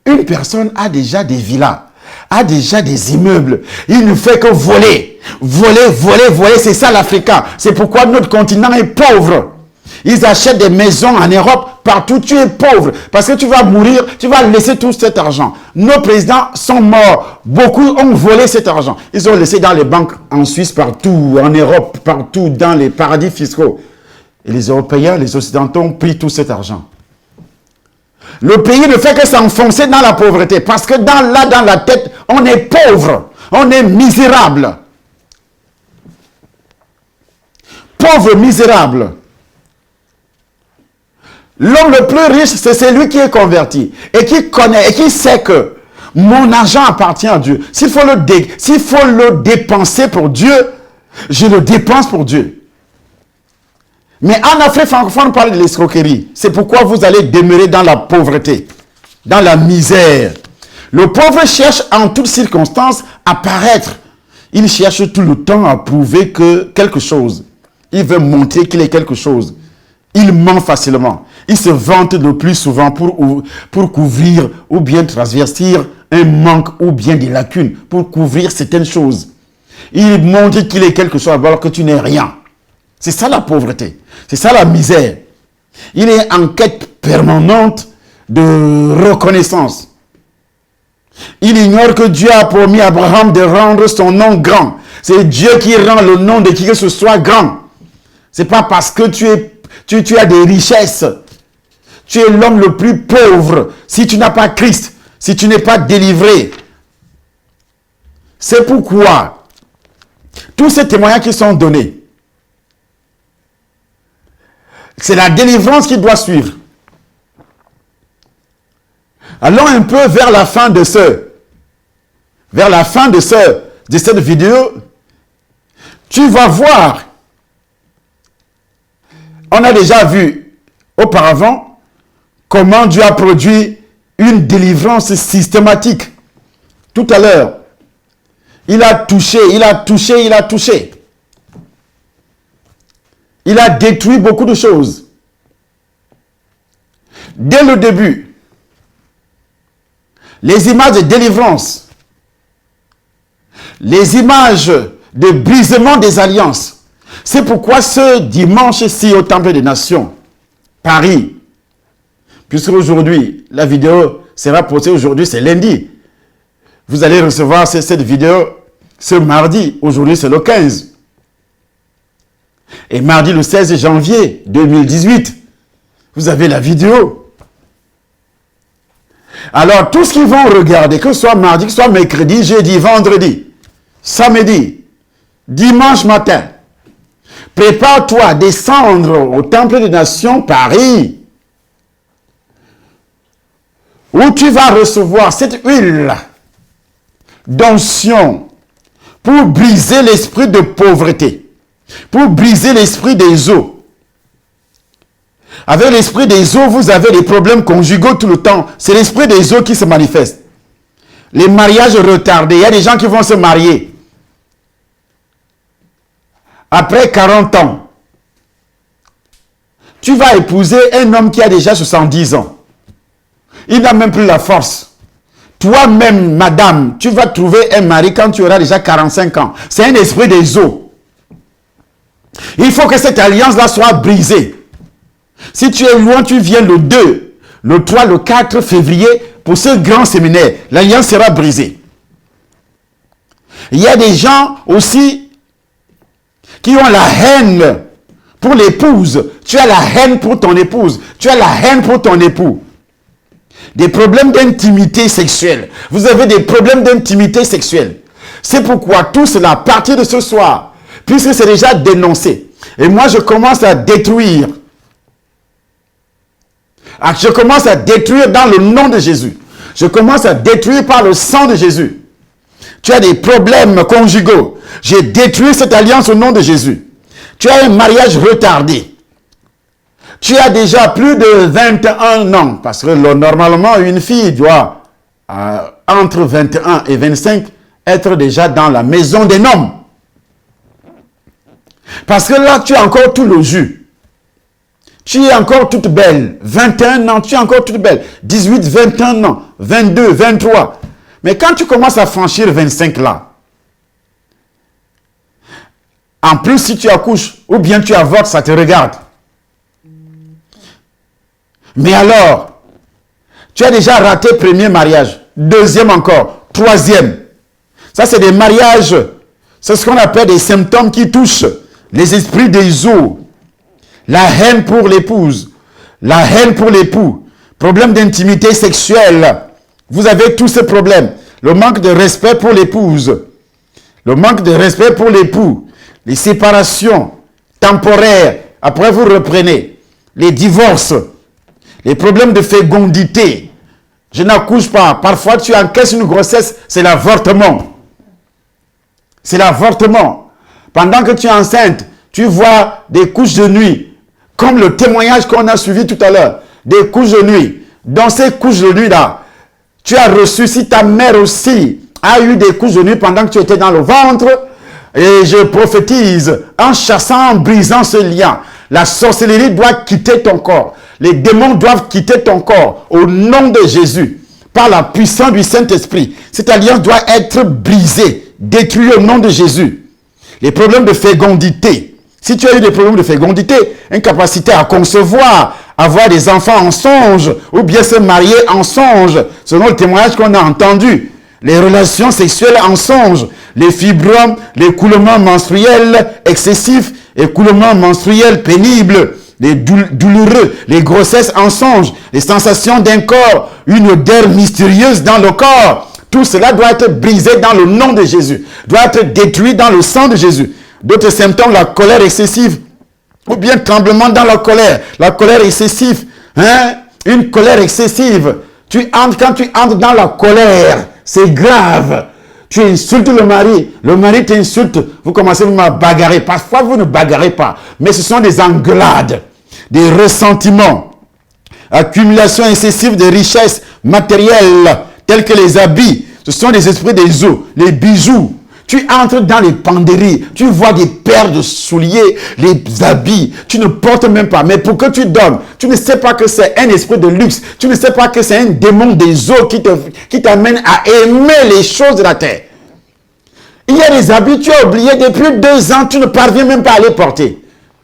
une personne a déjà des villas, a déjà des immeubles. Il ne fait que voler. Voler, voler, voler. C'est ça l'Africain. C'est pourquoi notre continent est pauvre. Ils achètent des maisons en Europe. Partout, tu es pauvre. Parce que tu vas mourir, tu vas laisser tout cet argent. Nos présidents sont morts. Beaucoup ont volé cet argent. Ils ont laissé dans les banques en Suisse, partout, en Europe, partout, dans les paradis fiscaux. Et les Européens, les Occidentaux ont pris tout cet argent. Le pays ne fait que s'enfoncer dans la pauvreté. Parce que dans la tête, on est pauvre. On est misérable. Pauvre, misérable. L'homme le plus riche, c'est celui qui est converti et qui connaît et qui sait que mon argent appartient à Dieu. S'il faut le dépenser pour Dieu, je le dépense pour Dieu. Mais en Afrique francophone, on parle de l'escroquerie. C'est pourquoi vous allez demeurer dans la pauvreté, dans la misère. Le pauvre cherche en toutes circonstances à paraître. Il cherche tout le temps à prouver que quelque chose. Il veut montrer qu'il est quelque chose. Il ment facilement. Il se vante le plus souvent pour couvrir ou bien transvertir un manque ou bien des lacunes, pour couvrir certaines choses. Il montre qu'il est quelque chose alors que tu n'es rien. C'est ça la pauvreté. C'est ça la misère. Il est en quête permanente de reconnaissance. Il ignore que Dieu a promis à Abraham de rendre son nom grand. C'est Dieu qui rend le nom de qui que ce soit grand. C'est pas parce que tu as des richesses. Tu es l'homme le plus pauvre si tu n'as pas Christ, si tu n'es pas délivré. C'est pourquoi tous ces témoignages qui sont donnés, c'est la délivrance qui doit suivre. Allons un peu vers la fin de cette vidéo. Tu vas voir. On a déjà vu auparavant comment Dieu a produit une délivrance systématique. Tout à l'heure, il a touché. Il a détruit beaucoup de choses. Dès le début, les images de délivrance, les images de brisement des alliances. C'est pourquoi ce dimanche-ci au Temple des Nations, Paris, puisque aujourd'hui, la vidéo sera postée aujourd'hui, c'est lundi. Vous allez recevoir cette vidéo ce mardi. Aujourd'hui, c'est le 15. Et mardi le 16 janvier 2018, vous avez la vidéo. Alors, tous ce qu'ils vont regarder, que ce soit mardi, que ce soit mercredi, jeudi, vendredi, samedi, dimanche matin, prépare-toi à descendre au Temple des Nations, Paris, où tu vas recevoir cette huile d'onction pour briser l'esprit de pauvreté, pour briser l'esprit des eaux. Avec l'esprit des eaux, vous avez des problèmes conjugaux tout le temps. C'est l'esprit des eaux qui se manifeste. Les mariages retardés. Il y a des gens qui vont se marier après 40 ans. Tu vas épouser un homme qui a déjà 70 ans. Il n'a même plus la force. Toi-même, madame, tu vas trouver un mari quand tu auras déjà 45 ans. C'est un esprit des eaux. Il faut que cette alliance-là soit brisée. Si tu es loin, tu viens le 2, le 3, le 4 février pour ce grand séminaire. L'alliance sera brisée. Il y a des gens aussi qui ont la haine pour l'épouse. Tu as la haine pour ton épouse. Tu as la haine pour ton époux. Des problèmes d'intimité sexuelle. Vous avez des problèmes d'intimité sexuelle. C'est pourquoi tout cela, à partir de ce soir, puisque c'est déjà dénoncé, et moi je commence à détruire. Je commence à détruire dans le nom de Jésus. Je commence à détruire par le sang de Jésus. Tu as des problèmes conjugaux. J'ai détruit cette alliance au nom de Jésus. Tu as un mariage retardé. Tu as déjà plus de 21 ans. Parce que normalement, une fille doit, entre 21 et 25, être déjà dans la maison d'un homme. Parce que là, tu as encore tout le jus. Tu es encore toute belle. 21 ans, tu es encore toute belle. 18, 21 ans, 22, 23. Mais quand tu commences à franchir 25 là, en plus si tu accouches ou bien tu avortes, ça te regarde. Mais alors, tu as déjà raté le premier mariage, deuxième encore, troisième. Ça c'est des mariages, c'est ce qu'on appelle des symptômes qui touchent les esprits des eaux. La haine pour l'épouse, la haine pour l'époux, problème d'intimité sexuelle. Vous avez tous ces problèmes. Le manque de respect pour l'épouse, le manque de respect pour l'époux, les séparations temporaires, après vous reprenez, les divorces, les problèmes de fécondité. Je n'accouche pas. Parfois, tu encaisses une grossesse, c'est l'avortement. C'est l'avortement. Pendant que tu es enceinte, tu vois des couches de nuit. Comme le témoignage qu'on a suivi tout à l'heure, des couches de nuit. Dans ces couches de nuit-là, tu as reçu, si ta mère aussi a eu des couches de nuit pendant que tu étais dans le ventre, et je prophétise, en chassant, en brisant ce lien, la sorcellerie doit quitter ton corps. Les démons doivent quitter ton corps au nom de Jésus, par la puissance du Saint-Esprit. Cette alliance doit être brisée, détruite au nom de Jésus. Les problèmes de fécondité. Si tu as eu des problèmes de fécondité, incapacité à concevoir, avoir des enfants en songe, ou bien se marier en songe, selon le témoignage qu'on a entendu, les relations sexuelles en songe, les fibromes, l'écoulement menstruel excessif, écoulement menstruel pénible, les douloureux, les grossesses en songe, les sensations d'un corps, une odeur mystérieuse dans le corps, tout cela doit être brisé dans le nom de Jésus, doit être détruit dans le sang de Jésus. D'autres symptômes, la colère excessive, ou bien tremblement dans la colère excessive, hein? Une colère excessive. Quand tu entres dans la colère, c'est grave. Tu insultes le mari t'insulte, vous commencez à bagarrer. Parfois, vous ne bagarrez pas, mais ce sont des engueulades, des ressentiments, accumulation excessive de richesses matérielles, telles que les habits. Ce sont des esprits des eaux, les bijoux. Tu entres dans les penderies, tu vois des paires de souliers, les habits, tu ne portes même pas. Mais pour que tu donnes, tu ne sais pas que c'est un esprit de luxe, tu ne sais pas que c'est un démon des eaux qui t'amène à aimer les choses de la terre. Il y a des habits, tu as oublié depuis 2 ans, tu ne parviens même pas à les porter.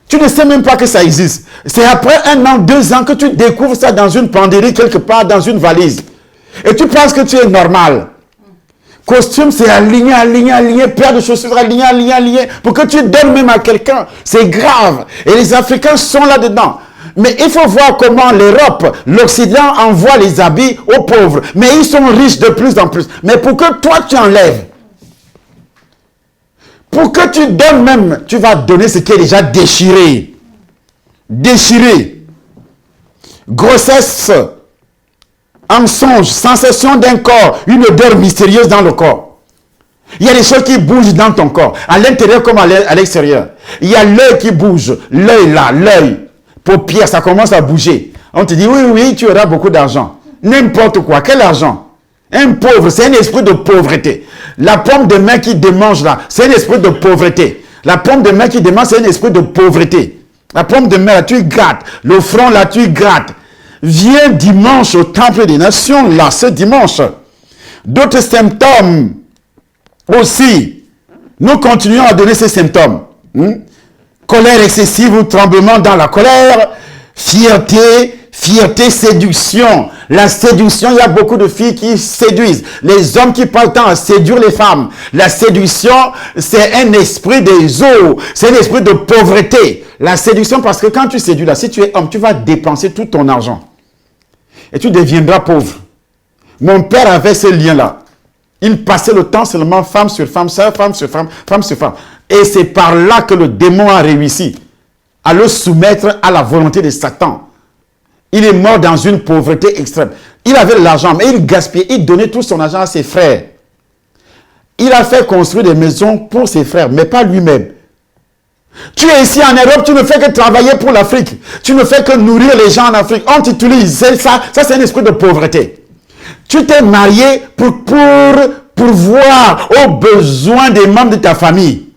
Tu ne sais même pas que ça existe. C'est après 1 an, 2 ans que tu découvres ça dans une penderie quelque part, dans une valise. Et tu penses que tu es normal. Costume, c'est aligné, paire de chaussures, aligné, pour que tu donnes même à quelqu'un. C'est grave. Et les Africains sont là-dedans. Mais il faut voir comment l'Europe, l'Occident envoie les habits aux pauvres. Mais ils sont riches de plus en plus. Mais pour que toi, tu enlèves, pour que tu donnes même, tu vas donner ce qui est déjà déchiré. Déchiré. Grossesse, mensonge, sensation d'un corps, une odeur mystérieuse dans le corps. Il y a des choses qui bougent dans ton corps, à l'intérieur comme à l'extérieur. Il y a l'œil qui bouge, l'œil là, l'œil. Paupières, ça commence à bouger. On te dit, oui, tu auras beaucoup d'argent. N'importe quoi. Quel argent? Un pauvre, c'est un esprit de pauvreté. La pomme de main qui démange là, c'est un esprit de pauvreté. La pomme de main qui démange, c'est un esprit de pauvreté. La pomme de main là, tu grattes. Le front là, tu grattes. Viens dimanche au Temple des Nations, là, ce dimanche. D'autres symptômes aussi. Nous continuons à donner ces symptômes. Colère excessive ou tremblement dans la colère, fierté, séduction. La séduction, il y a beaucoup de filles qui séduisent. Les hommes qui passent le temps à séduire les femmes. La séduction, c'est un esprit des eaux. C'est un esprit de pauvreté. La séduction, parce que quand tu séduis là, si tu es homme, tu vas dépenser tout ton argent. Et tu deviendras pauvre. Mon père avait ce lien-là. Il passait le temps seulement femme sur femme, femme sur femme, femme sur femme. Et c'est par là que le démon a réussi à le soumettre à la volonté de Satan. Il est mort dans une pauvreté extrême. Il avait de l'argent, mais il gaspillait, il donnait tout son argent à ses frères. Il a fait construire des maisons pour ses frères, mais pas lui-même. Tu es ici en Europe, tu ne fais que travailler pour l'Afrique. Tu ne fais que nourrir les gens en Afrique. On t'utilise, ça c'est un esprit de pauvreté. Tu t'es marié pour pourvoir aux besoins des membres de ta famille.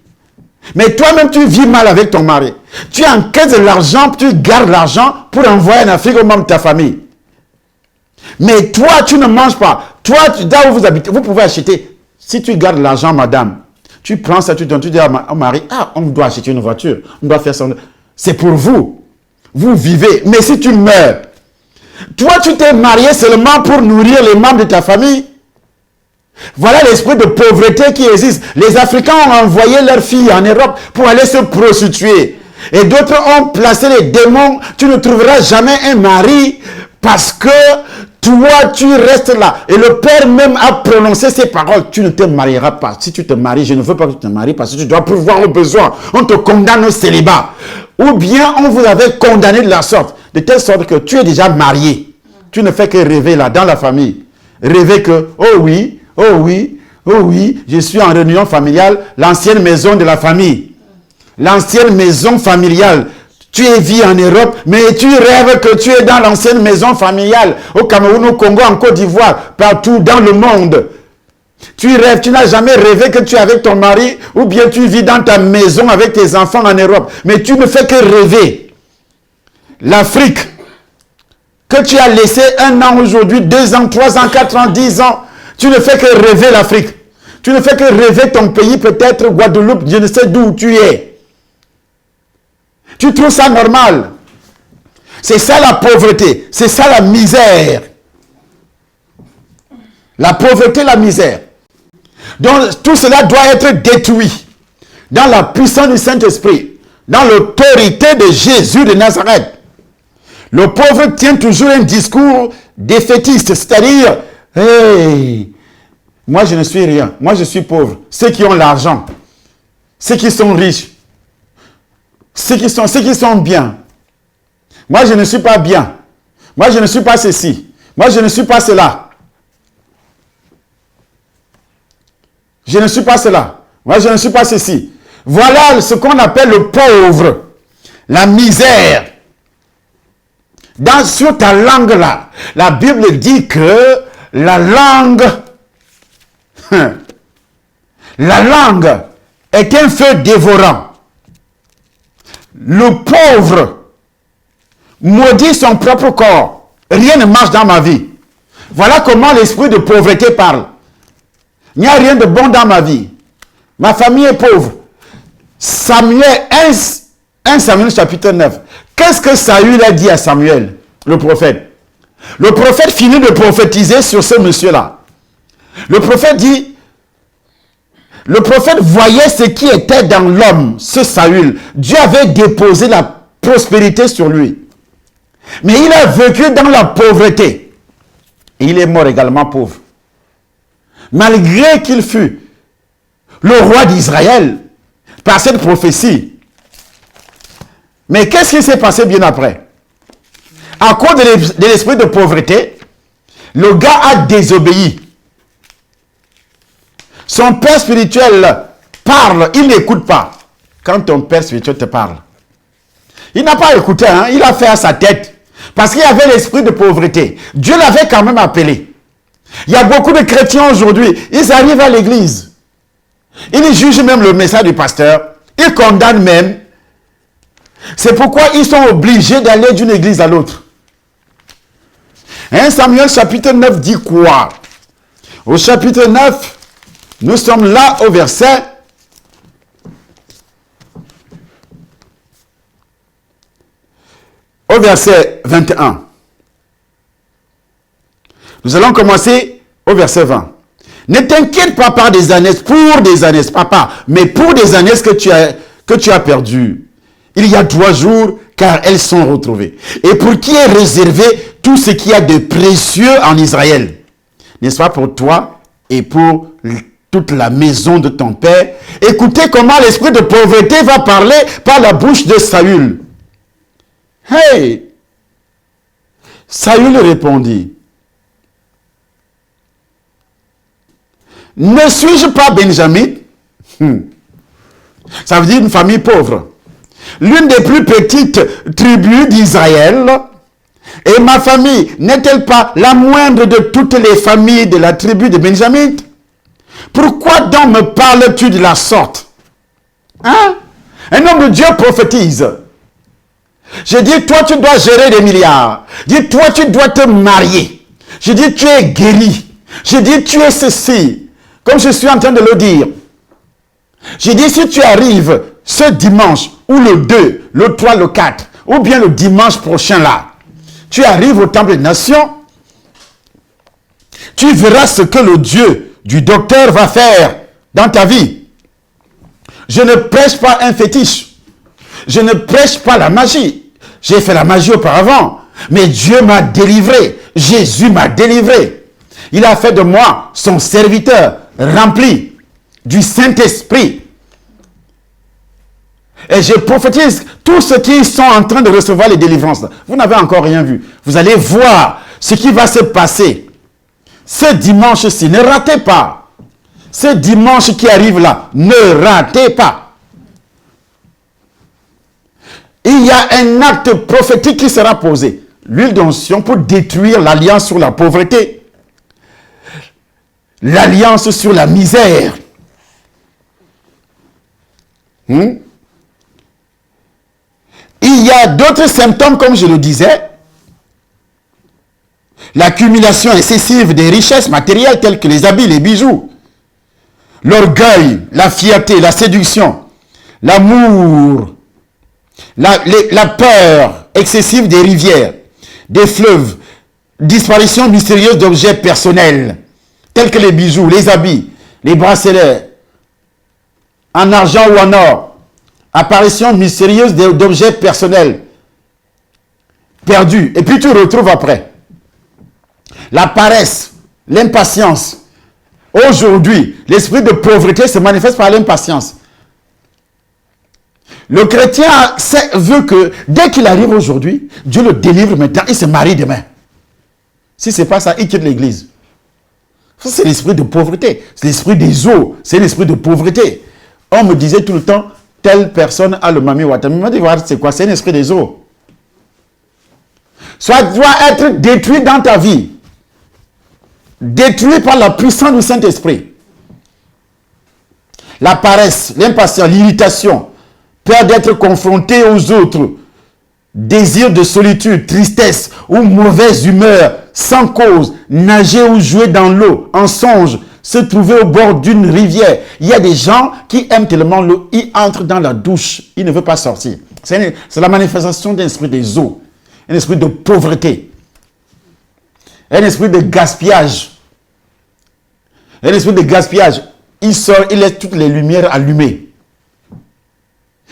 Mais toi-même, tu vis mal avec ton mari. Tu encaisses de l'argent, tu gardes l'argent pour envoyer en Afrique aux membres de ta famille. Mais toi, tu ne manges pas. Toi, là où vous habitez, vous pouvez acheter. Si tu gardes l'argent, madame, tu prends ça, tu donnes, tu dis à mon mari, on doit acheter une voiture, on doit faire ça. C'est pour vous. Vous vivez. Mais si tu meurs, toi, tu t'es marié seulement pour nourrir les membres de ta famille. Voilà l'esprit de pauvreté qui existe. Les Africains ont envoyé leurs filles en Europe pour aller se prostituer. Et d'autres ont placé les démons. Tu ne trouveras jamais un mari parce que toi, tu restes là. Et le Père même a prononcé ces paroles. Tu ne te marieras pas. Si tu te maries, je ne veux pas que tu te maries parce que tu dois pourvoir aux besoins. On te condamne au célibat. Ou bien on vous avait condamné de la sorte. De telle sorte que tu es déjà marié. Tu ne fais que rêver là, dans la famille. Rêver que, oh oui, je suis en réunion familiale, l'ancienne maison de la famille. L'ancienne maison familiale. Tu es vie en Europe, mais tu rêves que tu es dans l'ancienne maison familiale. Au Cameroun, au Congo, en Côte d'Ivoire, partout dans le monde. Tu rêves, tu n'as jamais rêvé que tu es avec ton mari, ou bien tu vis dans ta maison avec tes enfants en Europe. Mais tu ne fais que rêver. L'Afrique, que tu as laissé 1 an aujourd'hui, 2 ans, 3 ans, 4 ans, 10 ans, tu ne fais que rêver l'Afrique. Tu ne fais que rêver ton pays, peut-être Guadeloupe, je ne sais d'où tu es. Tu trouves ça normal. C'est ça la pauvreté. C'est ça la misère. La pauvreté, la misère. Donc tout cela doit être détruit. Dans la puissance du Saint-Esprit. Dans l'autorité de Jésus de Nazareth. Le pauvre tient toujours un discours défaitiste. C'est-à-dire, hey, moi je ne suis rien. Moi je suis pauvre. Ceux qui ont l'argent. Ceux qui sont riches. Ceux qui sont bien. Moi, je ne suis pas bien. Moi, je ne suis pas ceci. Moi, je ne suis pas cela. Je ne suis pas cela. Moi, je ne suis pas ceci. Voilà ce qu'on appelle le pauvre. La misère. Sur ta langue là, la Bible dit que la langue est un feu dévorant. Le pauvre maudit son propre corps. Rien ne marche dans ma vie. Voilà comment l'esprit de pauvreté parle. Il n'y a rien de bon dans ma vie. Ma famille est pauvre. Samuel, 1 Samuel chapitre 9. Qu'est-ce que Saül a dit à Samuel, le prophète? Le prophète finit de prophétiser sur ce monsieur-là. Le prophète dit, Le prophète voyait ce qui était dans l'homme, ce Saül. Dieu avait déposé la prospérité sur lui. Mais il a vécu dans la pauvreté. Et il est mort également pauvre. Malgré qu'il fût le roi d'Israël, par cette prophétie. Mais qu'est-ce qui s'est passé bien après? À cause de l'esprit de pauvreté, le gars a désobéi. Son père spirituel parle, il n'écoute pas. Quand ton père spirituel te parle, il n'a pas écouté, hein? Il a fait à sa tête. Parce qu'il y avait l'esprit de pauvreté. Dieu l'avait quand même appelé. Il y a beaucoup de chrétiens aujourd'hui, ils arrivent à l'église. Ils jugent même le message du pasteur. Ils condamnent même. C'est pourquoi ils sont obligés d'aller d'une église à l'autre. 1 Samuel chapitre 9 dit quoi? Au chapitre 9, nous sommes là au verset 21. Nous allons commencer au verset 20. Ne t'inquiète pas par des années, pour des années, papa, mais pour des années que tu as perdues. Il y a 3 jours, car elles sont retrouvées. Et pour qui est réservé tout ce qu'il y a de précieux en Israël? N'est-ce pas pour toi et pour toute la maison de ton père? Écoutez comment l'esprit de pauvreté va parler par la bouche de Saül. Hey! Saül répondit, ne suis-je pas Benjamin? Ça veut dire une famille pauvre. L'une des plus petites tribus d'Israël. Et ma famille n'est-elle pas la moindre de toutes les familles de la tribu de Benjamin? Pourquoi donc me parles-tu de la sorte? Hein? Un homme de Dieu prophétise. Je dis, toi, tu dois gérer des milliards. Je dis, toi, tu dois te marier. Je dis, tu es guéri. Je dis, tu es ceci. Comme je suis en train de le dire. Je dis, si tu arrives ce dimanche, ou le 2, le 3, le 4, ou bien le dimanche prochain là, tu arrives au temple des nations, tu verras ce que le Dieu du docteur va faire dans ta vie. Je ne prêche pas un fétiche. Je ne prêche pas la magie. J'ai fait la magie auparavant. Mais Dieu m'a délivré. Jésus m'a délivré. Il a fait de moi son serviteur rempli du Saint-Esprit. Et je prophétise tous ceux qui sont en train de recevoir les délivrances. Vous n'avez encore rien vu. Vous allez voir ce qui va se passer. Ce dimanche-ci, ne ratez pas. Ce dimanche qui arrive là, ne ratez pas. Il y a un acte prophétique qui sera posé. L'huile d'onction pour détruire l'alliance sur la pauvreté. L'alliance sur la misère. Il y a d'autres symptômes, comme je le disais. L'accumulation excessive des richesses matérielles telles que les habits, les bijoux. L'orgueil, la fierté, la séduction. L'amour. La peur excessive des rivières, des fleuves. Disparition mystérieuse d'objets personnels tels que les bijoux, les habits, les bracelets en argent ou en or. Apparition mystérieuse d'objets personnels perdus. Et puis tu retrouves après. La paresse, l'impatience. Aujourd'hui, l'esprit de pauvreté se manifeste par l'impatience. Le chrétien veut que dès qu'il arrive aujourd'hui, Dieu le délivre maintenant, il se marie demain. Si ce n'est pas ça, il quitte l'église. Ça, c'est l'esprit de pauvreté. C'est l'esprit des eaux. C'est l'esprit de pauvreté. On me disait tout le temps, telle personne a le mami wata. Mais dit, c'est quoi? C'est un esprit des eaux. Ça doit être détruit dans ta vie. Détruit par la puissance du Saint-Esprit. La paresse, l'impatience, l'irritation, peur d'être confronté aux autres, désir de solitude, tristesse ou mauvaise humeur, sans cause, nager ou jouer dans l'eau, en songe, se trouver au bord d'une rivière. Il y a des gens qui aiment tellement l'eau, ils entrent dans la douche, ils ne veulent pas sortir. C'est la manifestation d'un esprit des eaux, un esprit de pauvreté, un esprit de gaspillage. Un esprit de gaspillage. il sort, il laisse toutes les lumières allumées.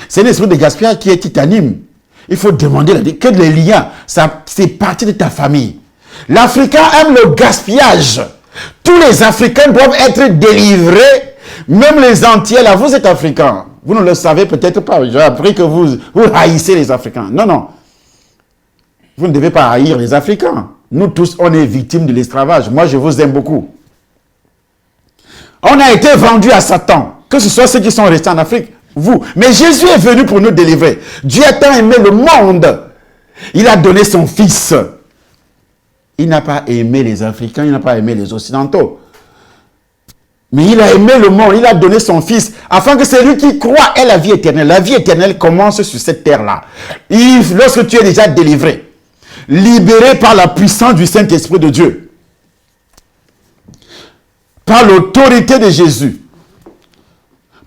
C'est un esprit de gaspillage qui t'anime. Il faut demander que les liens, c'est partie de ta famille. L'Africain aime le gaspillage. Tous les Africains doivent être délivrés. Même les entiers, là, vous êtes Africains. Vous ne le savez peut-être pas. J'ai appris que vous haïssez les Africains. Non, non. Vous ne devez pas haïr les Africains. Nous tous, on est victimes de l'esclavage. Moi, je vous aime beaucoup. On a été vendus à Satan. Que ce soit ceux qui sont restés en Afrique, vous. Mais Jésus est venu pour nous délivrer. Dieu a tant aimé le monde. Il a donné son Fils. Il n'a pas aimé les Africains, il n'a pas aimé les Occidentaux. Mais il a aimé le monde, il a donné son Fils, afin que celui qui croit ait la vie éternelle. La vie éternelle commence sur cette terre-là. Lorsque tu es déjà délivré, libéré par la puissance du Saint-Esprit de Dieu, par l'autorité de Jésus,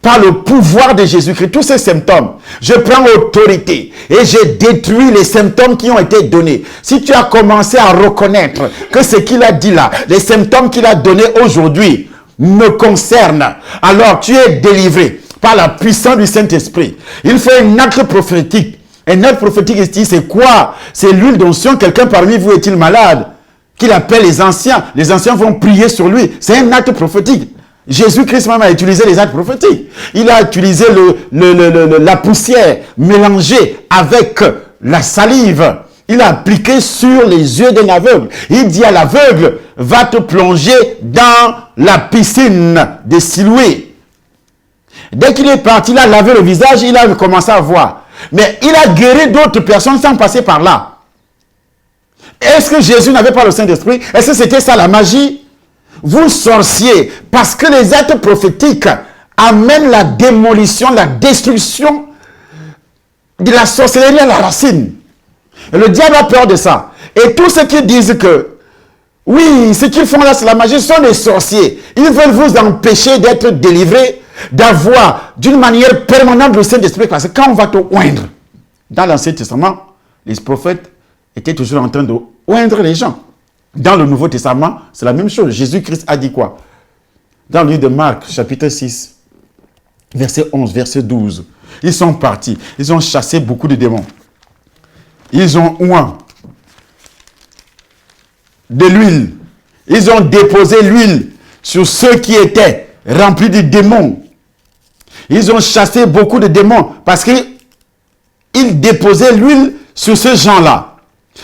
par le pouvoir de Jésus-Christ, tous ces symptômes, je prends autorité et je détruis les symptômes qui ont été donnés. Si tu as commencé à reconnaître que ce qu'il a dit là, les symptômes qu'il a donnés aujourd'hui me concernent, alors tu es délivré par la puissance du Saint-Esprit. Il faut un acte prophétique. Un acte prophétique ici, c'est quoi? C'est l'huile d'onction. Quelqu'un parmi vous est-il malade? Qu'il appelle les anciens. Les anciens vont prier sur lui. C'est un acte prophétique. Jésus-Christ même a utilisé les actes prophétiques. Il a utilisé la poussière mélangée avec la salive. Il a appliqué sur les yeux d'un aveugle. Il dit à l'aveugle, va te plonger dans la piscine de Siloué. Dès qu'il est parti, il a lavé le visage, il a commencé à voir. Mais il a guéri d'autres personnes sans passer par là. Est-ce que Jésus n'avait pas le Saint-Esprit? Est-ce que c'était ça la magie? Vous sorciers, parce que les actes prophétiques amènent la démolition, la destruction de la sorcellerie à la racine. Et le diable a peur de ça. Et tous ceux qui disent que, oui, ce qu'ils font là, c'est la magie, sont des sorciers. Ils veulent vous empêcher d'être délivrés, d'avoir d'une manière permanente le Saint-Esprit. Parce que quand on va te oindre, dans l'Ancien Testament, les prophètes étaient toujours en train de oindre les gens. Dans le Nouveau Testament, c'est la même chose. Jésus-Christ a dit quoi? Dans le livre de Marc, chapitre 6, verset 11, verset 12. Ils sont partis. Ils ont chassé beaucoup de démons. Ils ont oint de l'huile. Ils ont déposé l'huile sur ceux qui étaient remplis de démons. Ils ont chassé beaucoup de démons parce qu'ils déposaient l'huile sur ces gens-là.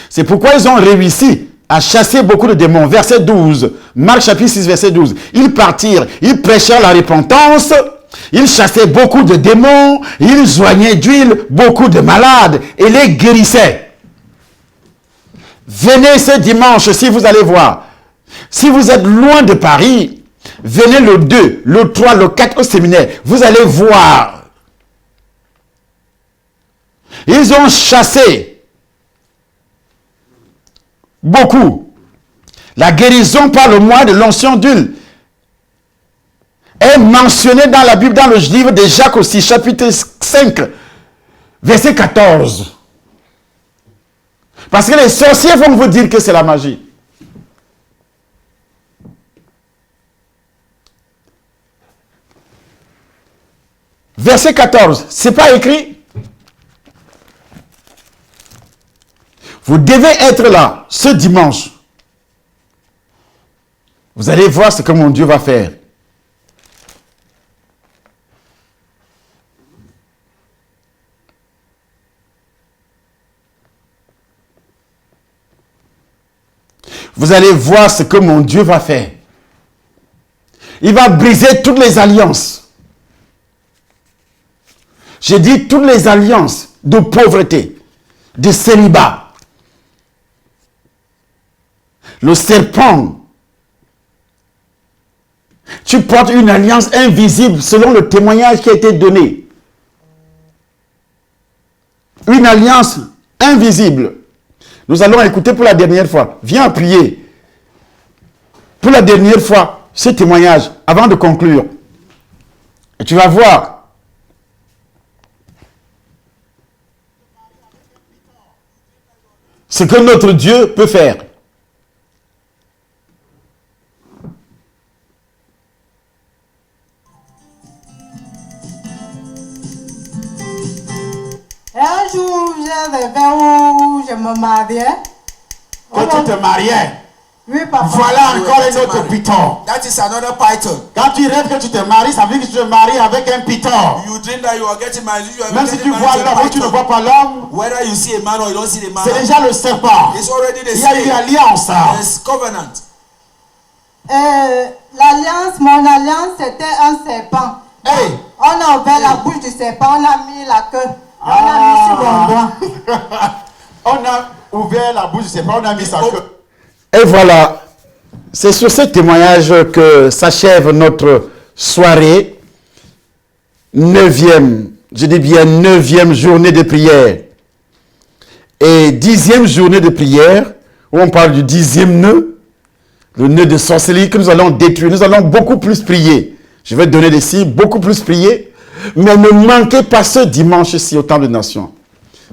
C'est pourquoi ils ont réussi à chasser beaucoup de démons. Verset 12. Marc chapitre 6, verset 12. Ils partirent, ils prêchèrent la repentance, ils chassaient beaucoup de démons, ils joignaient d'huile beaucoup de malades et les guérissaient. Venez ce dimanche si vous allez voir. Si vous êtes loin de Paris, venez le 2, le 3, le 4 au séminaire. Vous allez voir. Ils ont chassé beaucoup. La guérison par le moyen de l'onction d'huile est mentionnée dans la Bible, dans le livre de Jacques aussi, chapitre 5, verset 14. Parce que les sorciers vont vous dire que c'est la magie. Verset 14, c'est pas écrit. Vous devez être là ce dimanche. Vous allez voir ce que mon Dieu va faire. Vous allez voir ce que mon Dieu va faire. Il va briser toutes les alliances. J'ai dit toutes les alliances de pauvreté, de célibat. Le serpent. Tu portes une alliance invisible selon le témoignage qui a été donné. Une alliance invisible. Nous allons écouter pour la dernière fois. Viens prier. Pour la dernière fois, ce témoignage, avant de conclure. Et tu vas voir. Ce que notre Dieu peut faire. rêvé où je me mariais. Que tu te mariais. Oui, papa. Voilà encore un autre python. That is another python. Quand tu rêves que tu te maries, ça veut dire que tu te maries avec un python. You dream that you are getting married. You are Même si getting tu married vois to a l'homme ou tu ne python. vois pas l'homme, Whether you see a man or you don't see the man, c'est déjà le serpent. it's already the Il y a eu same. alliance. There's covenant. L'alliance, mon alliance, c'était un serpent. Hey. On a ouvert la bouche du serpent, on a mis la queue. On a mis sur mon doigt. On a ouvert la bouche du serpent, on a mis sa queue. Et voilà, c'est sur ce témoignage que s'achève notre soirée. 9e, je dis bien 9e journée de prière. Et 10e journée de prière, où on parle du 10e nœud, le nœud de sorcellerie que nous allons détruire. Nous allons beaucoup plus prier. Je vais te donner des signes, beaucoup plus prier. Mais ne manquez pas ce dimanche-ci au Temple des Nations.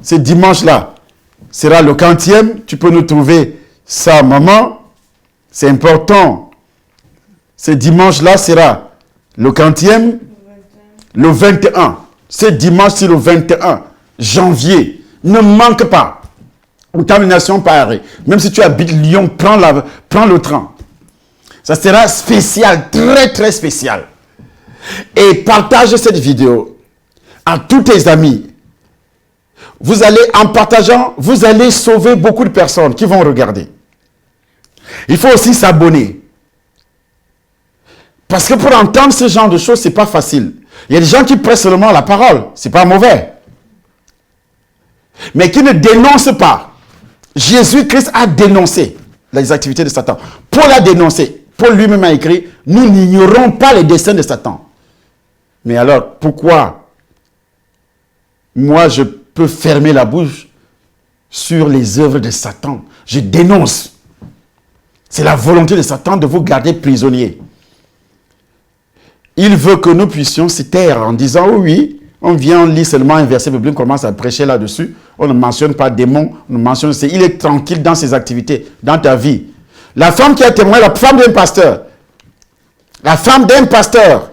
Ce dimanche-là sera le 40e. Tu peux nous trouver ça, maman. C'est important. Ce dimanche-là sera le 40e, le 21. Ce dimanche, c'est le 21 janvier. Ne manque pas. Au Temple des Nations, Paris. Même si tu habites Lyon, prends le train. Ça sera spécial, très très spécial. Et partage cette vidéo à tous tes amis. Vous allez, en partageant, vous allez sauver beaucoup de personnes qui vont regarder. Il faut aussi s'abonner. Parce que pour entendre ce genre de choses, c'est pas facile. Il y a des gens qui prêchent seulement la parole. C'est pas mauvais. Mais qui ne dénoncent pas. Jésus-Christ a dénoncé les activités de Satan. Paul a dénoncé. Paul lui-même a écrit, nous n'ignorons pas les desseins de Satan. Mais alors, pourquoi moi je peux fermer la bouche sur les œuvres de Satan? Je dénonce. C'est la volonté de Satan de vous garder prisonniers. Il veut que nous puissions se taire en disant, oh oui, on vient, on lit seulement un verset biblique, on commence à prêcher là-dessus. On ne mentionne pas démons, on ne mentionne... Il est tranquille dans ses activités, dans ta vie. La femme qui a témoigné, la femme d'un pasteur, la femme d'un pasteur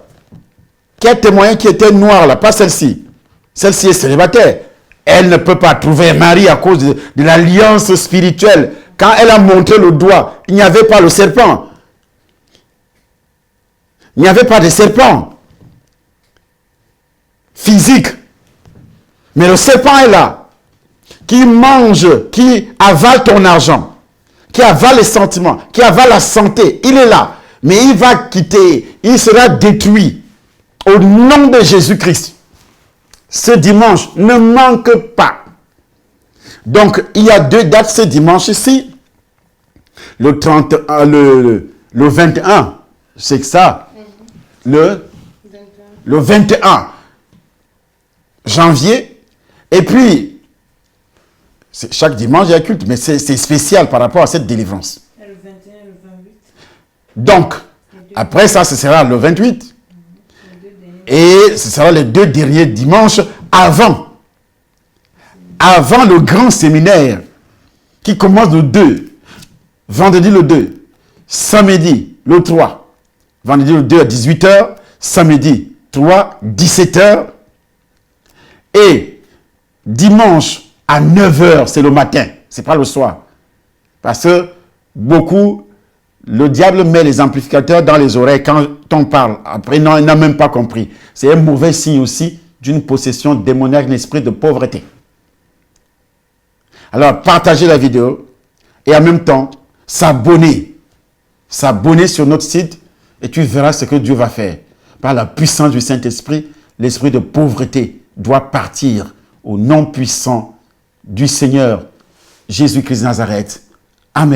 qui a témoigné qui était noire, là, pas celle-ci. Celle-ci est célibataire. Elle ne peut pas trouver un mari à cause de l'alliance spirituelle. Quand elle a montré le doigt, il n'y avait pas le serpent. Il n'y avait pas de serpent physique. Mais le serpent est là, qui mange, qui avale ton argent, qui avale les sentiments, qui avale la santé. Il est là, mais il va quitter, il sera détruit au nom de Jésus-Christ. Ce dimanche, ne manque pas. Donc, il y a 2 dates ce dimanche-ci. Le 31, le 21, c'est que ça. Le 21 janvier. Et puis, chaque dimanche, il y a culte, mais c'est spécial par rapport à cette délivrance. Le 21 et le 28. Donc, après ça, ce sera le 28. Et ce sera les 2 derniers dimanches avant le grand séminaire qui commence le 2, vendredi le 2, samedi le 3, vendredi le 2 à 18h, samedi 3, 17h, et dimanche à 9h, c'est le matin, c'est pas le soir. Parce que beaucoup, le diable met les amplificateurs dans les oreilles quand on parle. Après, non, il n'a même pas compris. C'est un mauvais signe aussi d'une possession démoniaque, l'esprit de pauvreté. Alors, partagez la vidéo et en même temps, s'abonner. S'abonner sur notre site et tu verras ce que Dieu va faire. Par la puissance du Saint-Esprit, l'esprit de pauvreté doit partir au nom puissant du Seigneur Jésus-Christ de Nazareth. Amen.